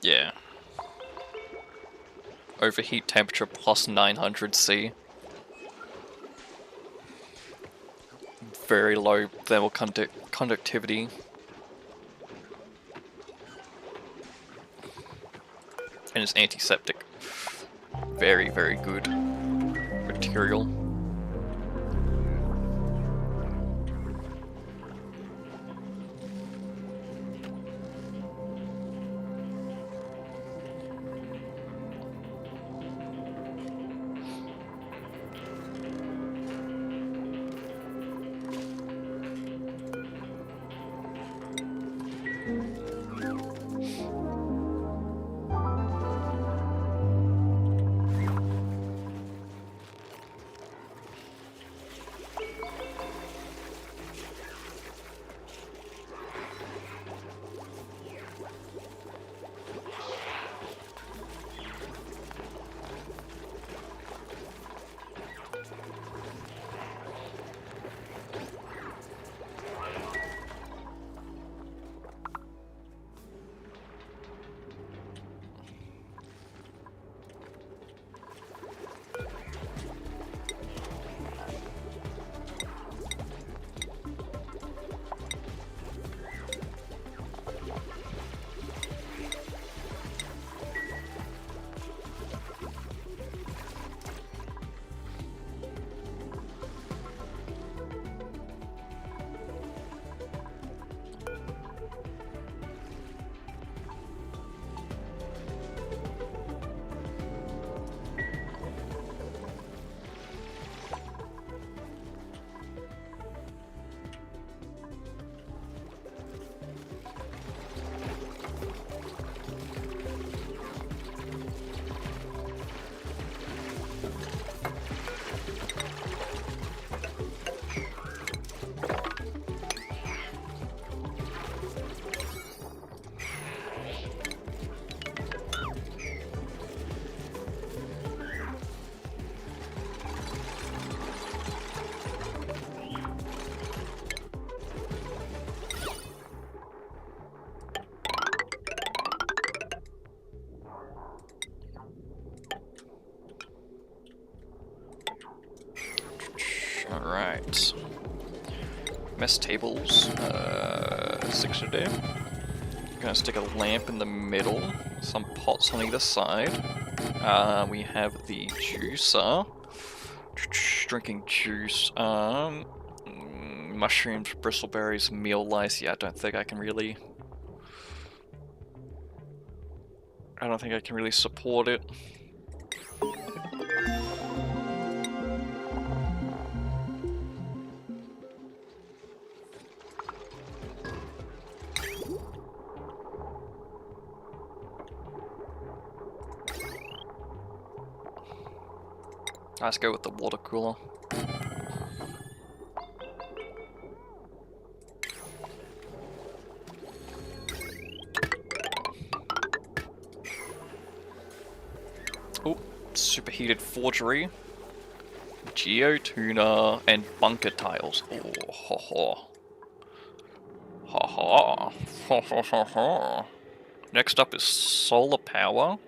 Yeah. Overheat temperature plus 900 C. Very low thermal conductivity. And it's antiseptic. Very, very good material. Alright. Mess tables. 6 a day. Gonna stick a lamp in the middle. Some pots on either side. We have the juicer. Drinking juice. Mushrooms, bristleberries, meal lice. Yeah, I don't think I can really support it. Let's go with the water cooler. Oh, superheated forgery, geotuna, and bunker tiles. Oh, ha ha. Ha ha. Ha ha ha ha. Next up is solar power.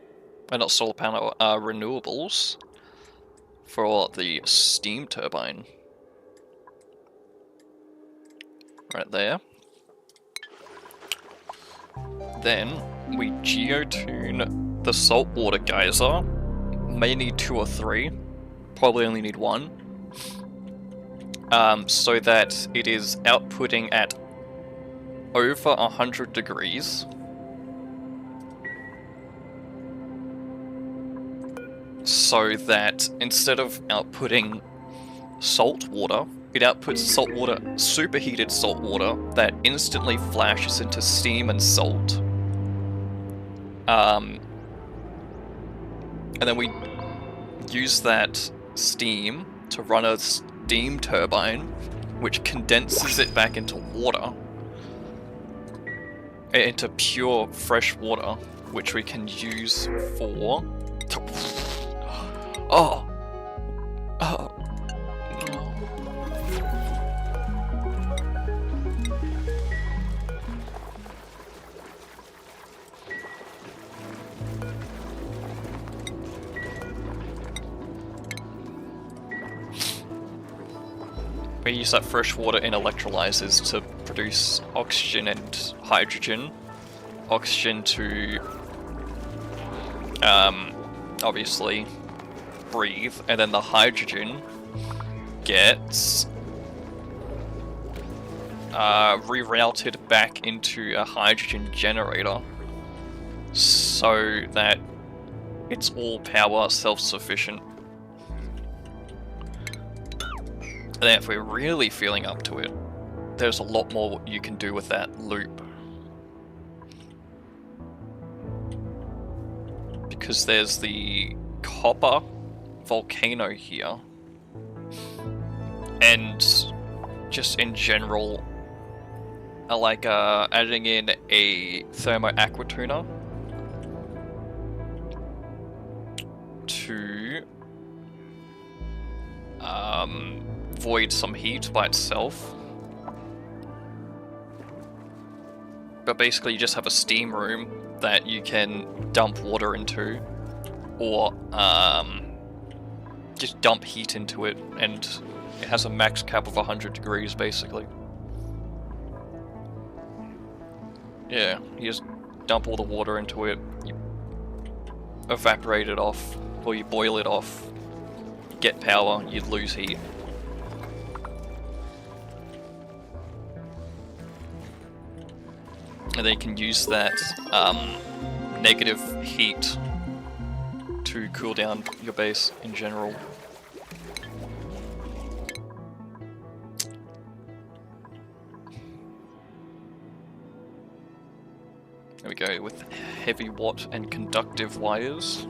Not solar power, renewables. For the steam turbine. Right there. Then we geotune the saltwater geyser. May need 2 or 3. Probably only need 1. So that it is outputting at over 100 degrees. So that instead of outputting salt water, it outputs salt water, superheated salt water, that instantly flashes into steam and salt. And then we use that steam to run a steam turbine, which condenses it back into water. Into pure fresh water, which we can use for... Oh! Oh! We use that fresh water in electrolyzers to produce oxygen and hydrogen. Oxygen to, obviously, breathe, and then the hydrogen gets rerouted back into a hydrogen generator so that it's all power self-sufficient. And then if we're really feeling up to it, there's a lot more you can do with that loop. Because there's the copper volcano here, and just in general, I like adding in a thermo aqua tuner to void some heat by itself. But basically you just have a steam room that you can dump water into, or just dump heat into it, and it has a max cap of 100 degrees basically. Yeah, you just dump all the water into it, you evaporate it off, or you boil it off, you get power, you'd lose heat. And then you can use that negative heat to cool down your base in general. There we go, with heavy watt and conductive wires.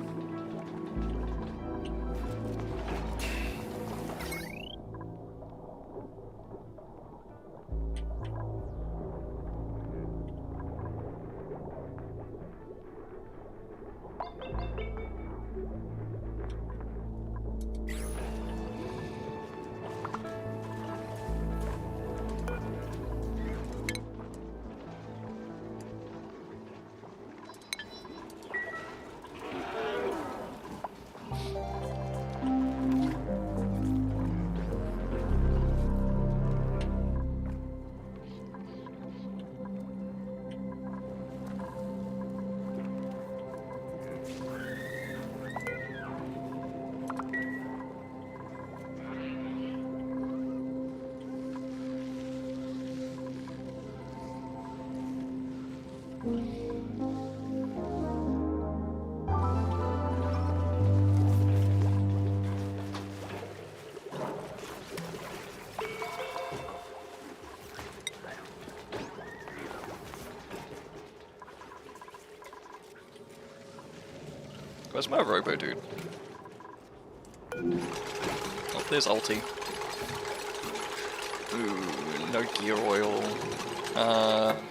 Where's my robo dude? Oh, there's ulti. Ooh, no gear oil.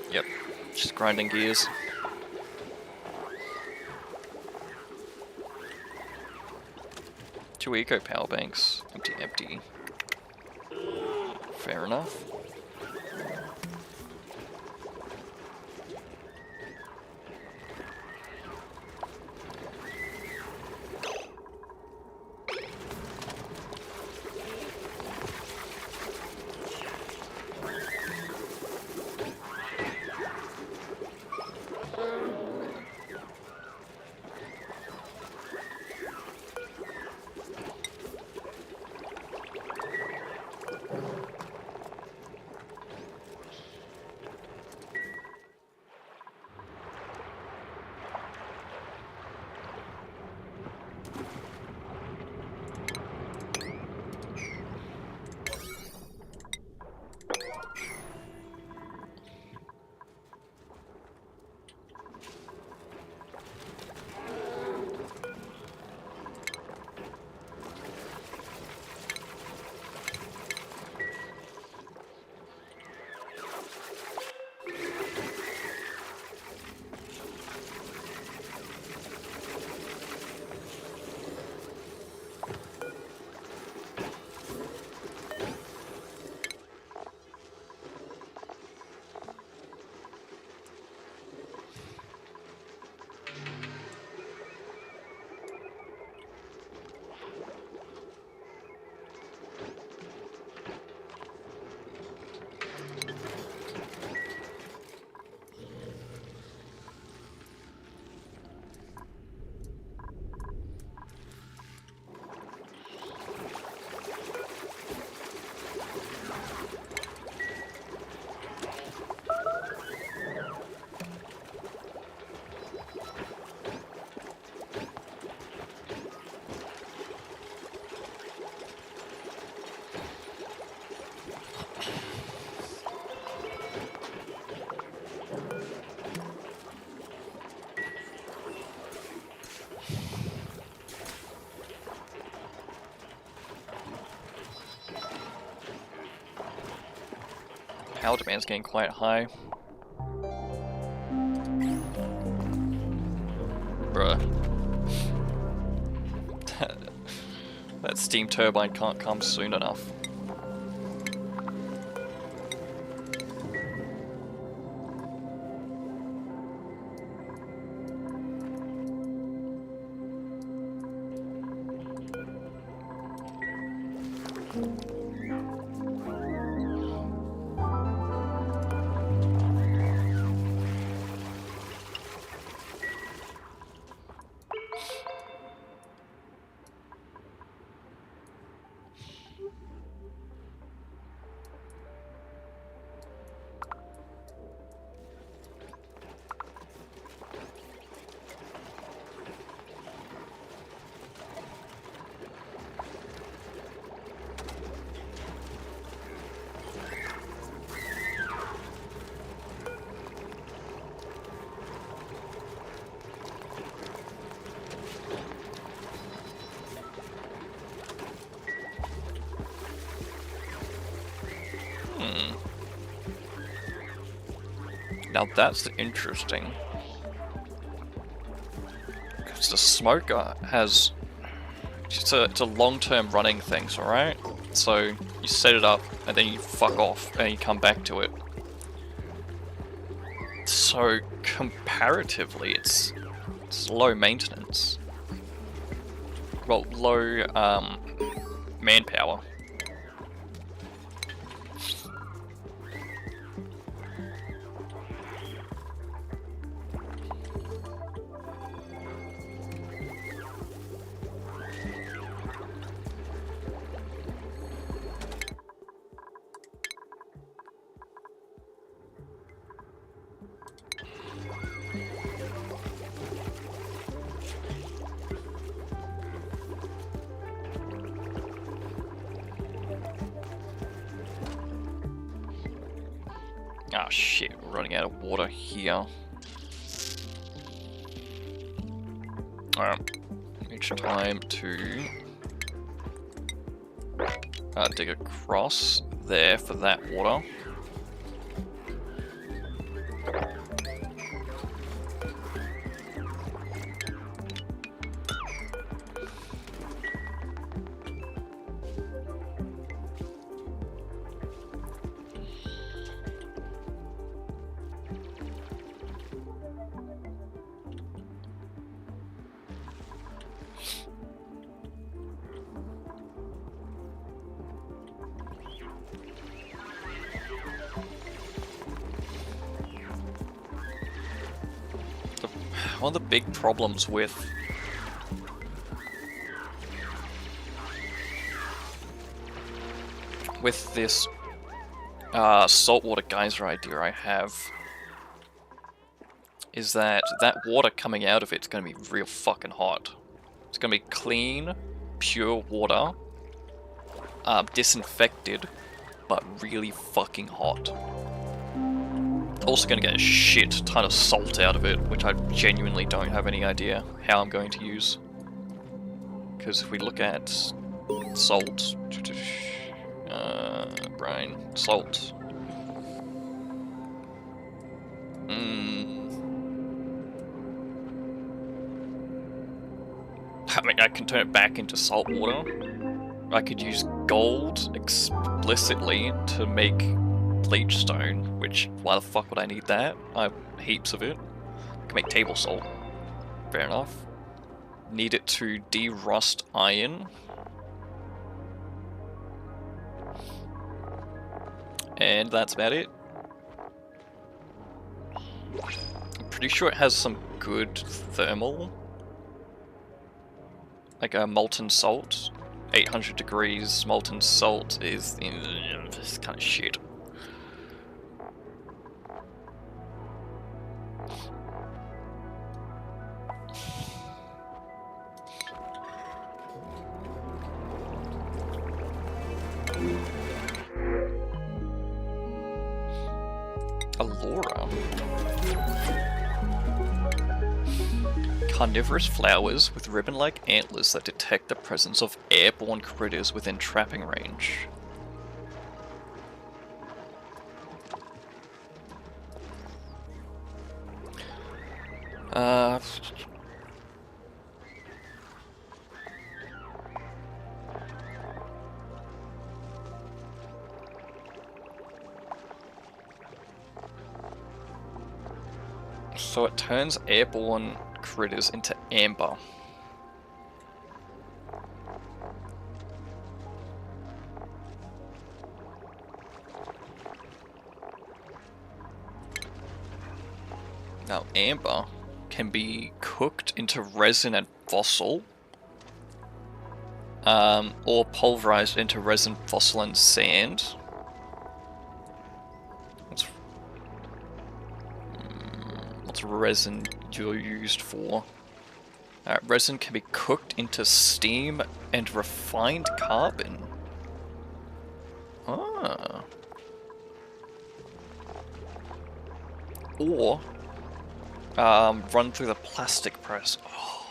Yep. Just grinding gears. Two eco power banks. Empty, empty. Fair enough. Power demand's getting quite high. Bruh. That steam turbine can't come soon enough. Now that's interesting. Because the smoker has... It's a long-term running thing, alright? So you set it up and then you fuck off and you come back to it. So comparatively it's low maintenance. Well, low manpower. Ah shit, we're running out of water here. Alright, each time to dig across there for that water. One of the big problems with this saltwater geyser idea I have is that water coming out of it's going to be real fucking hot. It's going to be clean, pure water, disinfected, but really fucking hot. Also going to get a shit ton of salt out of it, which I genuinely don't have any idea how I'm going to use. Because if we look at salt, brine, salt. I mean, I can turn it back into salt water. I could use gold explicitly to make bleach stone, which, why the fuck would I need that? I have heaps of it. I can make table salt. Fair enough. Need it to de-rust iron. And that's about it. I'm pretty sure it has some good thermal. Like a molten salt. 800 degrees molten salt is this kind of shit. Allura. Carnivorous flowers with ribbon-like antlers that detect the presence of airborne critters within trapping range. So it turns airborne critters into amber. Now amber can be cooked into resin and fossil, or pulverized into resin, fossil, and sand. What's resin used for? Resin can be cooked into steam and refined carbon. Ah. Or run through the plastic press. Oh.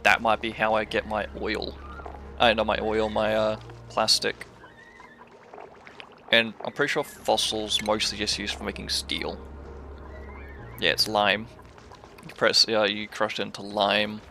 That might be how I get my oil. Not my oil, my plastic. And I'm pretty sure fossil's mostly just used for making steel. Yeah, it's lime. You press, you crush it into lime.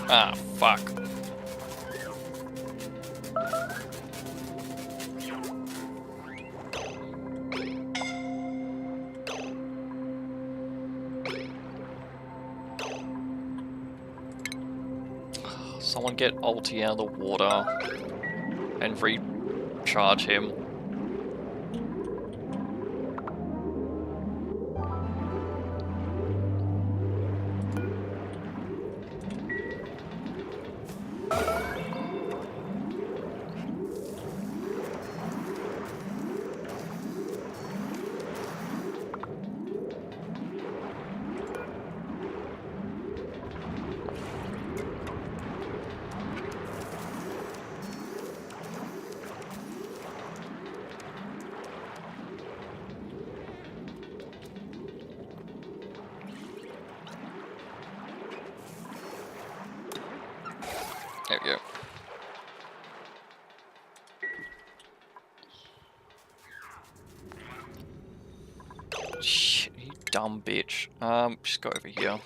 Ah, fuck. Someone get Ulti out of the water and recharge him. There we go. Shit, you dumb bitch. Just go over here.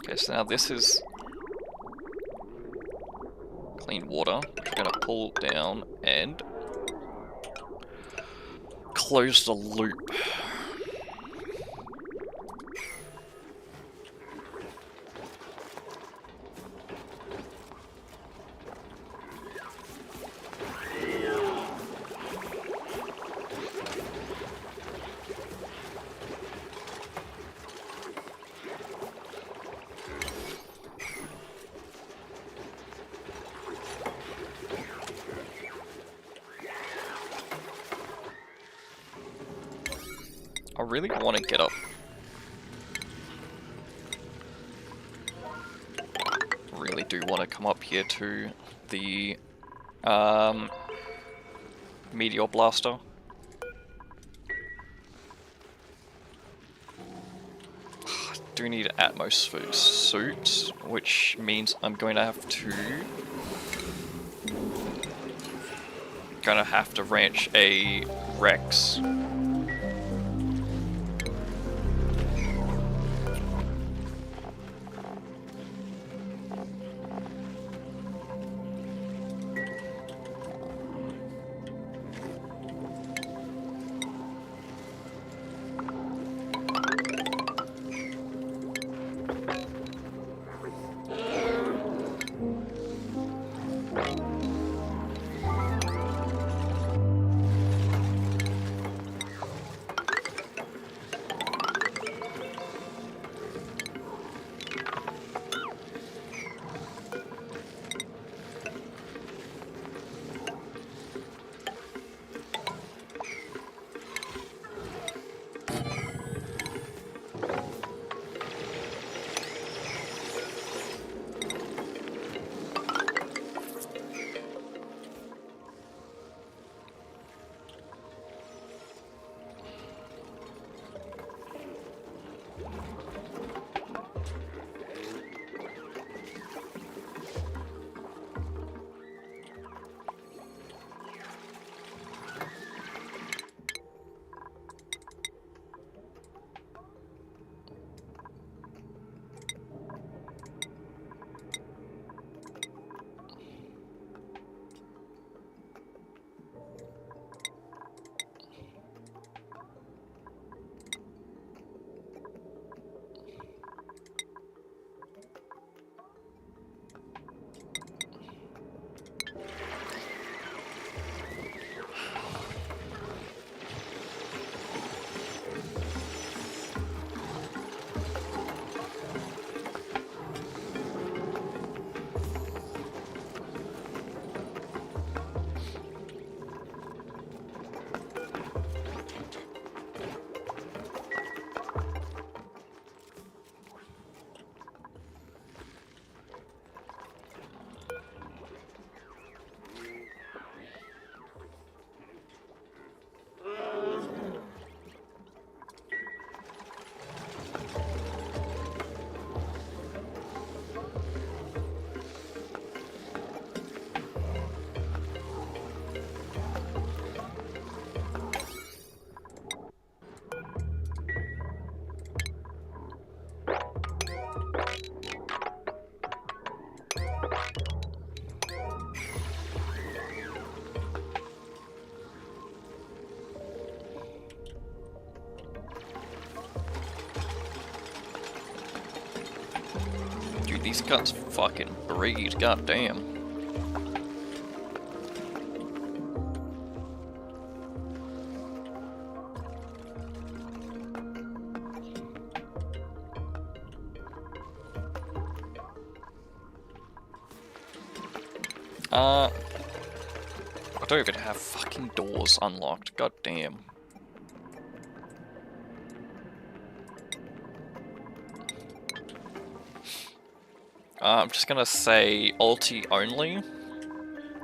Okay, so now this is clean water, which we're going to pull down and close the loop. I really want to get up. Really do want to come up here to the meteor blaster. I do need an atmospheric suit, which means I'm going to have to ranch a Rex. these guns fucking breed, goddamn. I don't even have fucking doors unlocked, goddamn. I'm just gonna say ulti only.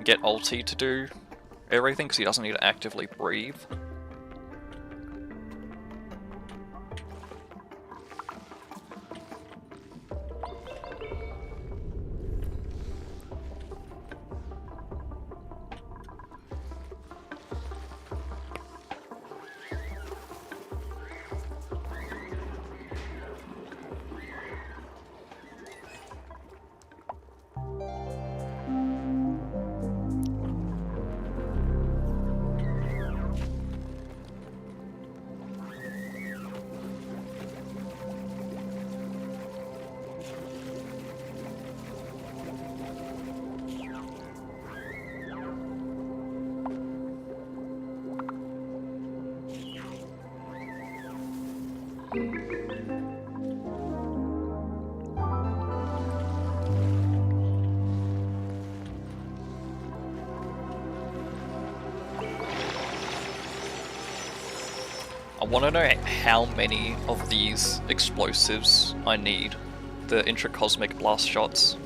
Get ulti to do everything because he doesn't need to actively breathe. I want to know how many of these explosives I need. The intracosmic blast shots.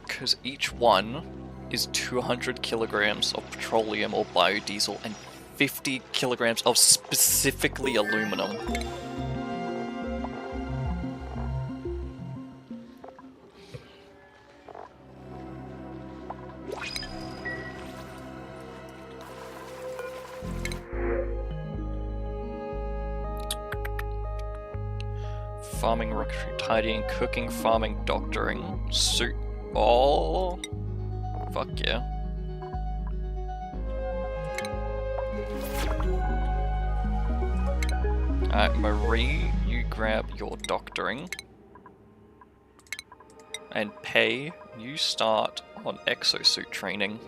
Because each one is 200 kilograms of petroleum or biodiesel and 50 kilograms of specifically aluminum. Farming, rocketry, tidying, cooking, farming, doctoring, suit. Oh, fuck yeah. Alright, Marie, you grab your doctoring. And Pei, you start on exosuit training.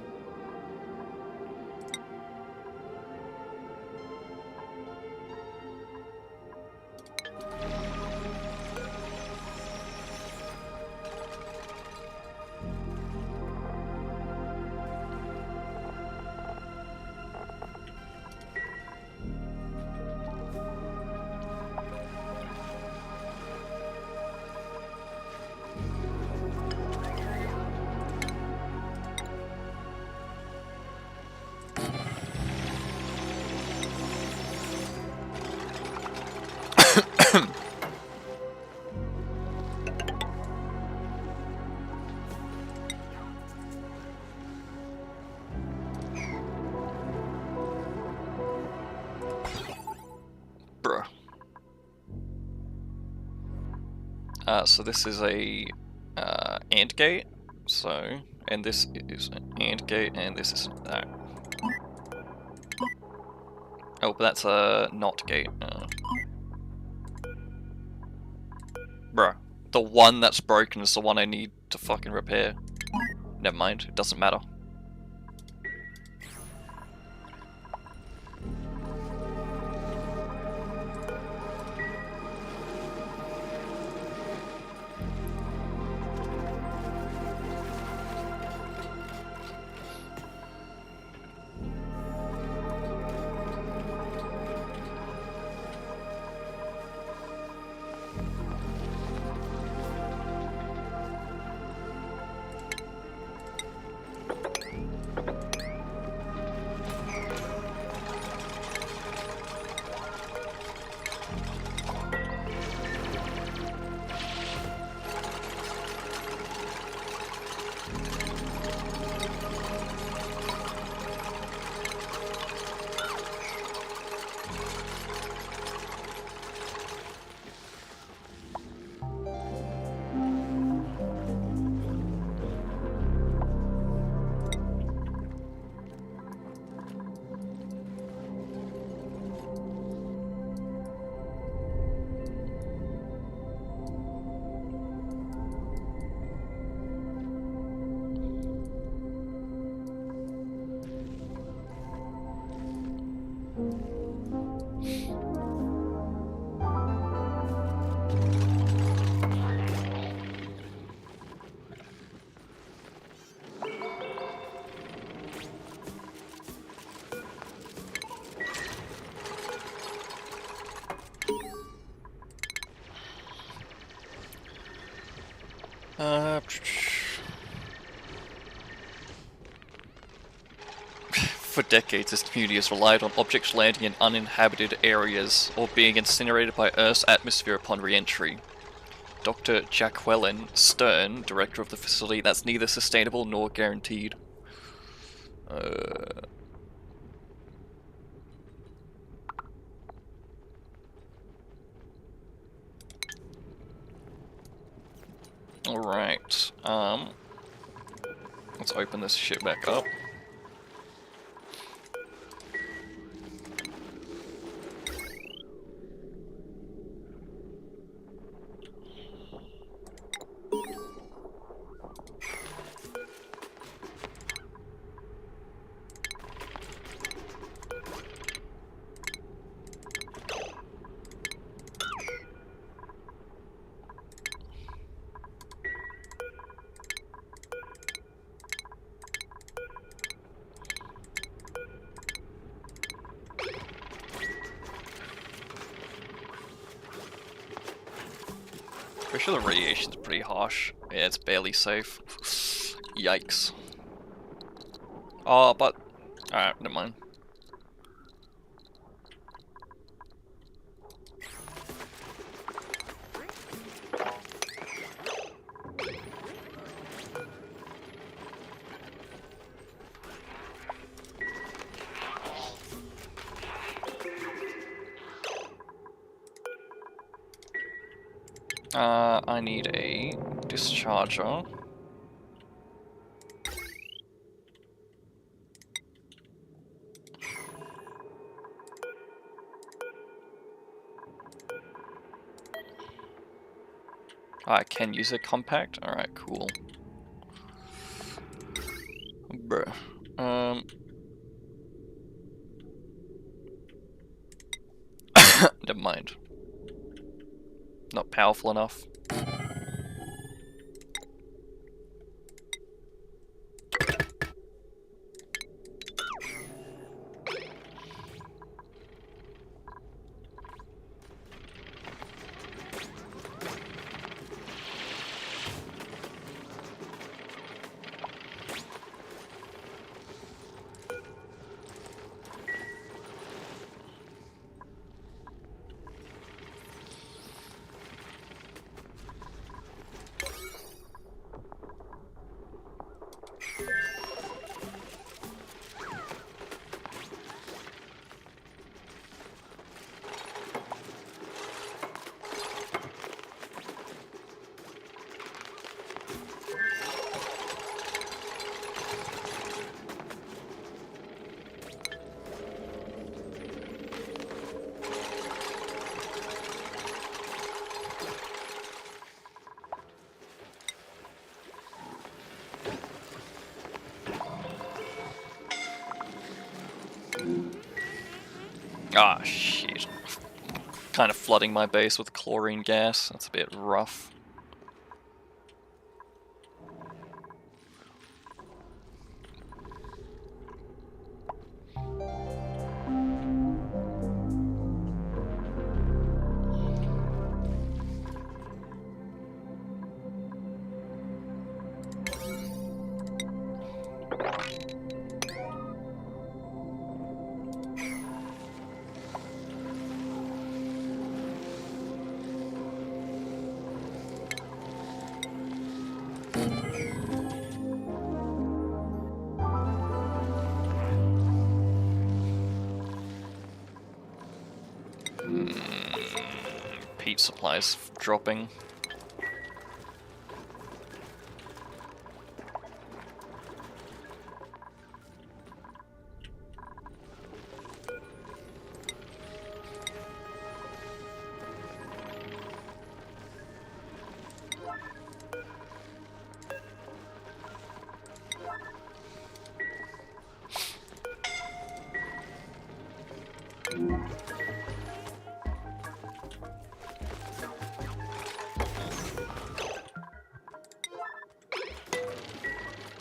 So this is a AND gate, so, and this is an AND gate, and this is that. Oh, but that's a NOT gate. Bruh, the one that's broken is the one I need to fucking repair. Never mind, it doesn't matter. For decades, this community has relied on objects landing in uninhabited areas or being incinerated by Earth's atmosphere upon re-entry. Dr. Jacqueline Stern, director of the facility, that's neither sustainable nor guaranteed. Alright, let's open this shit back up. Pretty sure the radiation's pretty harsh. Yeah, it's barely safe. Yikes. Oh, but... Alright, never mind. I need a discharger. I can use a compact? Alright, cool. Bruh. Never mind. Not powerful enough. Ah, shit. Kind of flooding my base with chlorine gas. That's a bit rough. Peat supplies dropping.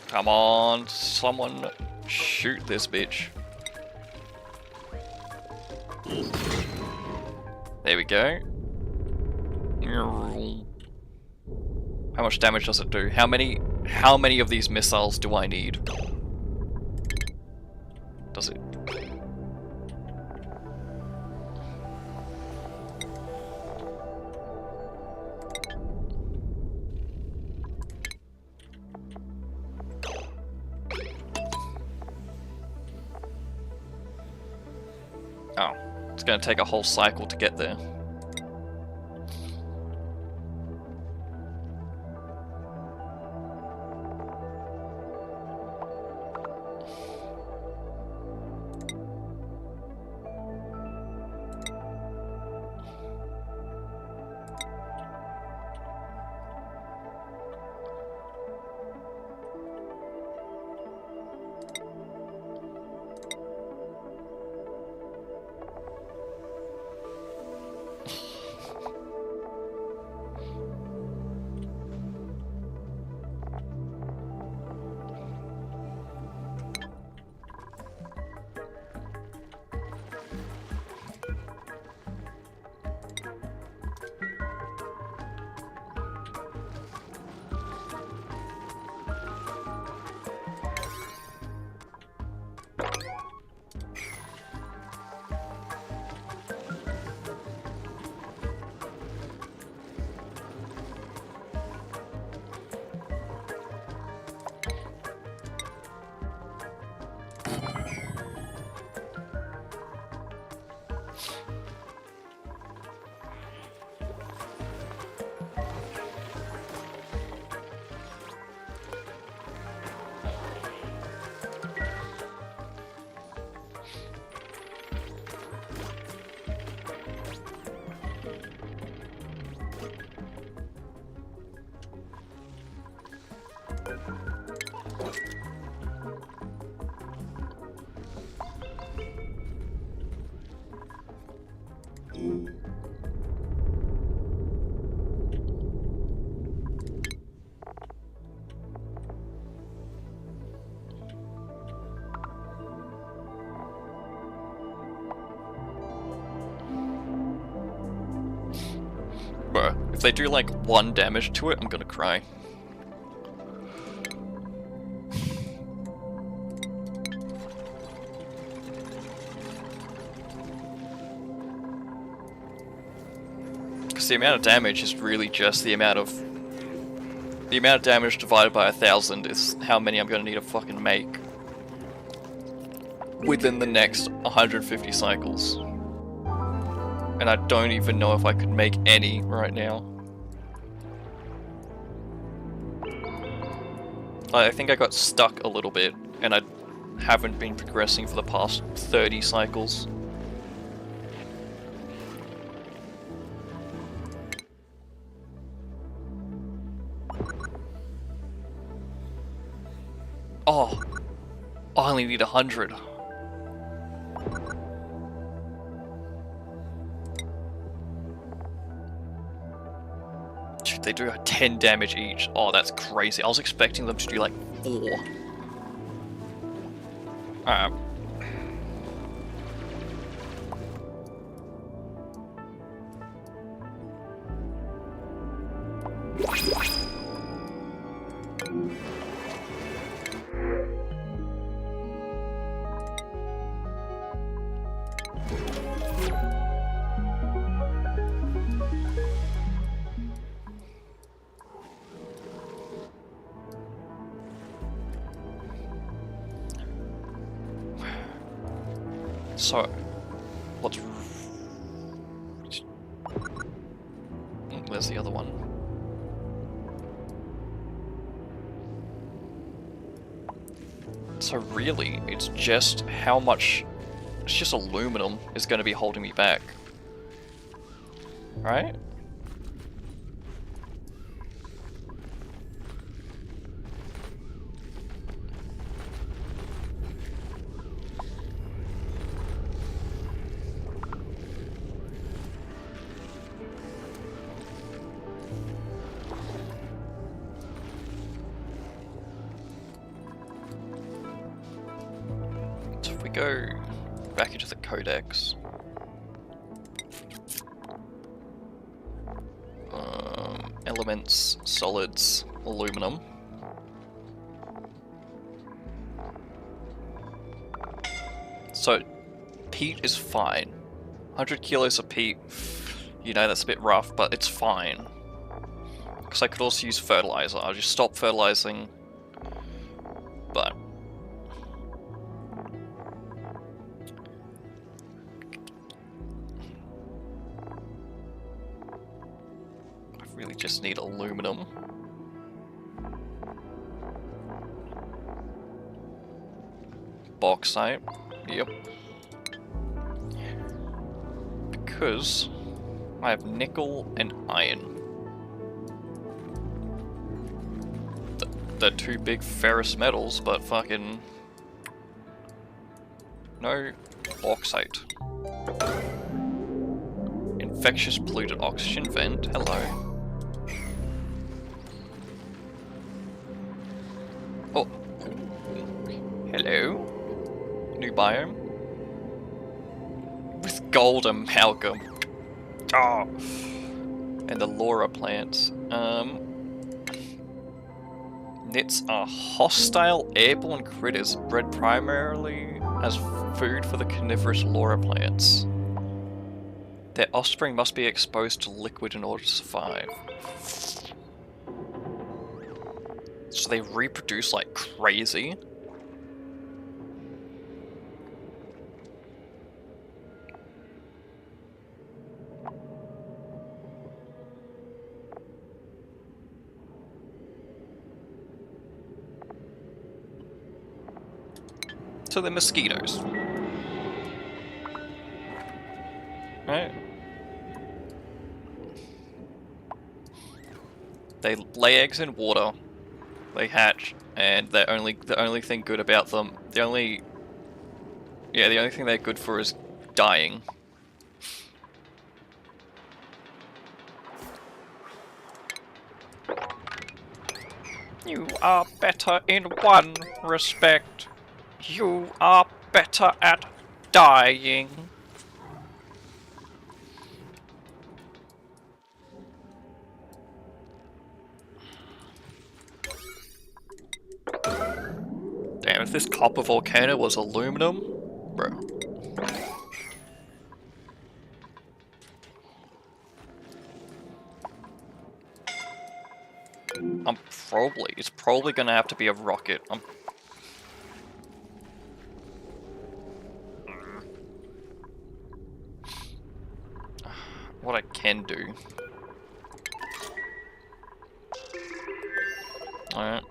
Come on, someone shoot this bitch. There we go. How much damage does it do? How many of these missiles do I need? Does it? Oh, it's gonna take a whole cycle to get there. Bruh, if they do like 1 damage to it, I'm gonna cry. Because the amount of damage is really just the amount of damage divided by 1,000 is how many I'm gonna need to fucking make within the next 150 cycles. And I don't even know if I could make any right now. I think I got stuck a little bit, and I haven't been progressing for the past 30 cycles. Oh, I only need 100. They do 10 damage each. Oh, that's crazy. I was expecting them to do like 4. Alright. So, what's... Where's the other one? So really, it's just how much... It's just aluminum is going to be holding me back. Right? Go back into the codex. elements, solids, aluminum. So, peat is fine. 100 kilos of peat, you know, that's a bit rough, but it's fine. Because I could also use fertilizer. I'll just stop fertilizing. But I really just need aluminum. Bauxite. Yep. Because I have nickel and iron. They're two big ferrous metals, but fucking... No bauxite. Infectious polluted oxygen vent. Hello. Oh. Hello. New biome. With gold amalgam. Oh. And the RAWR plants. Nits are hostile airborne critters bred primarily as food for the carnivorous RAWR plants. Their offspring must be exposed to liquid in order to survive. So they reproduce like crazy. So they're mosquitoes. Right? They lay eggs in water, they hatch, and the only thing good about them, the only thing they're good for is dying. You are better in one respect. You are better at dying. Damn, if this copper volcano was aluminum, bro. It's probably gonna have to be a rocket. What I can do. Alright.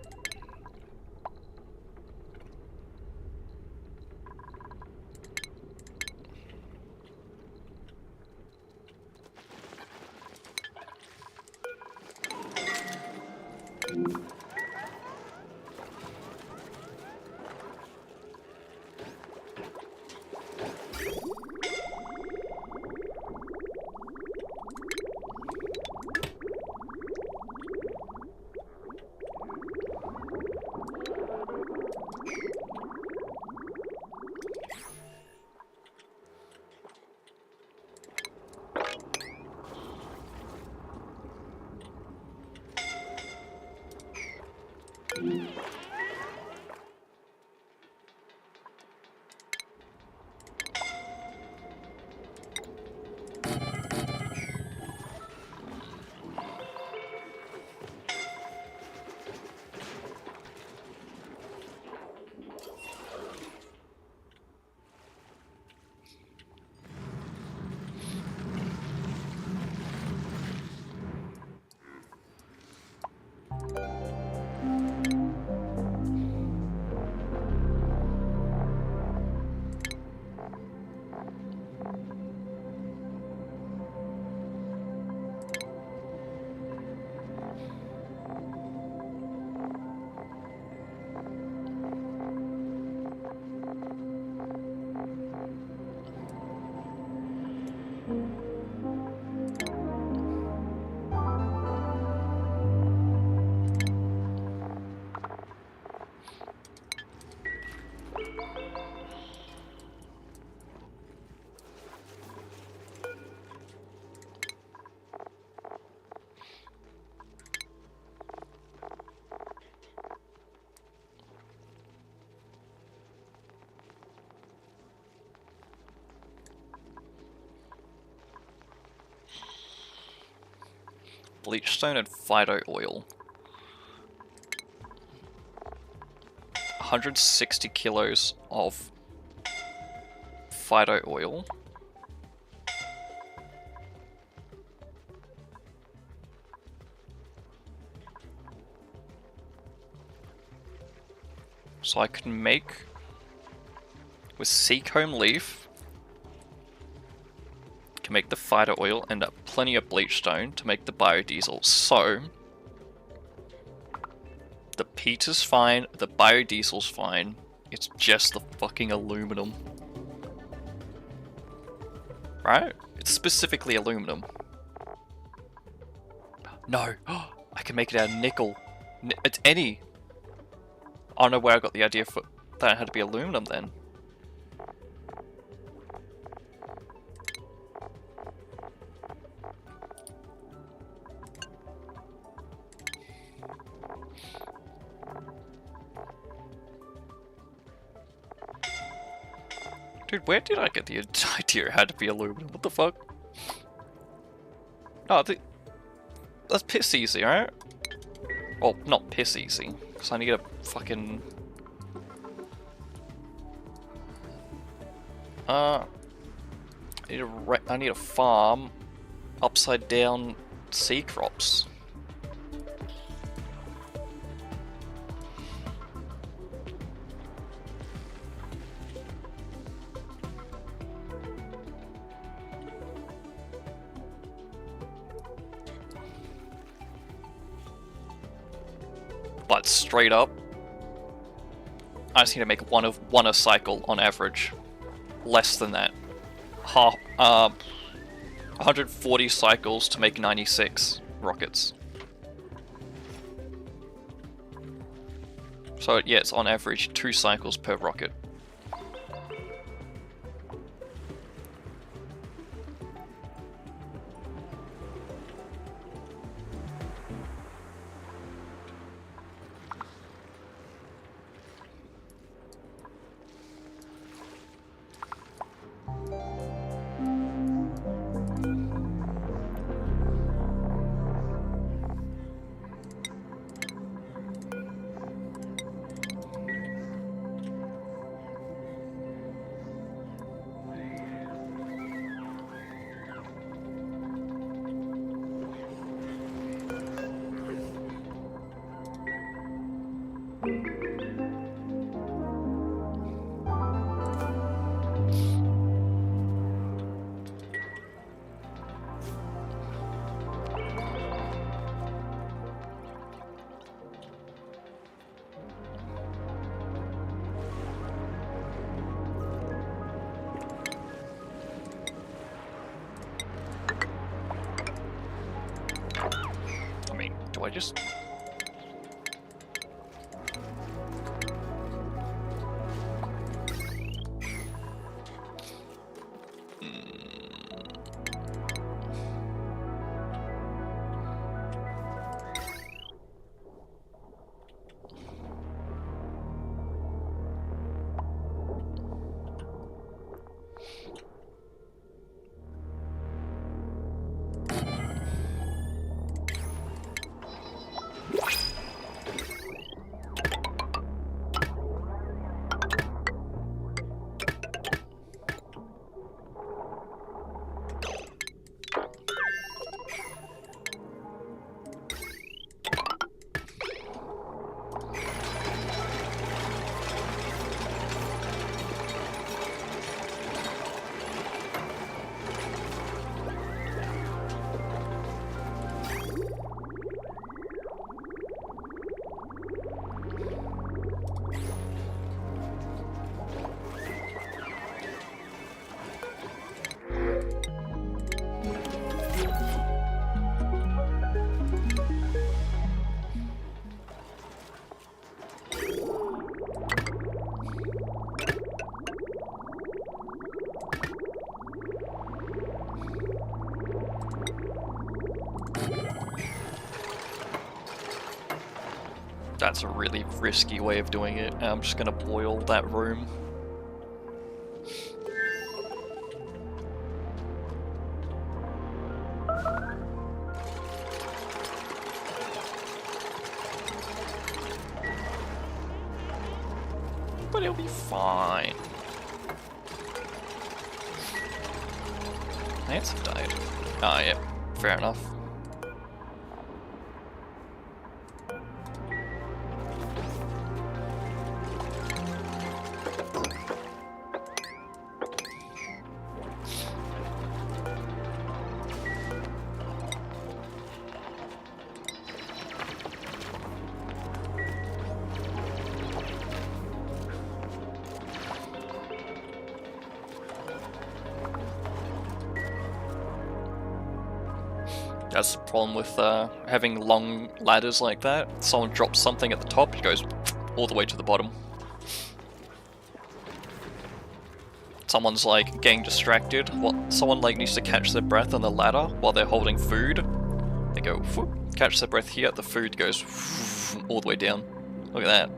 bleachstone and phyto oil. 160 kilos of phyto oil. So I can make, with seacomb leaf, can make the phyto oil and plenty of bleachstone to make the biodiesel. So the peat is fine, the biodiesel's fine, it's just the fucking aluminum. Right? It's specifically aluminum. No, I can make it out of nickel. It's any. I don't know where I got the idea for that it had to be aluminum then. Dude, where did I get the idea it had to be aluminum? What the fuck? Oh, that's piss easy, right? Well, not piss easy, because I need a fucking... I need a farm upside down sea crops. But straight up, I just need to make one a cycle on average. Less than that. 140 cycles to make 96 rockets. So yeah, it's on average 2 cycles per rocket. Do I just... That's a really risky way of doing it. I'm just gonna boil that room. but it'll be fine. Ants have died. Ah, yeah, fair enough. That's the problem with having long ladders like that. Someone drops something at the top, it goes all the way to the bottom. Someone's like getting distracted. Someone like needs to catch their breath on the ladder while they're holding food. They go whoop, catch their breath here. The food goes whoop, all the way down. Look at that.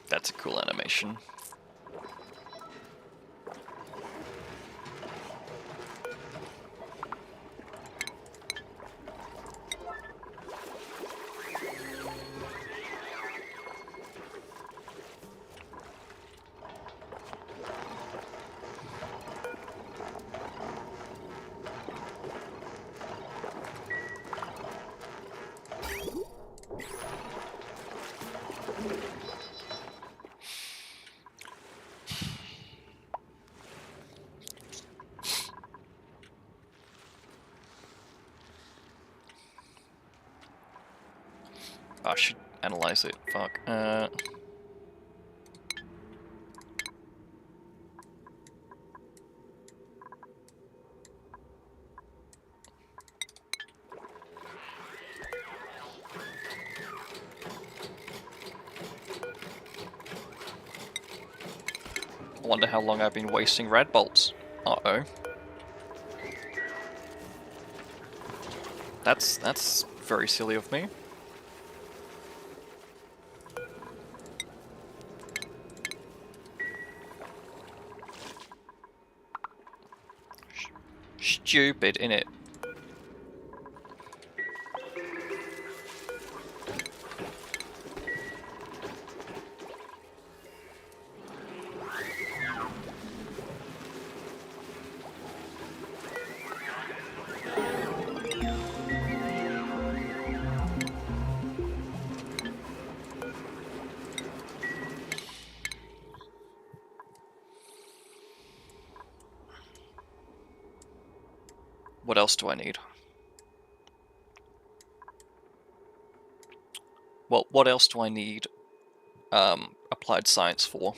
That's a cool animation. I should analyze it. Fuck. I wonder how long I've been wasting rad bolts. Uh-oh. That's very silly of me. Stupid, innit? What else do I need? Well, what else do I need applied science for?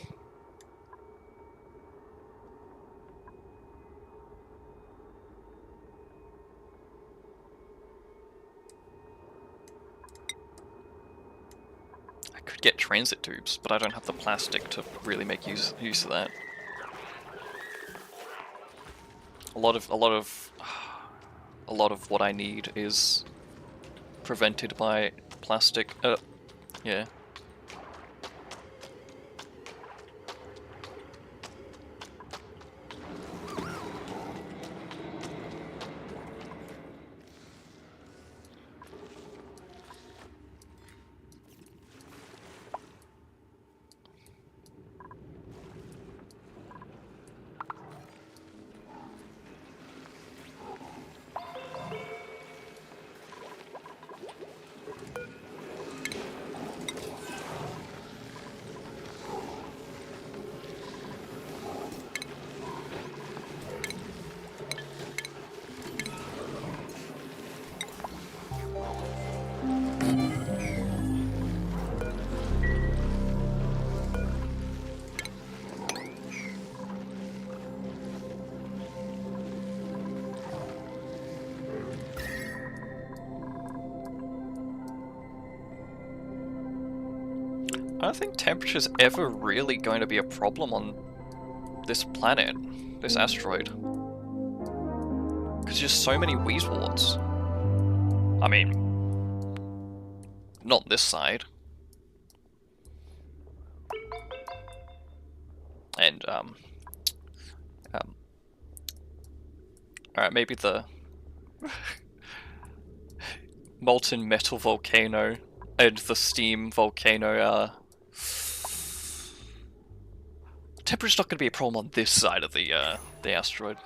I could get transit tubes, but I don't have the plastic to really make use of that. A lot of what I need is prevented by plastic. Yeah. I don't think temperature's ever really going to be a problem on this planet, this asteroid. Because there's just so many Weezewarts. I mean, not this side. And, alright, maybe the molten metal volcano and the steam volcano, temperature's not going to be a problem on this side of the asteroid.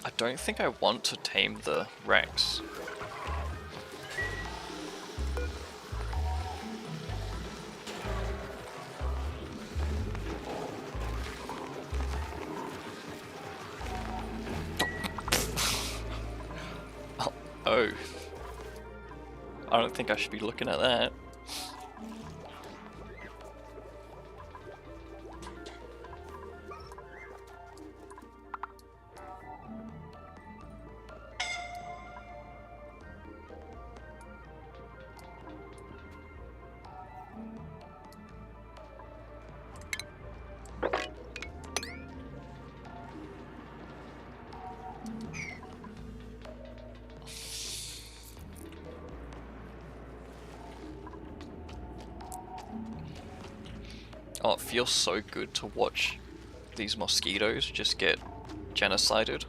I don't think I want to tame the Rex. Oh. I don't think I should be looking at that. Oh, it feels so good to watch these mosquitoes just get genocided.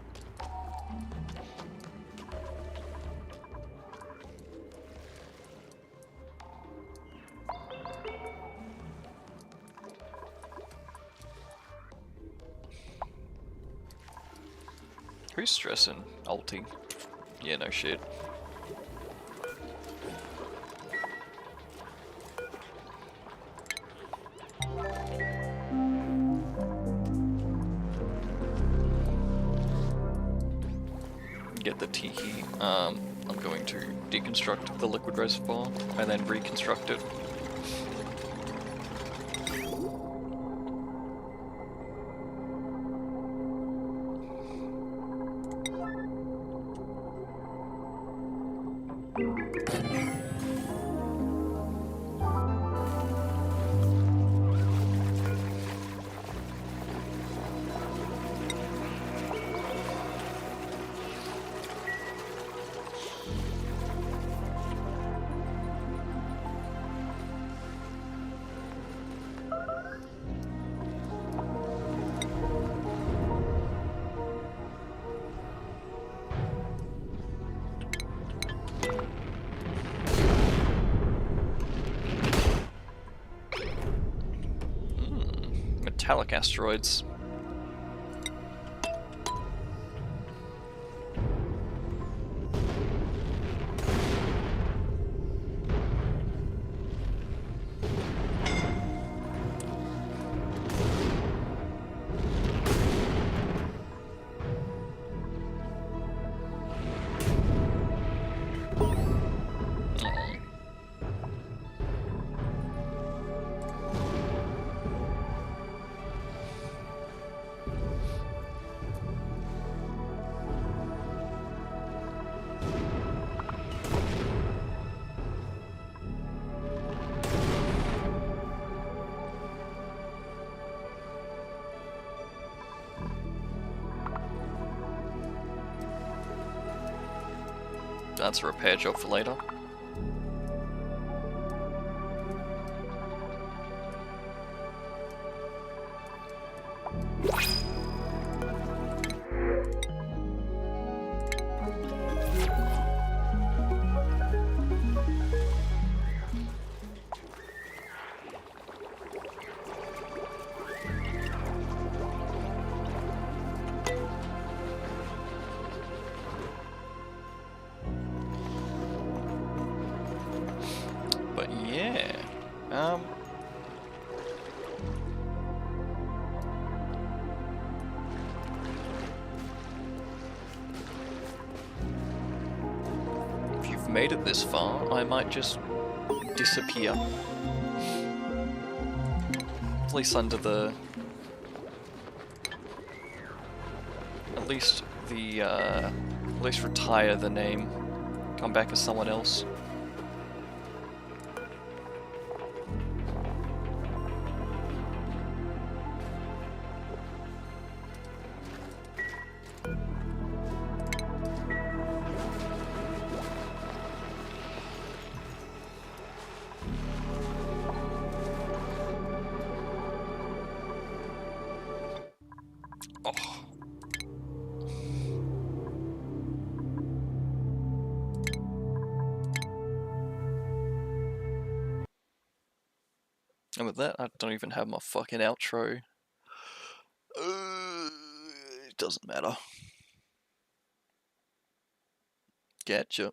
Who's stressing? Ulti. Yeah, no shit. Get the Tiki. I'm going to deconstruct the liquid reservoir and then reconstruct it. Metallic asteroids. That's a repair job for later. If you've made it this far, I might just disappear. At least under the... At least retire the name. Come back as someone else. Oh. And with that, I don't even have my fucking outro. It doesn't matter. Getcha.